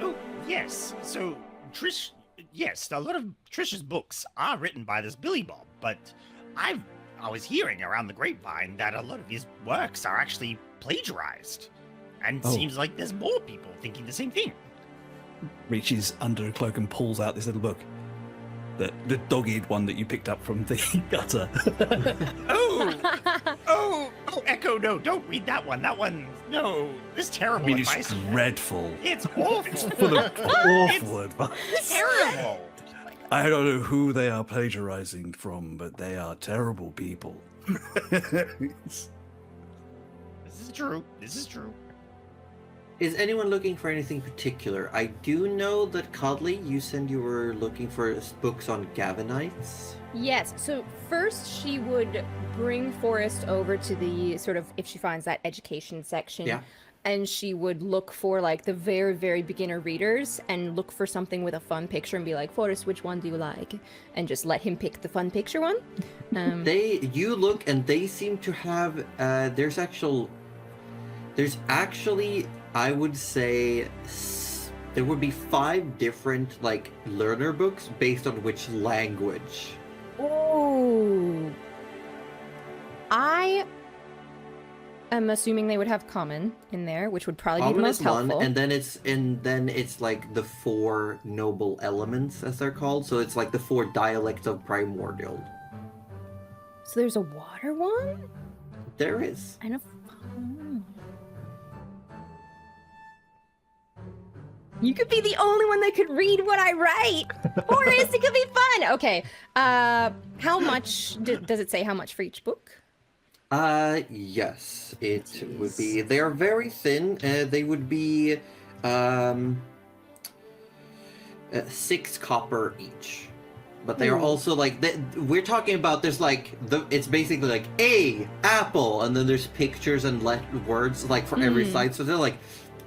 E: Oh, yes. So, Trish, yes, a lot of Trish's books are written by this Billy Bob, but I was hearing around the grapevine that a lot of his works are actually plagiarized. And
D: Oh.
E: seems like there's more people thinking the same thing.
D: reaches under a cloak and pulls out this little book. The dog-eared one that you picked up from the gutter.
E: Oh, Echo, no, don't read that one. That one, no, it's
D: I
E: terrible
D: mean,
E: advice.
D: it's dreadful.
E: It's awful.
D: It's full of awful advice.
E: It's terrible.
D: I don't know who they are plagiarizing from, but they are terrible people.
E: This is true. This is true.
A: Is anyone looking for anything particular? I do know that Codley, you said you were looking for books on Gavinites.
B: Yes. So first she would bring Forrest over to the sort of, if she finds that education section.
A: Yeah.
B: And she would look for like the very, very beginner readers and look for something with a fun picture and be like, Forrest, which one do you like? And just let him pick the fun picture one.
A: You look and they seem to have, there's actually, I would say, there would be 5 different, like, learner books based on which language.
B: Oh. I am assuming they would have common in there, which would probably be the
A: Common
B: most
A: is one,
B: helpful.
A: and then it's like the 4 noble elements, as they're called. So it's like the 4 dialects of primordial.
B: So there's a water one
A: There is.
B: and a. You could be the only one that could read what I write. Forrest, it could be fun. Okay. How much does it say? How much for each book?
A: Yes, it would be. They are very thin. They would be 6 copper each. But they are also like we're talking about. There's like it's basically like a apple, and then there's pictures and words like for every side. So they're like,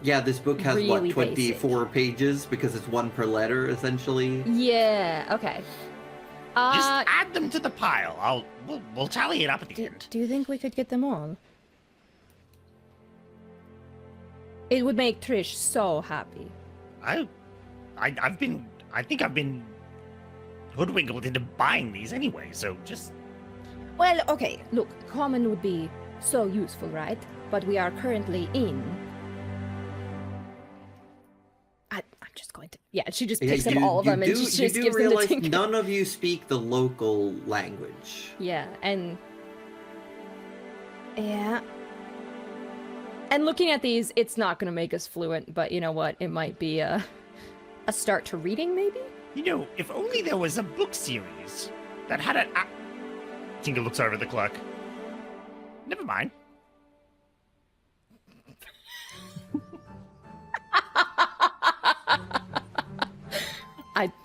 A: yeah, this book has
B: Really
A: 24 pages because it's 1 per letter essentially.
B: Yeah. Okay.
E: Just add them to the pile. We'll tally it up at the
B: Do,
E: end.
B: do you think we could get them all? It would make Trish so happy.
E: I think I've been hoodwinked into buying these anyway. So just
B: Well, okay. Look, common would be so useful, right? But we are currently in. I'm just going to. Yeah, she just picks up all of them and she just gives them to
A: realize
B: Tinker.
A: none of you speak the local language.
B: Yeah, and Yeah. And looking at these, it's not going to make us fluent, but you know what? It might be a start to reading, maybe?
E: You know, if only there was a book series that had an. Tinker looks over at the clerk. Never mind.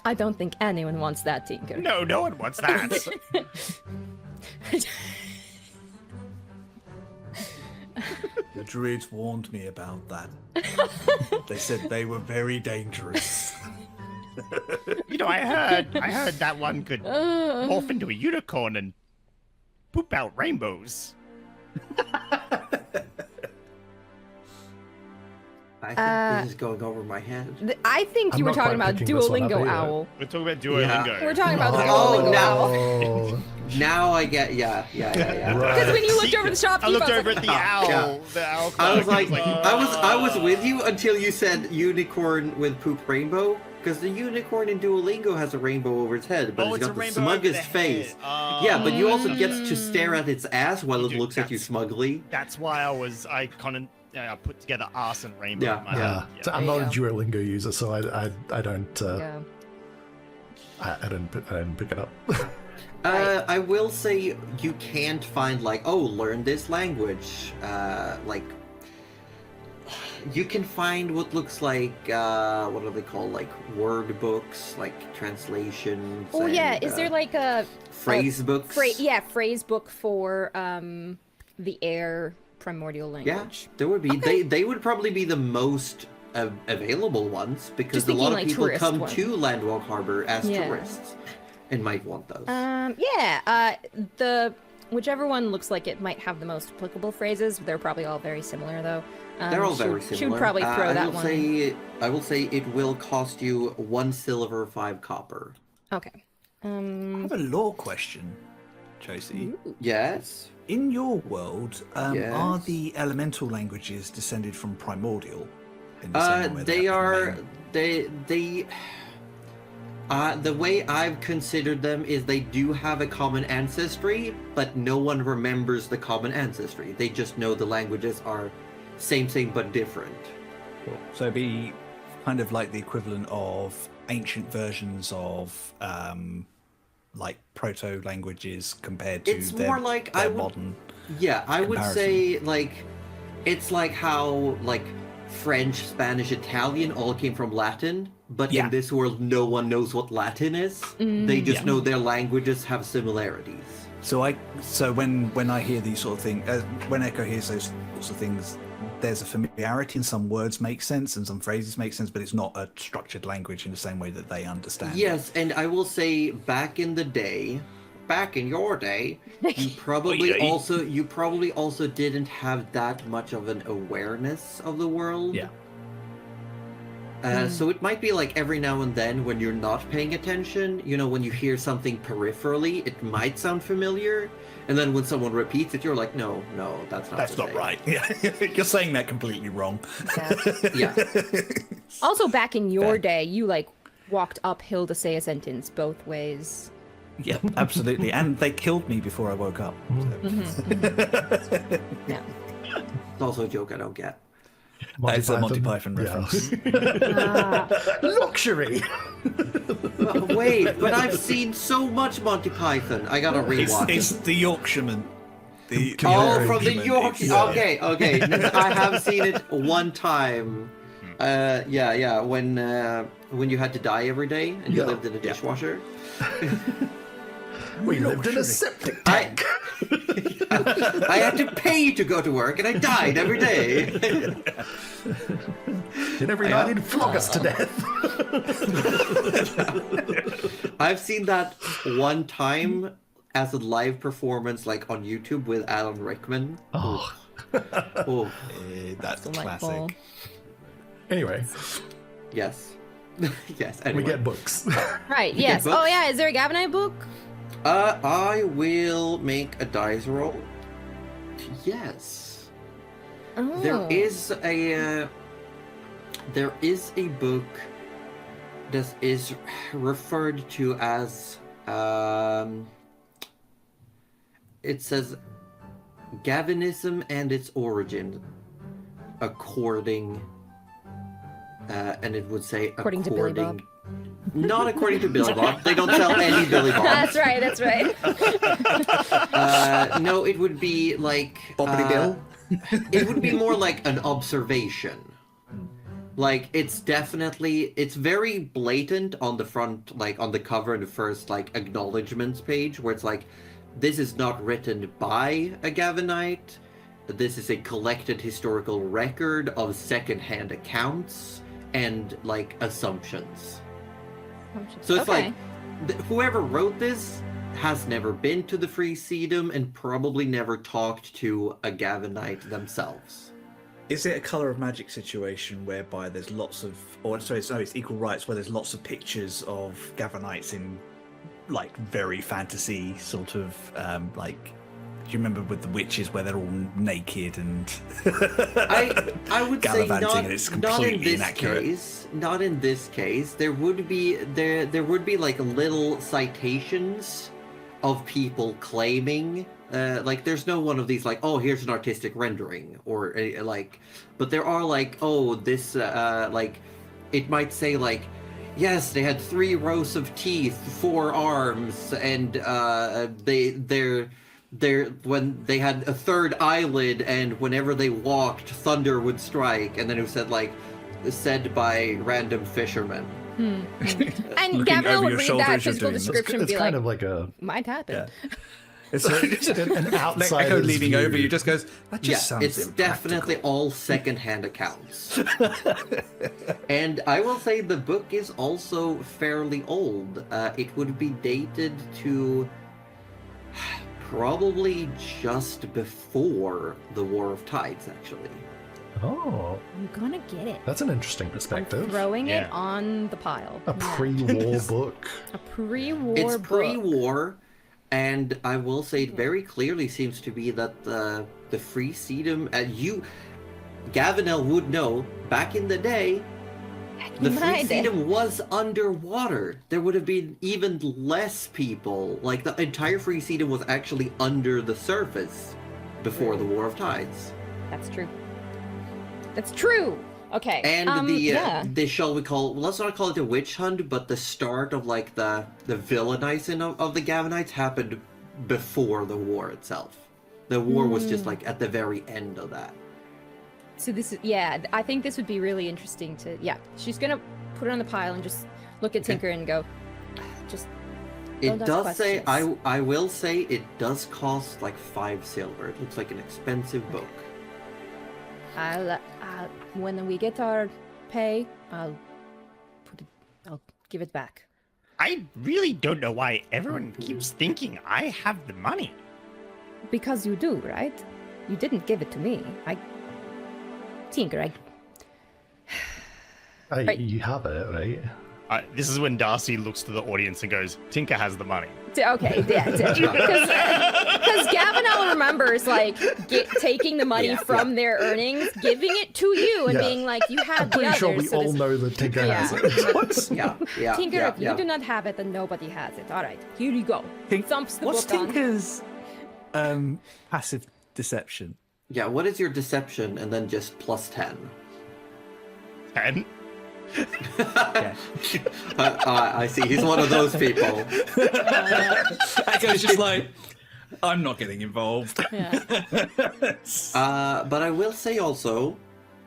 B: I don't think anyone wants that, Tinker.
E: No, no one wants that.
D: The druids warned me about that. They said they were very dangerous.
E: You know, I heard that one could morph into a unicorn and poop out rainbows.
A: I think this is going over my head.
B: I think
F: I'm
B: you were
F: not
B: talking
F: quite
B: about
F: picking this one up
B: Duolingo
F: either.
B: Owl.
E: We're talking about Duolingo.
B: We're talking about the
A: Oh,
B: Duolingo
A: now-
B: Owl.
F: Oh,
A: Now I get, yeah.
B: Because when you looked over the shopkeeper,
E: I looked over
B: was
E: at
B: like,
E: the owl.
A: Yeah.
E: The owl
A: I was
E: clerk,
A: like, I was with you until you said unicorn with poop rainbow. Because the unicorn in Duolingo has a rainbow over its head, but it's
E: a
A: got the
E: rainbow over
A: smuggest
E: the
A: face.
E: head. Oh.
A: Yeah, but you also get to stare at its ass while it
E: Dude,
A: looks at you
E: that's-
A: smugly.
E: That's why I put together arse and rainbow
A: Yeah.
E: in my
F: yeah.
E: head.
F: So I'm
B: There
F: not a
B: you
F: Duolingo user, so I don't
B: yeah.
F: I didn't pick it up.
A: I will say you can't find learn this language. You can find what looks like what are they called? Like word books, like translations.
B: Oh yeah,
A: and,
B: is there like a
A: phrase books?
B: phrase book for the air primordial
A: Yeah,
B: language?
A: there would be.
B: Okay.
A: They would probably be the most available ones because
B: Just
A: a lot of
B: thinking, like,
A: people
B: tourist
A: come
B: ones.
A: to Landwalk Harbor as
B: Yeah.
A: tourists and might want those.
B: The whichever one looks like it might have the most applicable phrases. They're probably all very similar though.
A: They're all very similar.
B: Should probably throw that one.
A: I will say it will cost you 1 silver, 5 copper.
B: Okay.
D: I have a lore question, Josie.
A: Yes.
D: In your world,
A: Yes.
D: are the elemental languages descended from primordial? In the same way
A: They
D: that
A: are.
D: remain?
A: The way I've considered them is they do have a common ancestry, but no one remembers the common ancestry. They just know the languages are same but different.
D: So it'd be kind of like the equivalent of ancient versions of like proto languages compared to
A: It's
D: their,
A: more like
D: their
A: I would,
D: modern.
A: yeah, I would
D: comparison.
A: say it's like how French, Spanish, Italian all came from Latin, but
D: Yeah.
A: in this world no one knows what Latin is. They just know their languages have similarities.
D: So when I hear these sort of things, when Echo hears those sorts of things, there's a familiarity and some words make sense and some phrases make sense, but it's not a structured language in the same way that they understand.
A: Yes, and I will say back in your day, you probably also didn't have that much of an awareness of the world.
D: Yeah.
A: So it might be like every now and then when you're not paying attention, when you hear something peripherally, it might sound familiar. And then when someone repeats it, you're like, no, that's not
D: That's
A: the
D: not
A: same.
D: right. Yeah, you're saying that completely wrong.
A: Yeah.
B: Also, back in your
D: Fair.
B: day, you walked uphill to say a sentence both ways.
D: Yeah, absolutely. And they killed me before I woke up.
B: Yeah.
A: It's also a joke I don't get.
D: It's a Monty Python reference.
F: Luxury.
A: Wait, but I've seen so much Monty Python. I gotta rewatch.
D: It's the Yorkshireman. The
A: Oh, from the
D: Yorkshireman.
A: York. Okay. I have seen it one time. Yeah. When you had to die every day and you
F: Yeah.
A: lived in a dishwasher.
F: We lived in a septic
A: I,
F: tank.
A: I had to pay to go to work and I died every day.
F: And every night he'd flog us to death.
A: I've seen that one time as a live performance, on YouTube with Alan Rickman.
F: Oh.
A: Oh,
D: That's
B: Delightful.
D: classic.
F: Anyway,
A: yes. Yes.
F: we
A: Anyway.
F: get books.
B: Right, yes.
A: books?
B: Oh, yeah, is there a Gavanite book?
A: I will make a dice roll. Yes.
B: Oh.
A: There is a book that is referred to as it says Gavinism and its origin, according, and it would say
B: According to Billy Bob.
A: Not according to Billy Bob. They don't sell any Billy Bobs.
B: That's right.
A: No, it would be like
G: Boppity Bill?
A: It would be more like an observation. Like it's very blatant on the front, like on the cover in the first like acknowledgements page, where it's like, this is not written by a Gavinite. This is a collected historical record of secondhand accounts and like assumptions. So it's
B: Okay.
A: like, whoever wrote this has never been to the Free Sedum and probably never talked to a Gavinite themselves.
I: Is it a Colour of Magic situation whereby there's lots of, or sorry, no, it's Equal Rights, where there's lots of pictures of Gavinites in, like, very fantasy sort of, like, do you remember with the witches where they're all naked and
A: I would say
I: gallivanting
A: not,
I: and it's
A: not in
I: completely
A: this
I: inaccurate?
A: case. Not in this case. There would be like little citations of people claiming. Like there's no one of these like, oh, here's an artistic rendering or like, but there are like, oh, this like, it might say like, yes, they had 3 rows of teeth, 4 arms, and they're when they had a 3rd eyelid, and whenever they walked, thunder would strike, and then it said like, said by random fishermen.
B: And
H: Looking
B: Gavin
H: over
B: would
H: your
B: read
H: shoulder
B: that
H: as you're
B: physical
H: doing this.
B: description and
F: It's
B: be
F: kind
B: like,
F: of like a
B: might happen.
F: it's an outsider's
H: Echo leaning
F: view.
H: over you just goes, that just
A: Yeah,
H: sounds
A: it's
H: impractical."
A: definitely all secondhand accounts. And I will say the book is also fairly old. It would be dated to probably just before the War of Tides, actually.
F: Oh,
B: I'm gonna get it.
F: that's an interesting
B: I'm
F: perspective.
B: throwing
E: Yeah.
B: it on the pile.
F: A
B: Yeah.
F: pre-war book.
B: A pre-war
A: It's
B: book.
A: pre-war, and I will say it very clearly seems to be that the Free Sedum, Gavinel would know, back in the day, the Free
B: My day.
A: Sedum was underwater. There would have been even less people. Like, the entire Free Sedum was actually under the surface before the War of Tides.
B: That's true. That's true. Okay.
A: And
B: yeah.
A: shall we call, let's not call it a witch hunt, but the start of, like, the villainizing of the Gavinites happened before the war itself. The war was just, like, at the very end of that.
B: So this is, yeah, I think this would be really interesting to, yeah. She's gonna put it on the pile and just look at Tinker and go, just
A: It
B: don't ask
A: does say,
B: questions.
A: I will say, it does cost, like, 5 silver. It looks like an expensive book.
B: I'll when we get our pay, I'll give it back.
E: I really don't know why everyone keeps thinking I have the money.
B: Because you do, right? You didn't give it to me. Tinker, Right.
F: You have it, right?
E: This is when Darcy looks to the audience and goes, Tinker has the money.
B: Okay, yeah, because Gavinel remembers like taking the money from their earnings, giving it to you, and
F: Yeah.
B: being like, "You have
F: I'm
B: the
F: pretty
B: others."
F: sure we
B: so
F: all
B: this-
F: know that Tinker
B: Yeah.
F: has it.
A: Yeah,
B: Tinker,
A: yeah,
B: if
A: yeah.
B: you do not have it, then nobody has it. All right, here you go. Thumps the
G: What's
B: book on.
G: Tinker's passive deception?
A: Yeah, what is your deception, and then just plus 10?
E: 10?
G: Yeah.
A: I see, he's one of those people.
H: Echo's just like, I'm not getting involved.
B: Yeah.
A: But I will say also,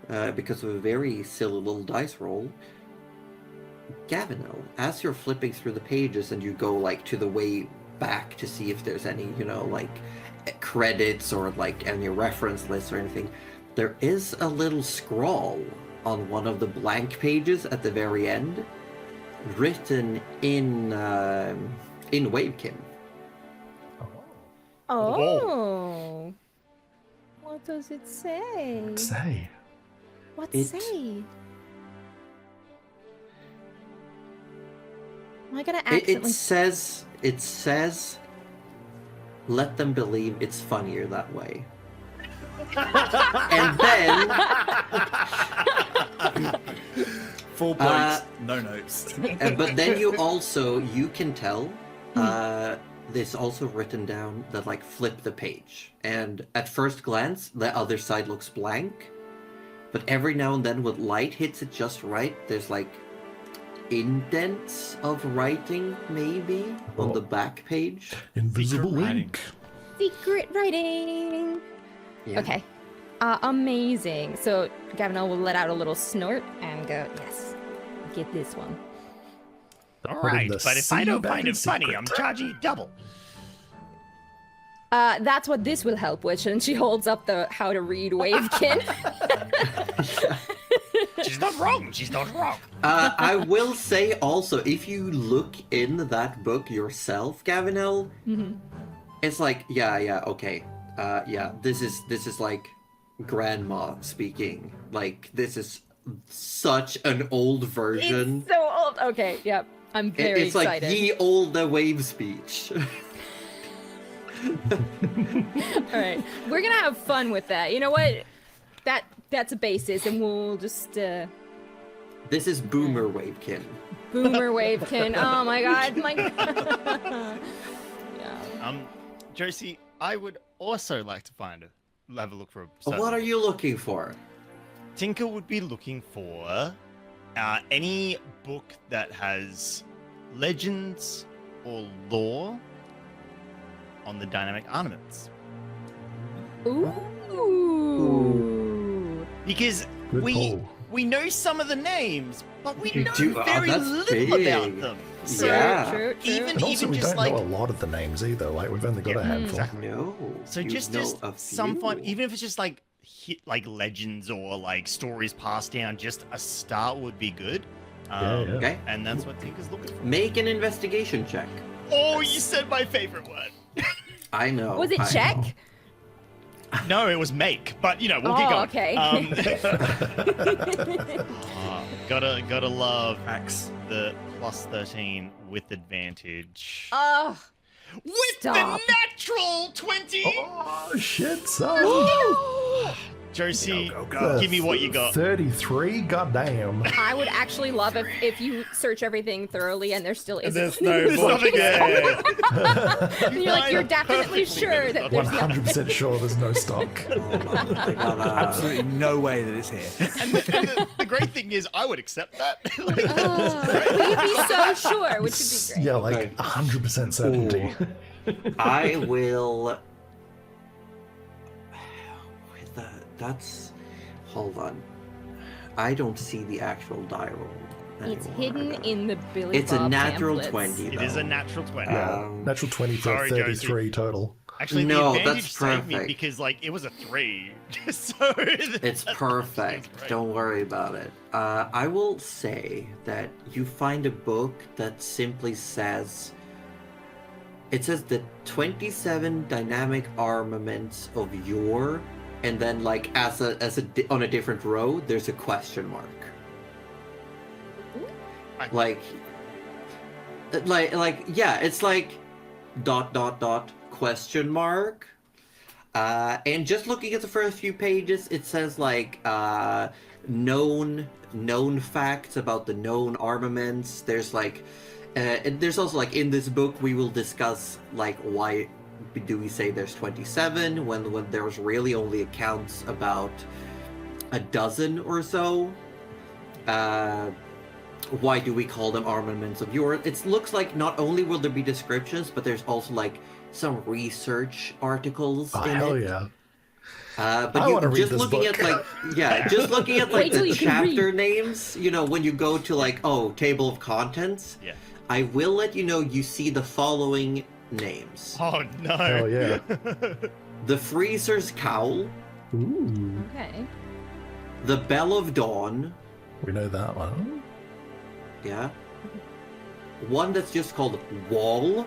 A: because of a very silly little dice roll, Gavinel, as you're flipping through the pages and you go like to the way back to see if there's any, like credits or like any reference lists or anything, there is a little scrawl on one of the blank pages at the very end, written in Wavekin.
B: Oh. What does it say?
F: Say.
B: What
A: It-
B: say? Am I gonna
A: It
B: accidentally?
A: says, let them believe it's funnier that way. And then,
H: Full points, no notes.
A: but then you can tell this also written down that like flip the page, and at first glance the other side looks blank, but every now and then when light hits it just right, there's like indents of writing maybe on the back page.
F: Invisible
E: Secret writing.
F: ink.
B: Secret writing.
A: Yeah.
B: Okay. Amazing. So Gavinel will let out a little snort and go, yes, get this one.
E: All
F: Put in
E: right,
F: the
E: but if I
F: C
E: don't
F: back
E: find
F: in
E: it funny,
F: secret.
E: I'm charging you double.
B: That's what this will help with. And she holds up the how to read wavekin.
E: She's not wrong. She's not wrong.
A: I will say also, if you look in that book yourself, Gavinel, it's like, okay. This is like grandma speaking. Like, this is such an old version.
B: It's so old. Okay, yep. I'm very
A: It's like
B: excited.
A: ye olde wave speech.
B: All right, we're gonna have fun with that. You know what? That's a basis, and we'll just
A: This is boomer wavekin.
B: boomer wavekin. Oh my god, my god. Yeah.
E: Josie, I would also like to have a look for a
A: What are you looking for?
E: Tinker would be looking for any book that has legends or lore on the dynamic armaments.
B: Ooh.
E: Because
F: Good
E: we
F: call.
E: we know some of the names, but we
A: You
E: know
A: do- oh,
E: very
A: that's
E: little
A: big.
E: about them. So
A: Yeah.
B: True.
E: even
F: And also,
E: even
F: we
E: just
F: don't
E: like
F: know a lot of the names either. Like, we've only got
E: Yeah,
F: a handful.
E: exactly.
A: No.
E: so
A: you
E: just
A: know a
E: some fun,
A: few.
E: even if it's just like like legends or like stories passed down, just a start would be good.
F: Yeah.
A: Okay.
E: And that's what Tinker's looking for.
A: Make an investigation check.
E: Oh, you said my favorite word.
A: I know.
B: Was it
A: I
B: check?
A: know.
E: No, it was make, but you know, we'll
B: Oh,
E: keep going.
B: okay.
E: Gotta love
I: Axe.
E: the plus 13 with advantage.
B: Oh,
E: with
B: stop.
E: the natural 20!
F: Oh, shit, son.
E: Josie,
I: Go, go, go.
E: give me what you got.
F: 33? Goddamn.
B: I would actually love if you search everything thoroughly and there still isn't.
C: There's no
E: There's
C: book.
E: nothing there.
B: And you're like, you're definitely
E: Perfectly
B: sure that there's
F: 100% sure there's no stock.
A: I got
I: Absolutely no way that it's here.
E: And the great thing is, I would accept that. Like,
B: But you'd be so sure, which would be great.
F: Yeah, like
A: Okay.
F: 100% certainty.
A: I will. That's. Hold on. I don't see the actual die roll.
B: It's
A: anymore.
B: hidden in the Billy
A: It's a
B: Bob
A: natural
B: pamphlets.
A: 20.
E: it is
A: though.
E: a natural 20.
F: Natural 20 for
E: Sorry,
F: 33 total.
E: Actually,
A: No,
E: the advantage
A: that's
E: saved me
A: perfect.
E: because, like, it was a 3. So
A: It's perfect.
E: great.
A: Don't worry about it. I will say that you find a book that simply says. It says the 27 dynamic armaments of yore, and then like on a different row, there's a question mark. Like yeah, it's like ... question mark. And just looking at the first few pages, it says like known facts about the known armaments. There's like and there's also like in this book we will discuss like why do we say there's 27 when there's really only accounts about a dozen or so. Why do we call them armaments of yore? It looks like not only will there be descriptions, but there's also like some research articles
F: Oh,
A: in
F: hell
A: it.
F: yeah.
A: But
F: I
A: you
F: wanna read
A: just
F: this
A: looking
F: book.
A: at like just looking at like
B: Wait till
A: the
B: you can read.
A: chapter names, you know, when you go to like table of contents,
E: Yeah.
A: I will let you know you see the following names.
E: Oh, no.
F: Hell yeah.
A: The Freezer's Cowl,
F: Ooh,
B: Okay.
A: the Bell of Dawn,
F: we know that one.
A: yeah. One that's just called Wall.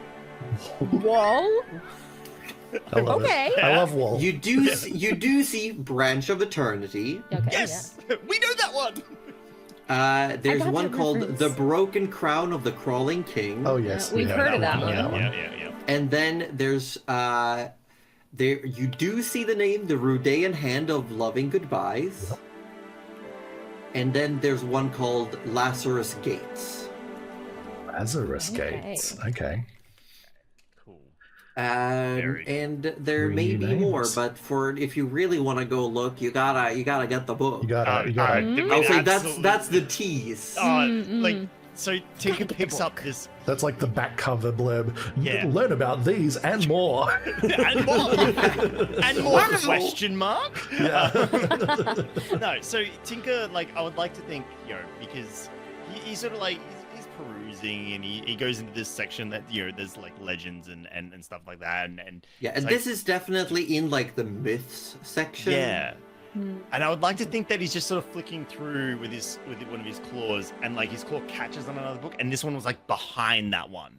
B: Wall?
F: I love it.
B: Okay.
F: I love Wall.
A: You do see Branch of Eternity.
B: Okay.
E: Yes! We know that one!
A: There's
B: got
A: one
B: that
A: called
B: reference.
A: The Broken Crown of the Crawling King.
F: Oh, yes.
B: We've
F: yeah,
B: heard of that
F: I know
B: one.
E: Yeah.
A: And then there's there you do see the name The Rudean Hand of Loving Goodbyes.
F: Yep.
A: And then there's one called Lazarus Gates.
F: Lazarus
B: Okay.
F: Gates. Okay.
E: Cool.
A: And there may be
F: Three
A: more,
F: names.
A: but if you really want to go look, you gotta get the book.
F: You gotta.
A: I'll say that's the tease.
E: Like, so Tinker picks up this
F: That's like the back cover blurb.
E: Yeah.
F: Learn about these and more.
E: and more question mark.
F: Yeah.
E: No, so Tinker, like, I would like to think, because he's sort of like he's perusing and he goes into this section that there's like legends and stuff like that and
A: Yeah, and
E: it's
A: this is definitely in like the myths section.
E: yeah. And I would like to think that he's just sort of flicking through with one of his claws, and like his claw catches on another book, and this one was like behind that one.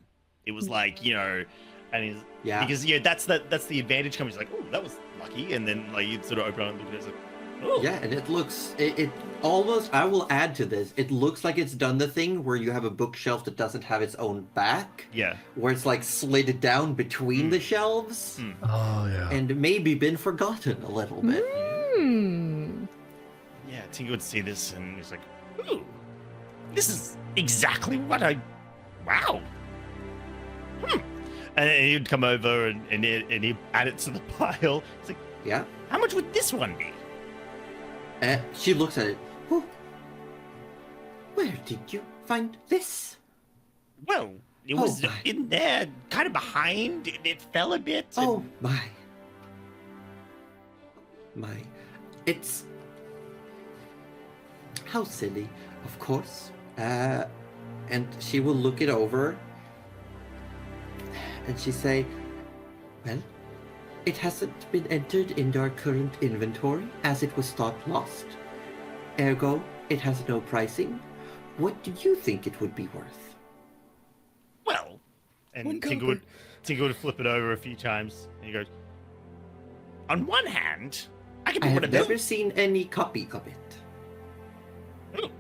E: It was like, and he's because that's the advantage comes. He's like, oh, that was lucky, and then like you sort of open it and look at it, it's like, oh.
A: Yeah, and it looks it almost. I will add to this. It looks like it's done the thing where you have a bookshelf that doesn't have its own back.
E: Yeah.
A: Where it's like slid down between the shelves,
F: Oh yeah.
A: and maybe been forgotten a little bit.
E: Yeah, Tinker would see this and he's like, ooh, this is exactly what wow. And he'd come over and he'd add it to the pile. He's like,
A: Yeah.
E: how much would this one be?
A: She looks at it. Oh, where did you find this?
E: Well, it was
A: my.
E: in there, kind of behind. It fell a bit. and-
A: Oh my. It's how silly, of course. And she will look it over and she say, well, it hasn't been entered into our current inventory as it was thought lost. Ergo, it has no pricing. What do you think it would be worth?
E: Well, and Tinker would flip it over a few times and he goes, on one hand, I can
A: I
E: be one
A: have
E: of
A: never
E: those.
A: seen any copy of it.
E: Oh.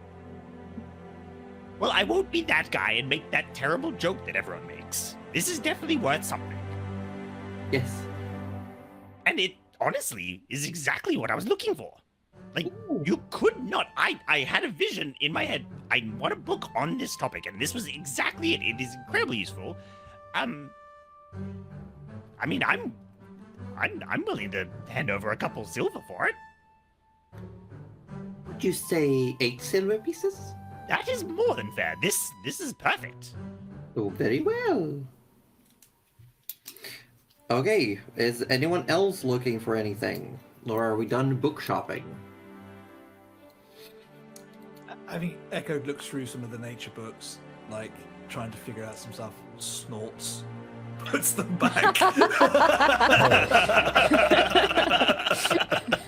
E: Well, I won't be that guy and make that terrible joke that everyone makes. This is definitely worth something.
A: Yes.
E: And it honestly is exactly what I was looking for. Like, you could not. I had a vision in my head. I want a book on this topic, and this was exactly it. It is incredibly useful. I mean, I'm willing to hand over a couple silver for it.
A: Would you say 8 silver pieces?
E: That is more than fair. This is perfect.
A: Oh, very well. Okay, is anyone else looking for anything? Or are we done book shopping?
D: I think Echo looks through some of the nature books, like trying to figure out some stuff, snorts, puts them back.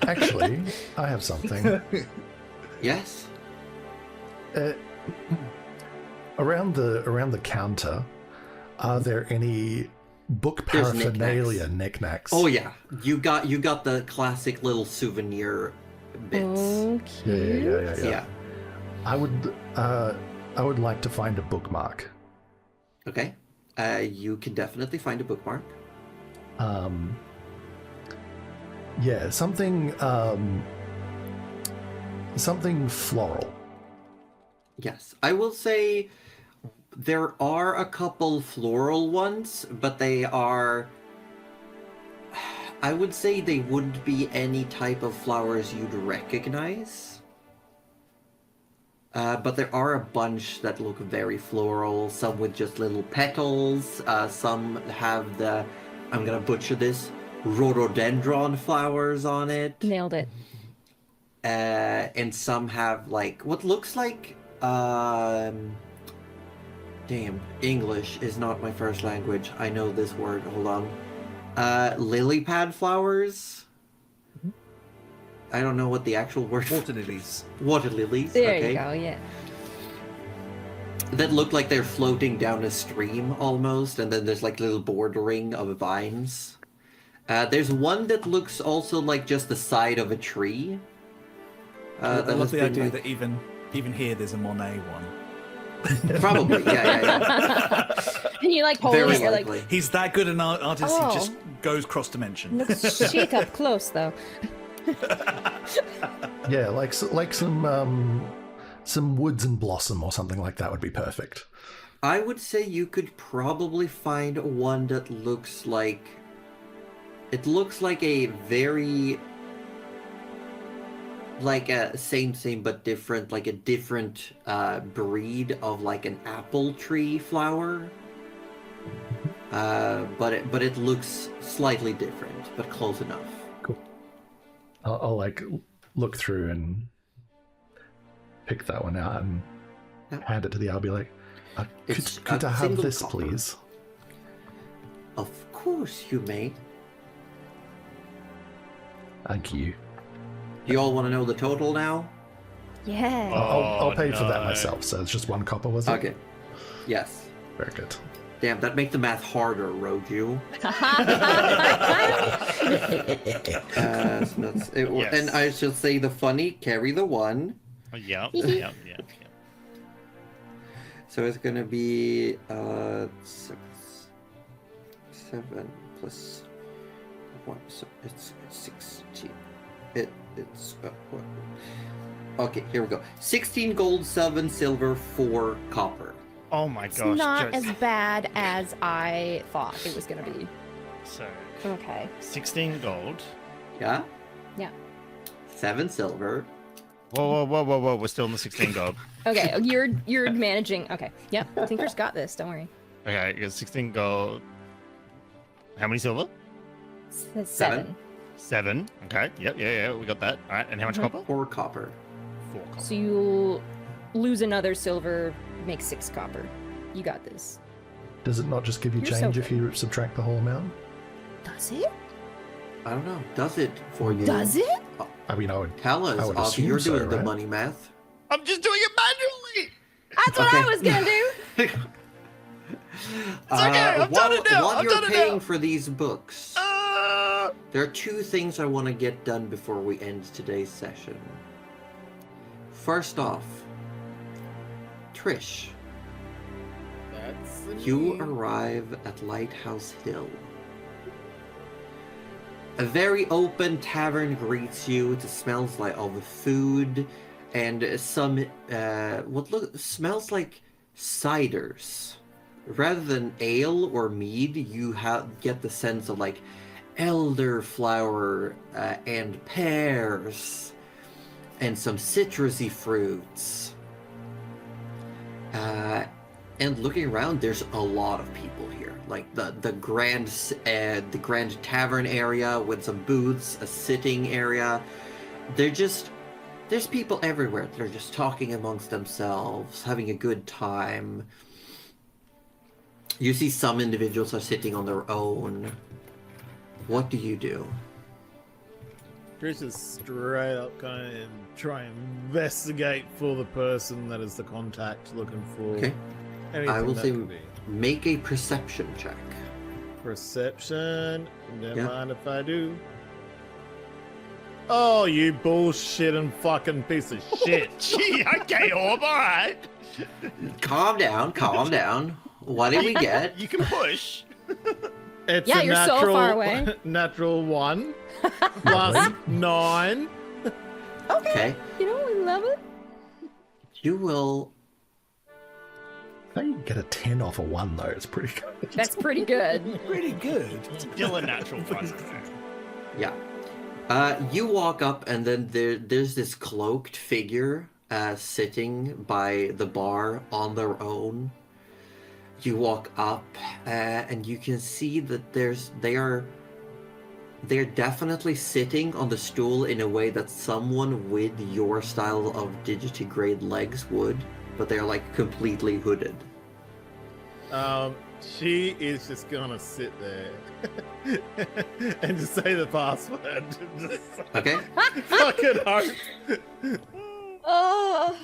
F: Actually, I have something.
A: Yes?
F: Around the counter, are there any book
A: There's
F: paraphernalia knickknacks?
A: Oh yeah, you got the classic little souvenir bits.
F: Yeah.
A: Yeah.
F: I would like to find a bookmark.
A: Okay. You can definitely find a bookmark.
F: Yeah, something floral.
A: Yes, I will say there are a couple floral ones, but they are. I would say they wouldn't be any type of flowers you'd recognize. But there are a bunch that look very floral, some with just little petals, some have the, I'm gonna butcher this, rhododendron flowers on it.
B: Nailed it.
A: And some have like, what looks like, damn, English is not my first language. I know this word, hold on. Lily pad flowers? I don't know what the actual word.
D: Water lilies.
A: Water lilies.
B: There
A: okay.
B: you go, yeah.
A: That look like they're floating down a stream almost, and then there's like little bordering of vines. There's one that looks also like just the side of a tree.
D: I
A: that
D: love
A: has
D: the
A: been,
D: idea
A: like-
D: that even here there's a Monet one.
A: Probably, yeah.
B: And you like hold
A: Very
B: it, you're like,
A: likely.
D: He's that good an artist,
B: Oh.
D: he just goes cross dimension.
B: looks shit up close though.
F: Yeah, like some woods and blossom or something like that would be perfect.
A: I would say you could probably find one that looks like... It looks like a very... Like a same but different, like a different breed of like an apple tree flower. But it looks slightly different, but close enough.
F: Cool. I'll like look through and pick that one out and hand it to the. I'll be like, could I have this,
A: copper.
F: please?
A: Of course you may.
F: Thank you.
A: Do you all want to know the total now?
B: Yeah.
F: I'll pay for that
E: no.
F: myself. So it's just 1 copper, was it?
A: Okay. Yes.
F: Very good.
A: Damn, that makes the math harder, Roju. So that's it.
E: Yes.
A: And I shall say the funny, carry the 1.
E: Yep.
A: So it's gonna be 7 plus 1, so it's 16. It's what? Okay, here we go. 16 gold, 7 silver, 4 copper.
E: Oh my
B: It's
E: gosh.
B: not
E: Joe.
B: as bad as I thought it was gonna be.
E: So,
B: Okay.
E: 16 gold.
A: Yeah.
B: Yeah.
A: 7 silver.
E: Whoa. We're still in the 16 gold.
B: Okay, you're managing. Okay. Yep. Tinker's got this. Don't worry.
E: Okay, you got 16 gold. How many silver?
B: It's 7.
E: 7. Okay. Yep. Yeah. We got that. All right. And how much copper?
A: 4 copper.
E: 4 copper.
B: So you'll lose another silver, make 6 copper. You got this.
F: Does it not just give you
B: You're so
F: change if
B: good.
F: you subtract the whole amount?
B: Does it?
A: I don't know. Does it for you?
B: Does it?
F: I mean, I would.
A: Tell us,
F: I would
A: Ozzy. You're
F: assume so,
A: doing the
F: right?
A: money math.
E: I'm just doing it manually.
B: That's what
A: Okay.
B: I was gonna do.
E: I've
A: while,
E: done it now,
A: While
E: I've
A: you're
E: done it
A: paying
E: now.
A: for these books, there are 2 things I want to get done before we end today's session. First off, Trish, you arrive at Lighthouse Hill. A very open tavern greets you. It smells like of food and some smells like ciders. Rather than ale or mead, you get the sense of like elderflower and pears and some citrusy fruits. And looking around, there's a lot of people here. Like the grand tavern area with some booths, a sitting area. There's people everywhere. They're just talking amongst themselves, having a good time. You see some individuals are sitting on their own. What do you do?
C: Trish is straight up going to try and investigate for the person that is the contact looking for
A: Okay.
C: anything
A: I will
C: that
A: say
C: could be.
A: make a perception check.
C: Perception. Never
A: Yeah.
C: mind if I do. Oh, you bullshitting fucking piece of shit.
E: Gee, okay, Orb, all right.
A: Calm down. What did we get?
E: You can push.
C: It's
B: Yeah,
C: a
B: you're so
C: natural,
B: far away.
C: natural 1 plus 9.
A: Okay.
B: You know, we love it.
A: You will...
F: I think you can get a 10 off a 1 though. It's pretty good.
B: That's pretty good.
I: Pretty good.
E: Still a natural one.
A: Yeah. You walk up and then there's this cloaked figure sitting by the bar on their own. You walk up and you can see that they're definitely sitting on the stool in a way that someone with your style of digitigrade legs would, but they're like completely hooded.
C: She is just gonna sit there and just say the password. Just
A: Okay?
C: fucking hope.
B: Oh.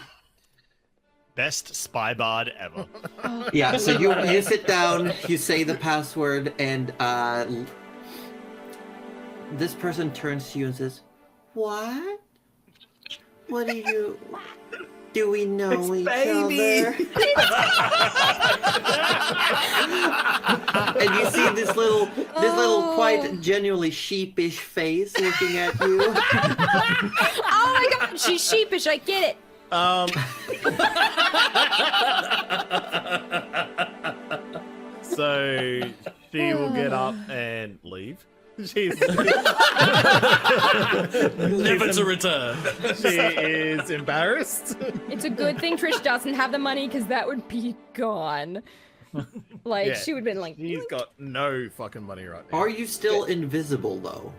E: Best spy bard ever.
A: Yeah, so you sit down, you say the password, and this person turns to you and says, "What? What do you... Do we know each
I: baby."
A: other?" And you see this little quite genuinely sheepish face looking at you.
B: Oh my god, she's sheepish. I get it.
C: So she will get up and leave. She's
H: Never to return.
C: she is embarrassed.
B: It's a good thing Trish doesn't have the money because that would be gone. Like
C: Yeah,
B: she would have been like,
C: She's got no fucking money right now.
A: Are you still invisible though?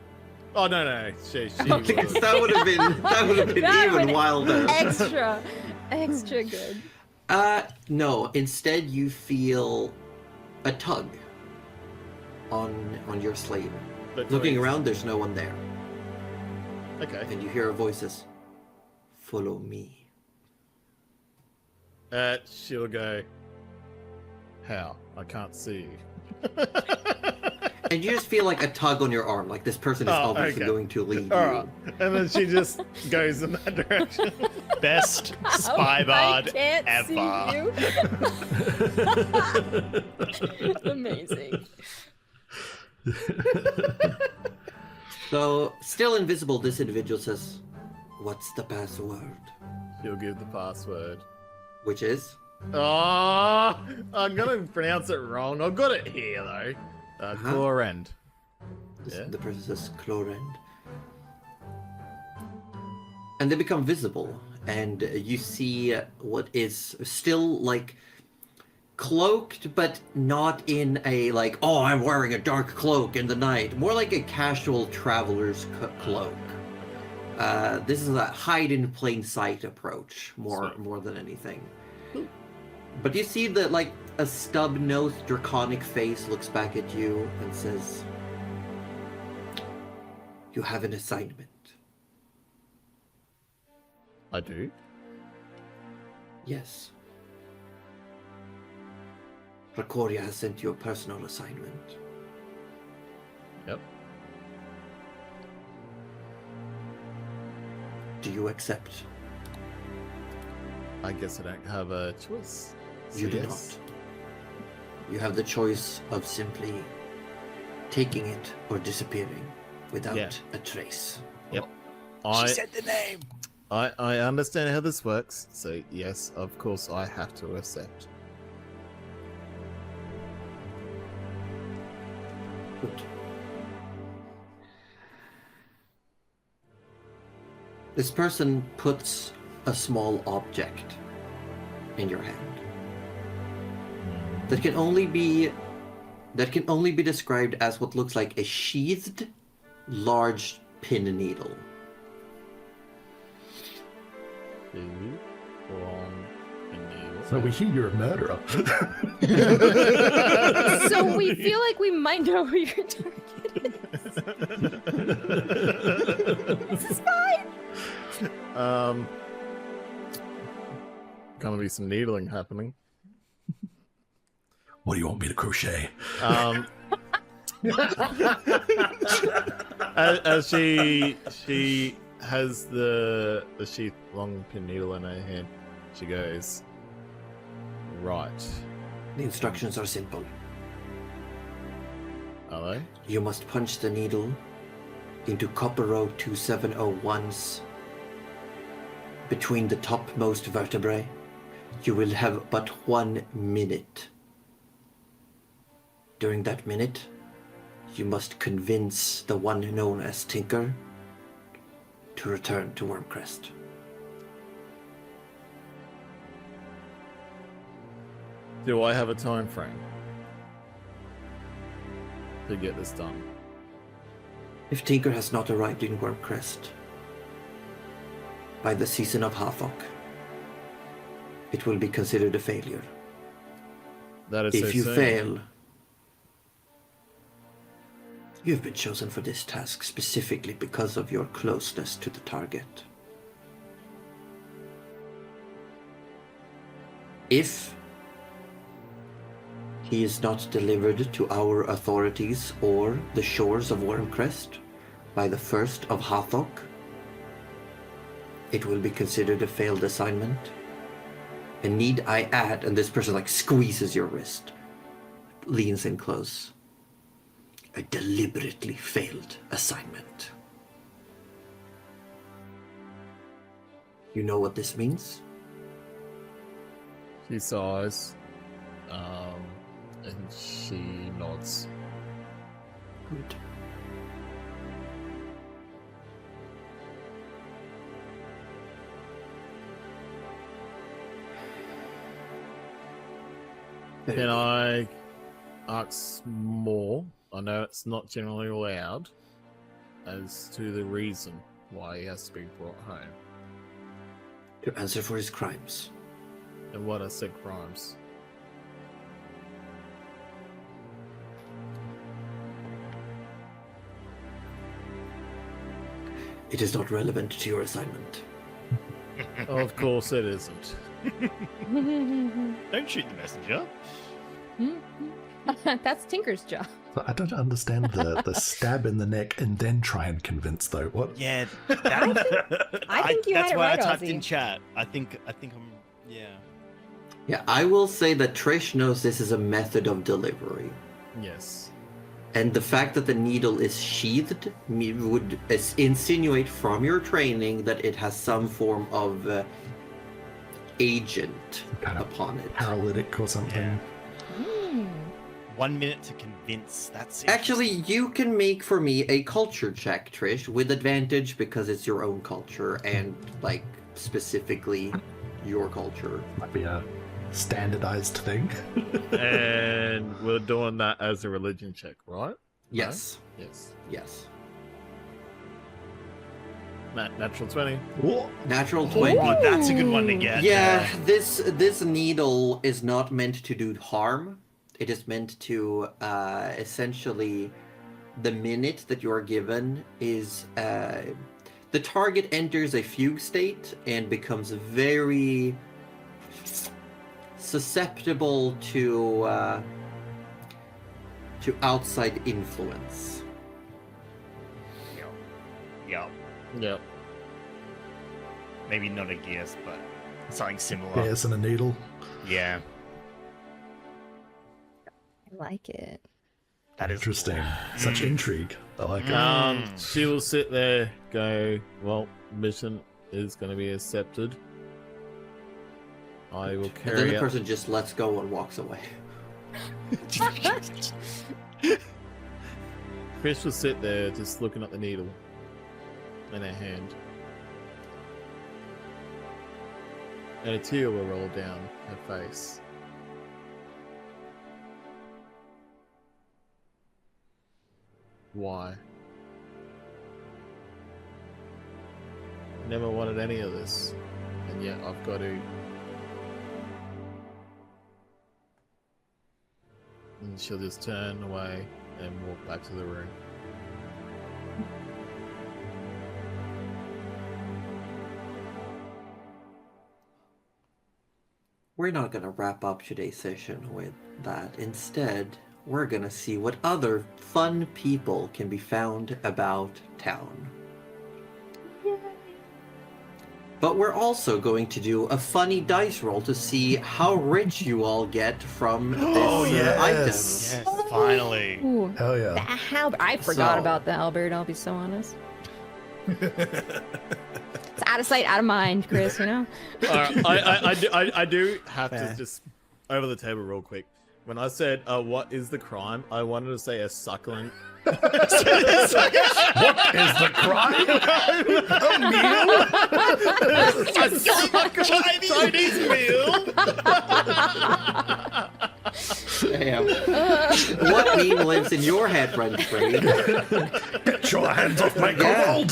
C: Oh no, she
A: Because
C: was.
A: that would have been
B: That
A: even
B: would've-
A: wilder.
B: extra good.
A: No. Instead, you feel a tug on your sleeve. Looking around, there's no one there,
C: Okay.
A: and you hear voices. Follow me.
C: She'll go. How? I can't see you.
A: And you just feel like a tug on your arm, like this person is
C: Oh,
A: obviously
C: okay.
A: going to lead
C: All
A: you.
C: right. And then she just goes in that direction.
E: Best spy bard
B: I can't
E: ever.
B: see you. Amazing.
A: So, still invisible, this individual says, "What's the password?"
C: She'll give the password.
A: Which is?
C: Oh, I'm gonna pronounce it wrong. I've got it here though. Chlorend. Yeah.
A: The person says Chlorend. And they become visible, and you see what is still like cloaked, but not in a like, oh, I'm wearing a dark cloak in the night. More like a casual traveler's cloak. This is a hide in plain sight approach, more than anything. But you see that like a stub-nosed draconic face looks back at you and says, "You have an assignment."
C: I do.
A: Yes. Rakoria has sent you a personal assignment.
C: Yep.
A: Do you accept?
C: I guess I don't have a choice.
A: You do
C: Yes.
A: not. You have the choice of simply taking it or disappearing without
C: Yeah.
A: a trace.
C: Yep.
E: the name.
C: I understand how this works, so yes, of course I have to accept.
A: Good. This person puts a small object in your hand that can only be described as what looks like a sheathed large pin needle.
F: So we hear you're a murderer.
B: So we feel like we might know who your target is. This is fine.
C: Gonna be some needling happening.
F: What do you want me to crochet?
C: As she has the sheath long pin needle in her hand, she goes, right.
A: The instructions are simple.
C: Are they?
A: You must punch the needle into Copper Row 2701's between the topmost vertebrae. You will have but 1 minute. During that minute, you must convince the one known as Tinker to return to Wormcrest.
C: Do I have a time frame to get this done?
A: If Tinker has not arrived in Wormcrest by the season of Hathok, it will be considered a failure.
C: That is so
A: If you
C: soon.
A: fail, you have been chosen for this task specifically because of your closeness to the target. If he is not delivered to our authorities or the shores of Wormcrest by the 1st of Hathok, it will be considered a failed assignment. And need I add, and this person like squeezes your wrist, leans in close, a deliberately failed assignment. You know what this means?
C: She sighs. And she nods.
I: Good.
C: Can I ask more? I know it's not generally allowed, as to the reason why he has to be brought home.
I: To answer for his crimes.
C: And what are said crimes?
I: It is not relevant to your assignment.
C: Of course it isn't.
E: Don't shoot the messenger.
B: That's Tinker's job.
F: But I don't understand the stab in the neck and then try and convince though. What?
E: Yeah,
B: I think you
E: that's
B: had it
E: why
B: right,
E: I typed
B: Ozzy.
E: in chat. I think I'm. Yeah.
A: Yeah, I will say that Trish knows this is a method of delivery.
C: Yes.
A: And the fact that the needle is sheathed would insinuate from your training that it has some form of agent
F: Kind of
A: upon it.
F: paralytic or something.
E: Yeah. 1 minute to convince. That's
A: Actually, you can make for me a culture check, Trish, with advantage because it's your own culture and, like, specifically your culture.
F: Might be a standardized thing.
C: And we're doing that as a religion check, right?
A: Yes.
C: Yes.
A: Yes.
C: Natural 20.
F: Whoa.
A: Natural 20.
E: Oh, that's a good one to get.
A: Yeah, this needle is not meant to do harm. It is meant to essentially, the minute that you are given is the target enters a fugue state and becomes very susceptible to outside influence.
E: Yeah.
C: Yep.
E: Maybe not a gears, but something similar.
F: Bears and a needle.
E: Yeah.
B: I like it.
E: That is
F: Interesting. Such intrigue. I like it.
C: She will sit there, go, well, mission is going to be accepted. I will
A: And then
C: carry
A: the
C: out...
A: person just lets go and walks away.
C: Chris will sit there just looking at the needle in her hand. And a tear will roll down her face. Why? Never wanted any of this, and yet I've got to. And she'll just turn away and walk back to the room.
A: We're not going to wrap up today's session with that. Instead, we're going to see what other fun people can be found about town. But we're also going to do a funny dice roll to see how rich you all get from this item.
F: yes.
E: Yes, finally.
B: Ooh,
F: Hell
B: the
F: yeah.
B: I forgot
A: So-
B: about the Albert, I'll be so honest. It's out of sight, out of mind, Chris, you know?
C: I do have
I: Fair.
C: to just over the table real quick. When I said, "What is the crime?" I wanted to say a suckling.
F: What is the crime?
E: Chinese meal.
A: Damn. What meme lives in your head, rent-free?
F: Get your hands off my
A: Yeah.
F: gold!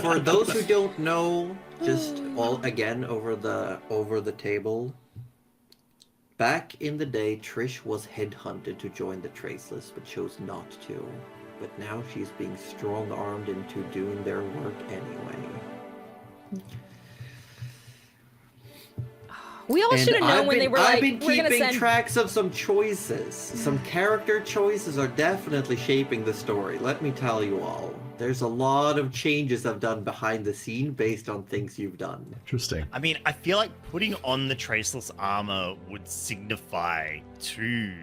A: For those who don't know, just all again over the table. Back in the day, Trish was headhunted to join the Traceless, but chose not to. But now she's being strong-armed into doing their work anyway.
B: We all should have known when they were like,
A: I've been
B: we're gonna
A: keeping
B: send...
A: tracks of some choices. Some character choices are definitely shaping the story. Let me tell you all. There's a lot of changes I've done behind the scene based on things you've done.
F: Interesting.
E: I mean, I feel like putting on the Traceless armor would signify to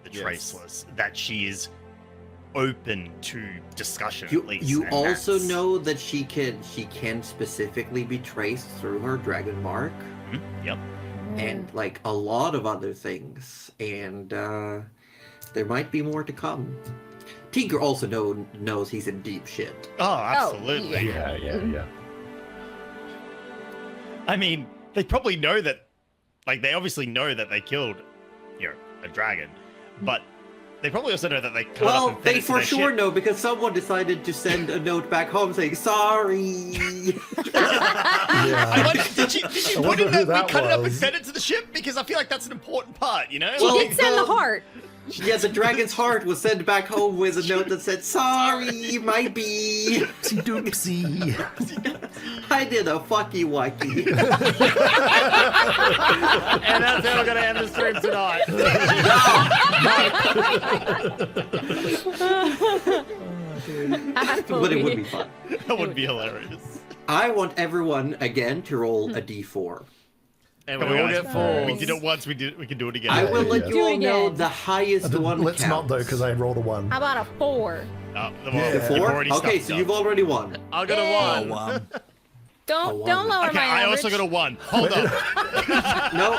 E: the
C: Yes.
E: Traceless that she is open to discussion.
A: You,
E: at least,
A: you
E: and
A: also
E: that's-
A: know that she can specifically be traced through her dragon mark.
E: Yep.
A: and like a lot of other things, and there might be more to come. Tinker also knows he's in deep shit.
E: Oh, absolutely.
F: Yeah.
E: I mean, they probably know that, like, they obviously know that they killed, a dragon, but they probably also know that they cut up
A: Well,
E: and fed
A: they
E: it to
A: for
E: their
A: sure
E: ship.
A: know because someone decided to send a note back home saying sorry.
E: I wonder, did you put
F: wonder
E: in
F: who
E: that we
F: that
E: cut it up and
F: was.
E: fed it to the ship? Because I feel like that's an important part,
B: She
A: Well,
B: did send the heart.
A: Yeah, the dragon's heart was sent back home with a note that said, sorry, my bee.
F: Oopsie doopsie.
A: I did a fucky wucky.
E: And that's how we're going to end the stream tonight.
A: But it would be fun.
E: That would be hilarious.
A: I want everyone, again, to roll a d4.
H: And we all get fours.
E: We did it once, we can do it again.
A: I will let
F: yeah.
A: you
B: Do it
A: all know
B: again.
A: the highest one
F: Let's not though,
A: counts.
F: because I rolled a 1.
B: How about a 4?
E: Oh, well,
F: Yeah.
E: you've
A: Four?
E: already
A: Okay,
E: stuffed
A: so
E: up.
A: you've already won.
H: I got
B: Yay.
H: a 1.
I: One.
B: Don't
A: one.
B: lower
E: Okay,
B: my
E: I
B: average.
E: also got a 1. Hold on.
A: No,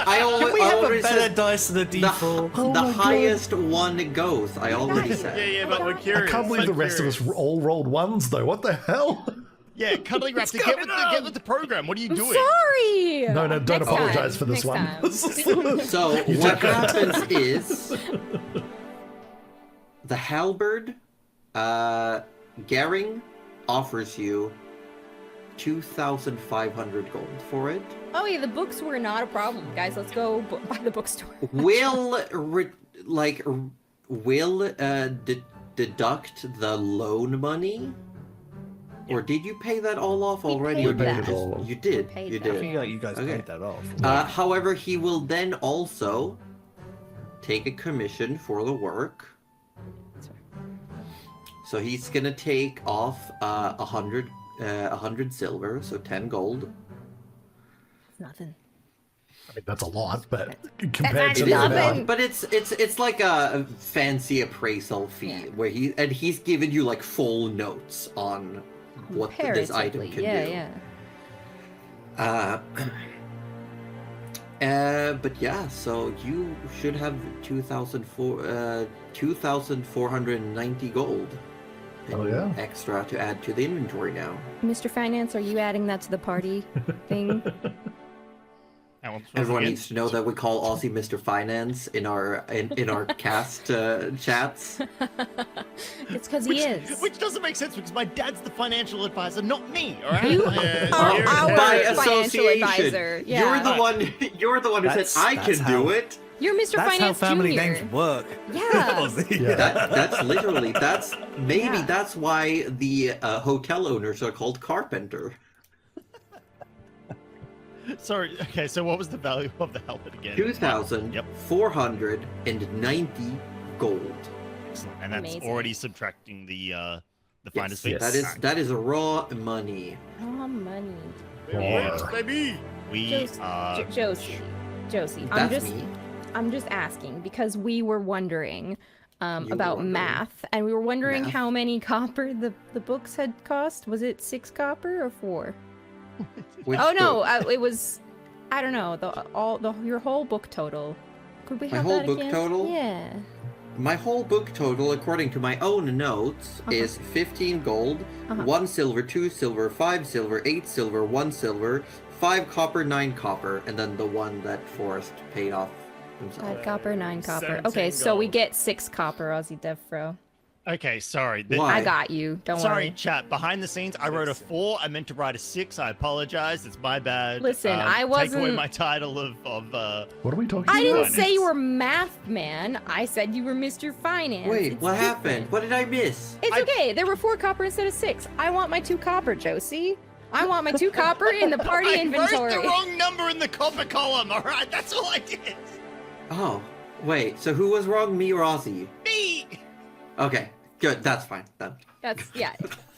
A: I
I: Can we have a
A: already
I: better
A: said
I: dice than a
A: the,
I: d4?
F: Oh
A: the
F: my God.
A: highest one goes. I already
E: Yeah,
A: said.
E: but we're
F: I
E: curious.
F: can't believe the rest of us all rolled 1s though. What the hell?
E: Yeah, Cuddly Raptor, get with the program. What are you
B: I'm
E: doing?
B: sorry.
F: No, don't
B: Next
F: apologize
B: time.
F: for this
B: Next
F: one.
B: time.
A: So what happens is the halberd, Gering offers you 2,500 gold for it.
B: Oh yeah, the books were not a problem, guys. Let's go by the bookstore.
A: Will deduct the loan money, or did you pay that all off
B: We
A: already?
B: paid
A: or did
B: that.
A: you just-
F: all off.
A: You did.
B: Paid
A: You
B: that.
I: I
A: did.
I: feel like you guys
A: Okay.
I: paid that off.
A: However, he will then also take a commission for the work. So he's gonna take off 100 silver, so 10 gold.
B: It's nothing.
F: I mean, that's a lot, but compared
B: It
F: to
A: It
F: the
A: is a
B: nothing.
A: lot,
F: amount,
A: but it's like a fancy appraisal fee
B: Yeah.
A: where he's given you like full notes on what this item
B: Comparatively,
A: can
B: yeah,
A: do. But yeah, so you should have 2,490 gold.
F: Oh, yeah.
A: Extra to add to the inventory now.
B: Mr. Finance, are you adding that to the party thing?
A: Everyone needs to know that we call Aussie Mr. Finance in our cast chats.
B: It's because he is.
E: Which doesn't make sense because my dad's the financial advisor, not me. All right.
B: You
E: Yeah,
B: are
E: you're-
B: our
A: By
B: financial
A: association.
B: advisor. Yeah.
A: You're the one who said
I: That's-
A: I can
I: that's
A: do
I: how-
A: it.
B: You're Mr.
I: That's how
B: Finance
I: family
B: Jr.
I: names work.
B: Yeah.
F: Yeah.
A: That's literally maybe
B: Yeah.
A: that's why the hotel owners are called Carpenter.
E: Sorry. Okay. So what was the value of the helmet again?
A: 2,490 gold.
E: Excellent. And that's
B: Amazing.
E: already subtracting the finder's fee.
F: Yes.
A: That is raw money.
B: Oh, money.
E: Yes,
F: More.
E: baby. We
B: Josie.
A: That's me.
B: I'm just asking because we were wondering
A: You were
B: about
A: wondering.
B: math, and we were wondering
A: Math?
B: how many copper the books had cost. Was it 6 copper or 4?
A: Which
B: Oh no,
A: book?
B: it was. I don't know. Your whole book total. Could we
A: My
B: have
A: whole
B: that
A: book
B: again?
A: total?
B: Yeah.
A: My whole book total, according to my own notes, is 15 gold, 1 silver, 2 silver, 5 silver, 8 silver, 1 silver, 5 copper, 9 copper, and then the one that Forrest paid off himself.
B: 5 copper, 9 copper.
E: 17
B: Okay, so we
E: gold.
B: get 6 copper, Aussie Devfro.
E: Okay. Sorry.
A: Why?
B: I got you. Don't
E: Sorry,
B: worry.
E: chat. Behind the scenes, I wrote a 4. I meant to write a 6. I apologize. It's my bad.
B: Listen, I
E: Take away
B: wasn't-
E: my title of
F: What are we talking
B: I
F: about?
B: didn't say you were math man. I said you were Mr. Finance.
A: Wait,
B: It's
A: what
B: different.
A: happened? What did I miss?
B: It's okay. There were 4 copper instead of 6. I want my 2 copper, Josie. I want my 2 copper in the party
E: I
B: inventory.
E: wrote the wrong number in the copper column. All right, that's all I did.
A: Oh, wait, so who was wrong, me or Ozzy?
E: Me.
A: Okay, good, that's fine then.
B: That's yeah.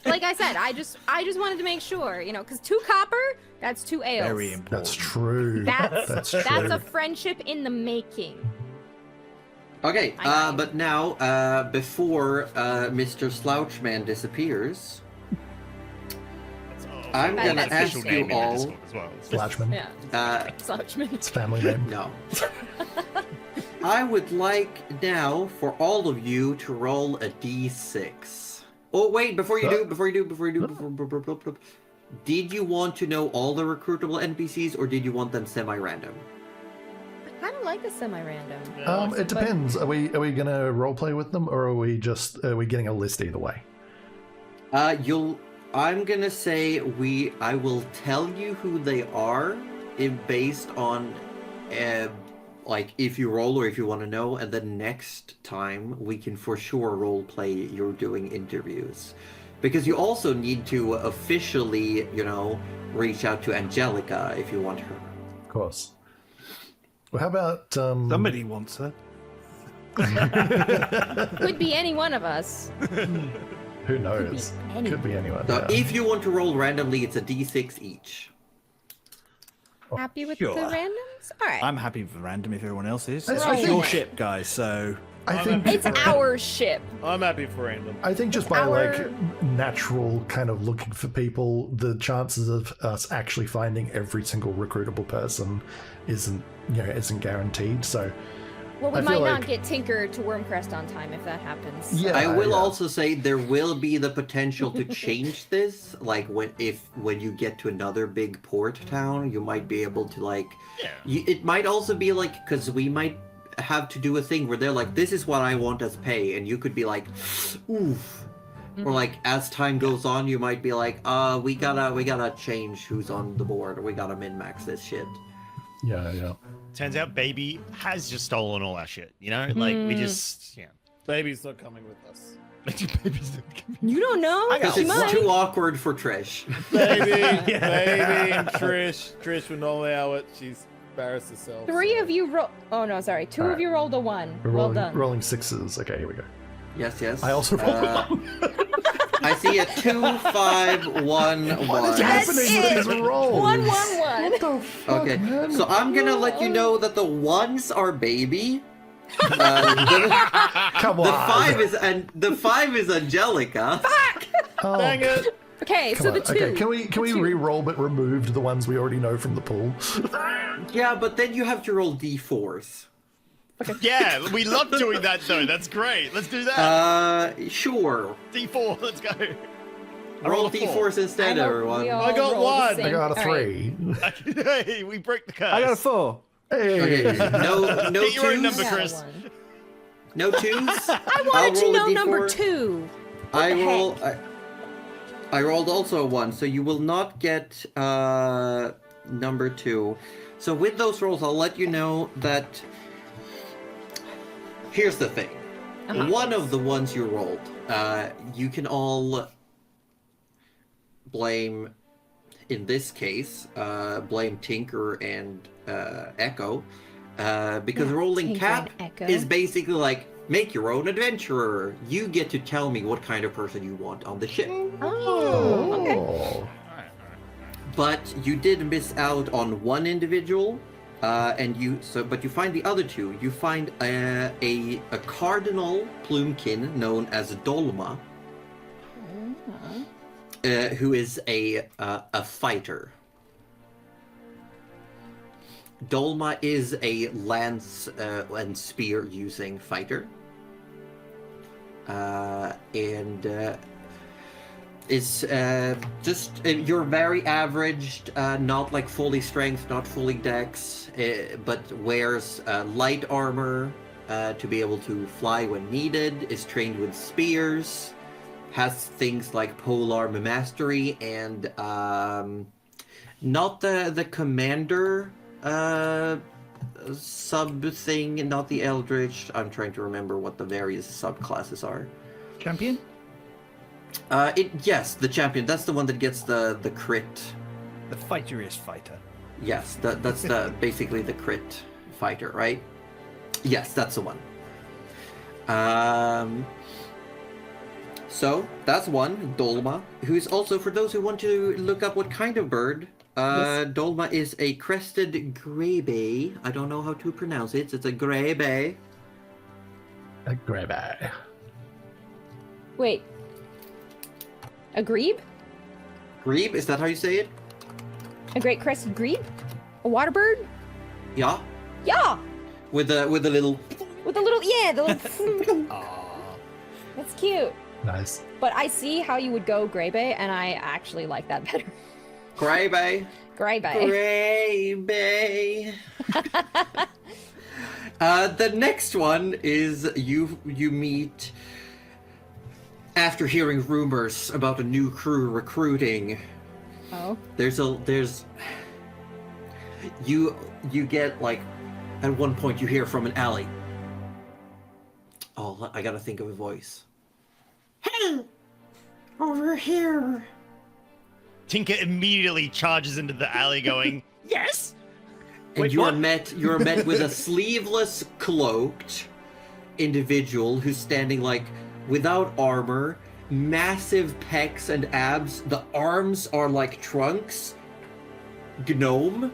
B: Like I said, I just wanted to make sure, because 2 copper, that's 2 ales.
I: Very important.
F: That's true.
B: That's
F: true.
B: a friendship in the making.
A: Okay,
B: I got you.
A: but now, before Mr. Slouchman disappears, I'm
B: That's
A: gonna
B: the
A: ask
E: official
A: you
E: name in the
A: all.
E: Discord as well.
F: Flashman.
B: Yeah. Slouchman.
F: It's a family name.
A: No. I would like now for all of you to roll a d6. Oh wait, before you do, did you want to know all the recruitable NPCs or did you want them semi-random?
B: I kind of like the semi-random.
F: It depends. Are we gonna roleplay with them, or are we getting a list either way?
A: I'm gonna say I will tell you who they are based on like if you roll or if you want to know, and then next time we can for sure role play you're doing interviews. Because you also need to officially, reach out to Angelica if you want her.
F: Of course. Well, how about
D: Somebody wants her.
B: Could be any one of us.
F: Who knows? Could be anyone.
A: So
F: yeah.
A: if you want to roll randomly, it's a d6 each.
B: Happy with
D: Sure.
B: the randoms? All right.
I: I'm happy with random if everyone else is.
F: I
I: It's
F: think-
I: your ship, guys, so...
F: I think
B: It's our ship.
C: I'm happy for random.
F: I think just
B: It's
F: by
B: our-
F: like natural kind of looking for people, the chances of us actually finding every single recruitable person isn't guaranteed. So
B: Well, we
F: I
B: might
F: feel
B: not
F: like-
B: get Tinker to Wormcrest on time if that happens.
F: yeah,
A: I will
F: yeah.
A: also say there will be the potential to change this. Like when you get to another big port town, you might be able to it might also be like, because we might have to do a thing where they're like, this is what I want as pay, and you could be like, oof. Or like as time goes on, you might be like, we gotta change who's on the board, or we gotta min-max this shit.
F: Yeah.
E: Turns out Baby has just stolen all our shit, Like, we just,
C: Baby's not coming with us.
E: Baby's
B: You don't know.
A: Because
B: She
A: it's
B: might.
A: too awkward for Trish.
C: Baby and Trish. Trish would not allow it. She's embarrassed herself.
B: 3 of you roll. Oh no, sorry. 2
F: Alright.
B: of you rolled a 1.
F: We're
B: Well
F: rolling,
B: done.
F: rolling sixes. Okay, here we go.
A: Yes.
F: I also rolled one.
A: I see a 2, 5, 1, 1.
F: What is
B: That's
F: happening with
B: it.
F: these rolls?
B: 1, 1, 1.
F: What the fuck,
A: Okay,
F: man?
A: so I'm gonna let you know that the 1s are Baby.
F: Come on.
A: The 5 is Angelica.
F: Oh,
C: Dang it!
B: Okay,
F: come
B: so
F: on.
B: the 2.
F: Okay, can we re-roll but removed the ones we already know from the pool?
A: Yeah, but then you have to roll d4s.
E: Yeah, we love doing that though. That's great. Let's do that.
A: Sure.
E: D4, let's go. I
A: Roll
E: rolled a 4.
A: d4s instead, everyone.
C: I got one.
F: I got a 3.
E: Hey, we break the curse.
I: I got a 4.
F: Hey.
A: Okay, no
E: Get your own
A: 2s.
E: number, Chris.
A: No 2s.
B: I wanted to know number 2.
A: I rolled also a 1, so you will not get number 2. So with those rolls, I'll let you know that. Here's the thing. One of the ones you rolled, you can all blame. In this case, blame Tinker and Echo, because rolling
B: Tinker
A: cap
B: and Echo.
A: is basically like, make your own adventurer. You get to tell me what kind of person you want on the ship.
B: Oh, okay.
F: Oh.
A: But you did miss out on one individual, but you find the other 2. You find a cardinal plumekin known as Dolma, who is a fighter. Dolma is a lance and spear using fighter, and is just your very average, not like fully strength, not fully dex, but wears light armor to be able to fly when needed. Is trained with spears. Has things like polearm mastery and not the commander sub thing, not the eldritch. I'm trying to remember what the various subclasses are.
I: Champion?
A: Yes, the champion. That's the one that gets the crit.
I: The fighteriest fighter.
A: Yes, that's basically the crit fighter, right? Yes, that's the one. So that's one, Dolma, who's also, for those who want to look up what kind of bird, Dolma is a crested grebe. I don't know how to pronounce it. It's a grebe.
F: A grab eye.
B: Wait. A grebe?
A: Grebe, is that how you say it?
B: A great crested grebe? A water bird?
A: Yeah.
B: Yeah!
A: With the little.
B: With the little, the little. That's cute.
F: Nice.
B: But I see how you would go Grebe, and I actually like that better.
A: Grebe.
B: Grebe.
A: Grebe. The next one is you meet after hearing rumors about a new crew recruiting.
B: Oh.
A: You get like at one point you hear from an alley. Oh, I gotta think of a voice. Hey, over here.
E: Tinker immediately charges into the alley going, yes!
A: And
H: Wait,
A: you're
H: what?
A: met with a sleeveless, cloaked individual who's standing like without armor, massive pecs and abs. The arms are like trunks. Gnome.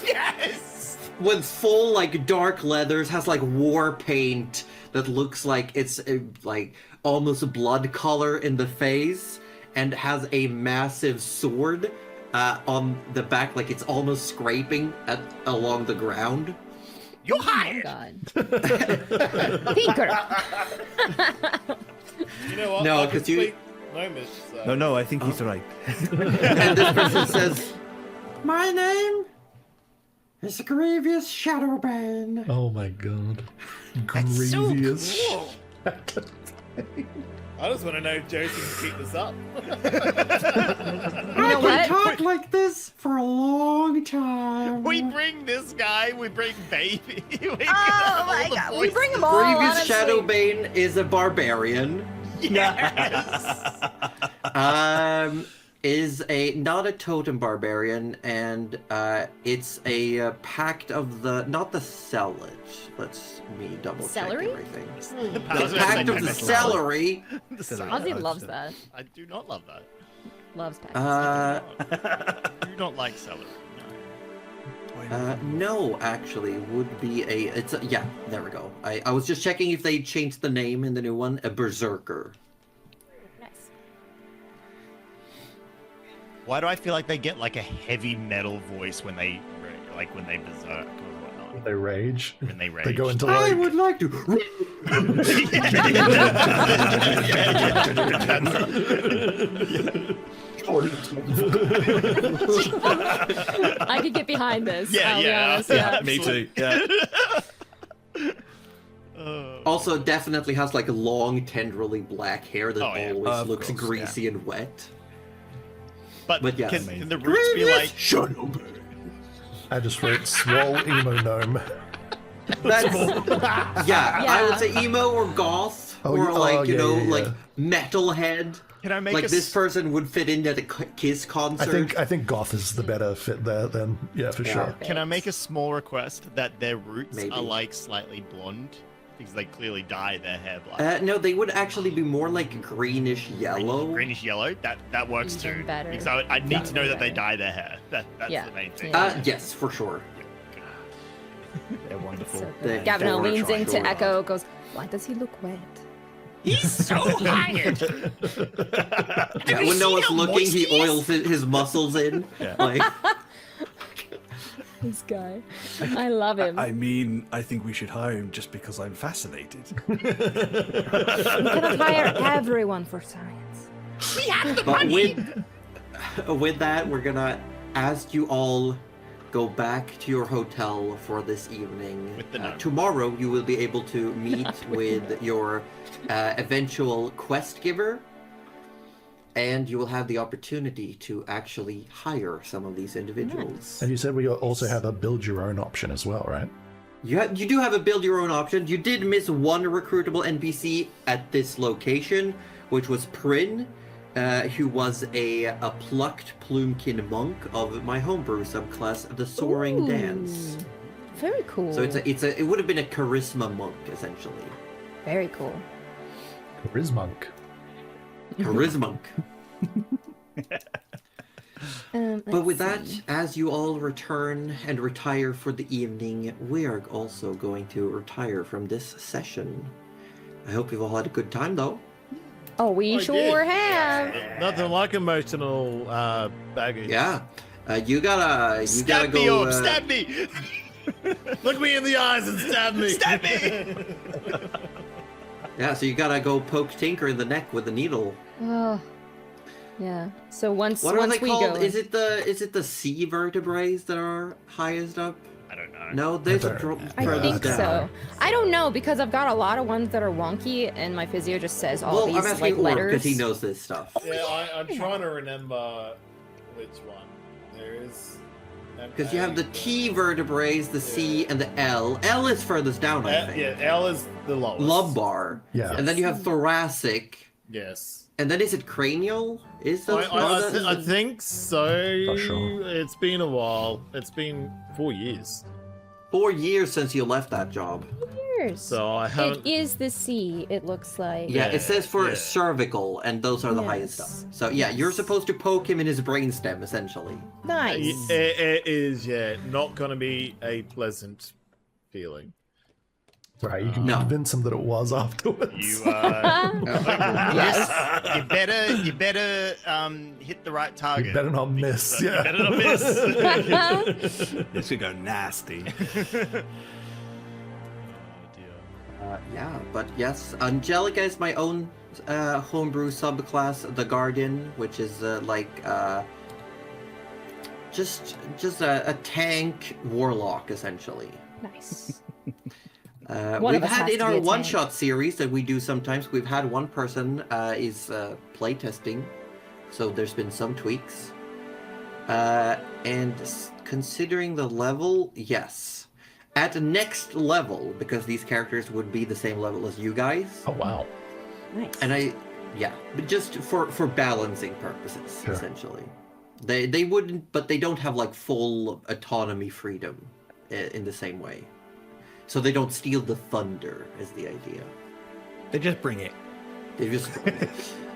E: Yes!
A: With full like dark leathers, has like war paint that looks like it's like almost a blood color in the face, and has a massive sword on the back, like it's almost scraping along the ground.
E: You're
B: Oh
E: hired!
B: God. Tinker!
J: You know what?
A: No,
J: I
A: 'cause
J: can
A: you-
J: speak Gnomish, so...
G: No, I think he's right.
A: And this person says, "My name is Grievous Shadowbane."
F: Oh my god.
E: That's so
F: Grievous.
E: cool.
J: I just want to know if Josie can keep this up.
B: You know what?
A: Talk like this for a long time.
E: We bring this guy, we bring Baby. We
B: Oh my God. We bring them all,
A: Grievous
B: honestly.
A: Shadowbane is a barbarian.
E: Yes!
A: Is not a totem barbarian, and it's a pact of the not the cellage. Let's me double check
B: Celery?
A: everything.
E: I
A: The
E: was gonna say
A: pact of the
E: Pepper's
A: celery.
B: Ozzy loves that.
E: I do not love that.
B: Loves pets.
E: I do not like celery. No.
A: No, actually, would be yeah, there we go. I was just checking if they changed the name in the new one. A berserker.
B: Nice.
E: Why do I feel like they get like a heavy metal voice when they berserk or whatnot?
F: When they rage.
E: When they rage.
F: They go into
A: I
F: like
A: would like to.
B: I could get behind this.
E: Yeah,
B: I'll be
E: yeah,
B: honest,
E: yeah.
H: Me too. Yeah.
A: Also, definitely has like long, tendrily black hair that
E: Oh, yeah.
A: always
G: Of
A: looks
G: course,
A: greasy and wet.
E: But
A: yes.
E: can the roots be like
F: I just wrote swole emo gnome.
A: That's yeah, I would
B: Yeah.
A: say emo or goth
F: Oh,
A: or
F: yeah,
A: like
F: yeah,
A: like
F: yeah.
A: metalhead.
E: Can I make
A: Like
E: a
A: this
E: s-
A: person would fit into the Kiss concert.
F: I think goth is the better fit there then. Yeah, for sure.
E: Can I make a small request that their roots
A: Maybe.
E: are like slightly blonde? Because they clearly dye their hair black.
A: No, they would actually be more like greenish yellow.
E: Greenish yellow? That works
B: Even
E: too.
B: better.
E: Because I need to know that they
B: better.
E: dye their hair. That's
B: Yeah.
E: the main thing.
B: Yeah.
A: Yes, for sure.
G: They're wonderful.
B: So
A: They-
B: good. Gavin
A: they wanna
B: leans
A: try
B: into
A: so
B: Echo,
A: hard.
B: goes, "Why does he look wet?"
E: He's so hired!
A: Yeah, when no one's looking, he oils his muscles in. Like,
B: This guy. I love him.
G: I mean, I think we should hire him just because I'm fascinated.
B: We cannot hire everyone for science.
E: We have the
A: but
E: money!
A: with that, we're gonna ask you all go back to your hotel for this evening.
E: With the gnome.
A: Tomorrow, you will be able to meet with your eventual quest giver, and you will have the opportunity to actually hire some of these individuals.
F: And you said we also have a build your own option as well, right?
A: You do have a build your own option. You did miss one recruitable NPC at this location, which was Prin, who was a plucked Plumekin monk of my homebrew subclass, the Soaring
B: Ooh.
A: Dance.
B: Very cool.
A: So it would have been a charisma monk essentially.
B: very cool.
F: Charismunk.
A: Charisma. But with that,
B: let's see.
A: as you all return and retire for the evening, we are also going to retire from this session. I hope you've all had a good time, though.
B: Oh, we
J: I
B: sure
J: did.
B: have.
C: Nothing like emotional baggage.
A: Yeah. You gotta
E: Stab me,
A: go.
E: Orb, stab me!
C: Look me in the eyes and stab me.
E: Stab me!
A: Yeah, so you gotta go poke Tinker in the neck with the needle.
B: Oh, yeah. So once
A: What are they
B: we
A: called?
B: go,
A: Is it the sea vertebrae that are highest up?
E: I don't know.
A: No, there's a
F: don't-
A: drop
B: I
A: further
B: think
A: down.
B: so. I don't know because I've got a lot of ones that are wonky, and my physio just says all
A: Well,
B: these
A: I'm asking
B: like
A: Orb because
B: letters.
A: he knows this stuff.
J: Yeah, I'm trying to remember which one. There is.
A: Because you have the T vertebrae, the C, and the L. L is furthest down, I think.
J: Yeah, L is the lowest.
A: Lumbar.
F: Yeah.
A: And then you have thoracic.
J: Yes.
A: And then is it cranial? Is those?
C: I think so.
F: Not sure.
C: It's been a while. It's been 4 years.
A: 4 years since you left that job.
B: Years.
C: So I haven't.
B: It is the C. It looks like.
A: Yeah, it says for
C: yeah.
A: cervical, and those are the highest
B: Yes.
A: up. So yeah, you're supposed to poke him in his brainstem, essentially.
B: Nice.
C: It is, yeah, not going to be a pleasant feeling.
F: Right, you can
A: No.
F: convince him that it was afterwards.
E: You
B: Yes.
E: you better hit the right target.
F: You better not miss.
E: You
F: Yeah.
E: better not miss.
G: This could go nasty.
A: Yeah, but yes, Angelica is my own homebrew subclass, the Guardian, which is just a tank warlock essentially.
B: Nice. One
A: We've
B: of us
A: had
B: has
A: in
B: to be
A: our
B: a tank.
A: one-shot series that we do sometimes. We've had one person is playtesting, so there's been some tweaks. Considering the level, yes. At next level, because these characters would be the same level as you guys,
F: Oh wow.
B: Nice.
A: and but just for balancing purposes,
F: Sure.
A: essentially. They wouldn't, but they don't have like full autonomy freedom in the same way. So they don't steal the thunder, is the idea.
G: They just bring it.
A: They just.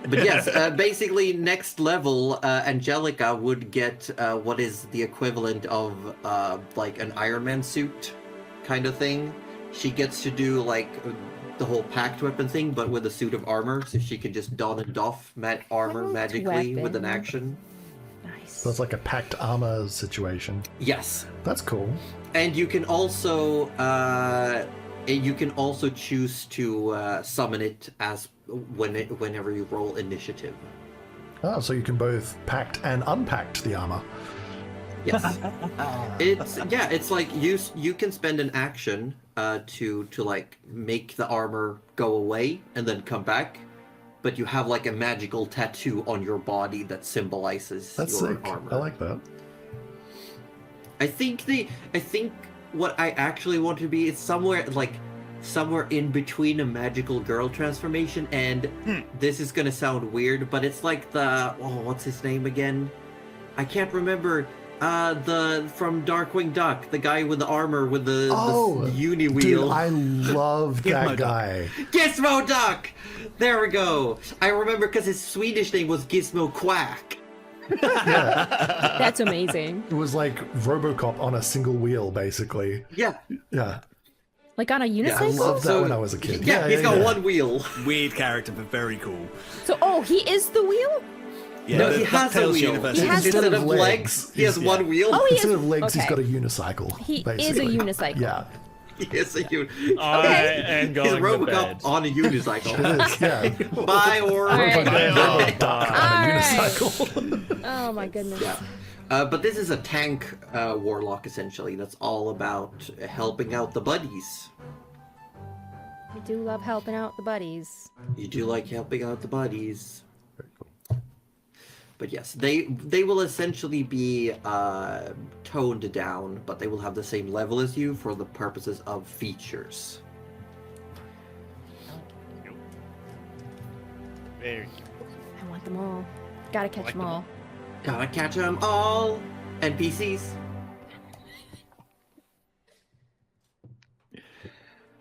A: But yes, basically, next level, Angelica would get what is the equivalent of like an Iron Man suit kind of thing. She gets to do like the whole packed weapon thing, but with a suit of armor, so she can just don and doff armor
B: Packed
A: magically with an
B: weapon.
A: action.
B: Nice.
F: So it's like a packed armor situation.
A: Yes,
F: That's cool.
A: and you can also choose to summon it as whenever you roll initiative.
F: Oh, so you can both packed and unpacked the armor.
A: Yes. It's like you can spend an action to like make the armor go away and then come back, but you have like a magical tattoo on your body that symbolizes
F: That's
A: your
F: sick.
A: armor.
F: I like that.
A: I think what I actually want to be is somewhere in between a magical girl transformation and this is gonna sound weird, but it's like what's his name again? I can't remember. From Darkwing Duck, the guy with the armor with the uni wheel.
F: Dude, I love that
G: Gizmo
F: guy.
A: Gizmo Duck! There we go. I remember because his Swedish name was Gizmo Quack.
B: That's amazing.
F: It was like RoboCop on a single wheel, basically.
A: Yeah.
F: Yeah.
B: Like on a
F: I
B: unicycle?
F: loved that when I was a kid.
A: Yeah, he's got one wheel.
G: Weird character, but very cool.
B: So, he is the wheel?
G: Yeah,
A: No,
G: the
A: he has a
G: DuckTales
A: wheel.
G: universe.
B: He has
A: Instead
F: of
A: of legs, he has
F: yeah.
A: one wheel.
B: Oh, he
F: Instead
B: is.
F: of legs, he's
B: okay.
F: got a unicycle.
B: He is a
F: basically.
B: unicycle.
F: Yeah.
A: He is a
C: I am
A: He's
C: going to
A: Robocop
C: bed.
A: on a unicycle.
F: It is, yeah.
A: Bye, or
B: All right.
F: Robot Duck on a
B: Alright.
F: unicycle.
B: Oh my goodness.
A: Yeah. But this is a tank warlock, essentially. That's all about helping out the buddies.
B: We do love helping out the buddies.
A: You do like helping out the buddies. But yes, they will essentially be toned down, but they will have the same level as you for the purposes of features.
E: Very
B: I want them all. Gotta catch
E: like
B: them
E: them
B: all.
A: Gotta catch them all! NPCs.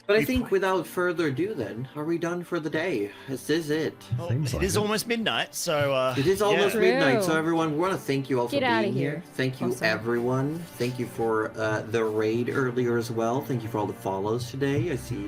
A: But I think without further ado then, are we done for the day? This is it.
E: Well,
F: Seems
E: it
F: like
E: is
F: it.
E: almost midnight, so
A: It is almost
B: True.
A: midnight, so everyone, we want to thank you all
B: Get
A: for
B: outta
A: being here.
B: here.
A: Thank you,
B: Awesome.
A: everyone. Thank you for the raid earlier as well. Thank you for all the follows today. I see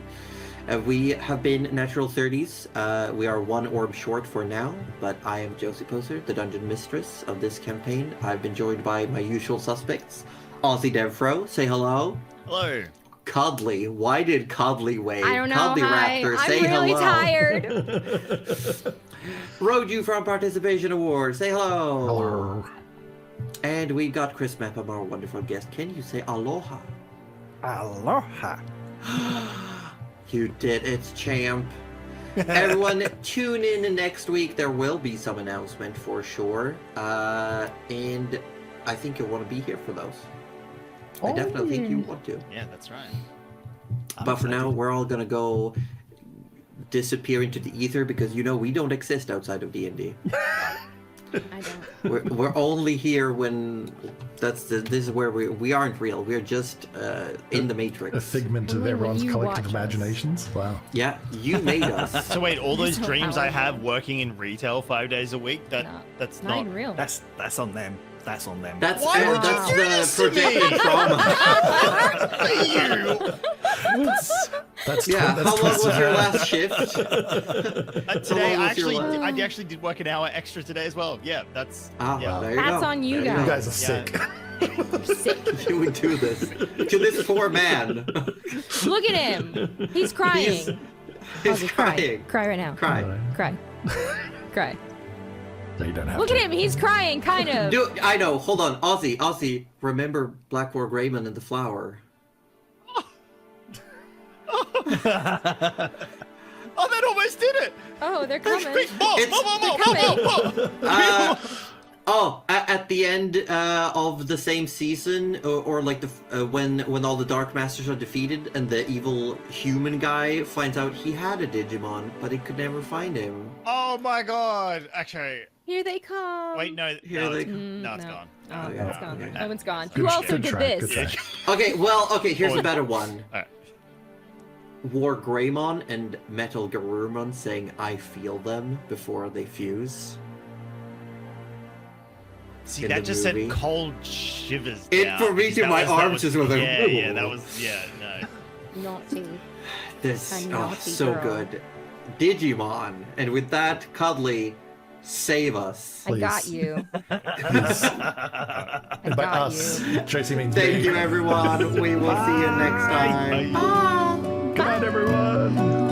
A: We have been Natural 30s. We are one orb short for now, but I am Josie Poser, the Dungeon Mistress of this campaign. I've been joined by my usual suspects. Aussie Devfro, say hello.
E: Hello.
A: Cuddly, why did Cuddly wave?
B: I don't know.
A: Cuddly
B: Hi.
A: Raptor,
B: I'm
A: say
B: really
A: hello.
B: tired.
A: Roju from Participation Award, say hello.
F: Hello.
A: And we got Chris Mapham, our wonderful guest. Can you say aloha?
G: Aloha.
A: You did it, champ. Everyone, tune in next week. There will be some announcement for sure. And I think you'll want to be here for those. I definitely think you want to.
E: Yeah, that's right.
A: But for now, we're all going to go disappear into the ether because, you know, we don't exist outside of D&D.
B: I don't.
A: We're only here when this is where we aren't real. We're just in the Matrix.
F: A figment of
B: Only when
F: everyone's
B: you
F: collective
B: watch us.
F: imaginations. Wow.
A: Yeah, you made us.
E: So wait, all those
B: So
E: dreams I
B: powerful.
E: have working in retail 5 days a week, that's
B: Not
E: not.
B: even real.
G: That's on them. That's on them.
A: That's
E: Why would you
A: that's
E: do
A: the
E: this to me?
A: projected trauma.
F: That's
A: Yeah,
F: that's
A: how long was
F: twisted.
A: your last shift?
E: Today,
A: How long
E: I
A: was your
E: actually,
A: last-
E: did work an hour extra today as well. Yeah, that's.
A: Ah,
E: yeah.
A: there you
B: That's
A: go.
B: on you
A: There
F: You
B: guys.
F: guys are sick.
B: Sick.
A: You would do this to this poor man.
B: Look at him. He's crying.
A: He's
B: Ozzy,
A: crying.
B: Cry right now.
A: Cry.
B: Cry. Cry.
F: No, you don't have
B: Look
F: to.
B: at him. He's crying, kind of.
A: I know. Hold on, Aussie. Remember Blackboard Raymond and the flower?
E: Oh, that almost did it!
B: Oh, they're
E: Quick,
B: coming.
E: quick, more,
A: It's-
E: more, more,
B: they're
E: more, more, more.
A: At the end of the same season, or like when all the Dark Masters are defeated and the evil human guy finds out he had a Digimon, but he could never find him.
E: Oh my god! Actually,
B: Here they come.
E: wait, no,
A: Here
E: no,
A: they
E: it's,
A: come.
E: no, it's gone.
B: Oh,
A: Okay.
B: it's gone.
A: Okay.
B: That one's gone.
F: Good-
B: Who also
F: good
B: did
F: try,
B: this?
F: good try.
A: Okay, here's a better one.
E: Alright.
A: War Greymon and Metal Garurumon saying "I feel them" before they fuse.
E: See,
A: In
E: that
A: the
E: just
A: movie.
E: sent cold shivers
A: It
E: down.
A: for me too,
E: That
A: my
E: was- that
A: arms
E: was-
A: just went like,
E: Yeah, yeah, that
A: "Ooh."
E: was, yeah, no.
B: Naughty.
A: This
B: A
A: oh,
B: naughty
A: so
B: girl.
A: good. Digimon, and with that, Cuddly, save us.
B: I got
F: Please.
B: you. I
F: And by
B: got
F: us,
B: you.
F: Tracy means
A: Thank
F: me.
A: you, everyone. We will see you next time.
E: Bye.
F: Good night, everyone.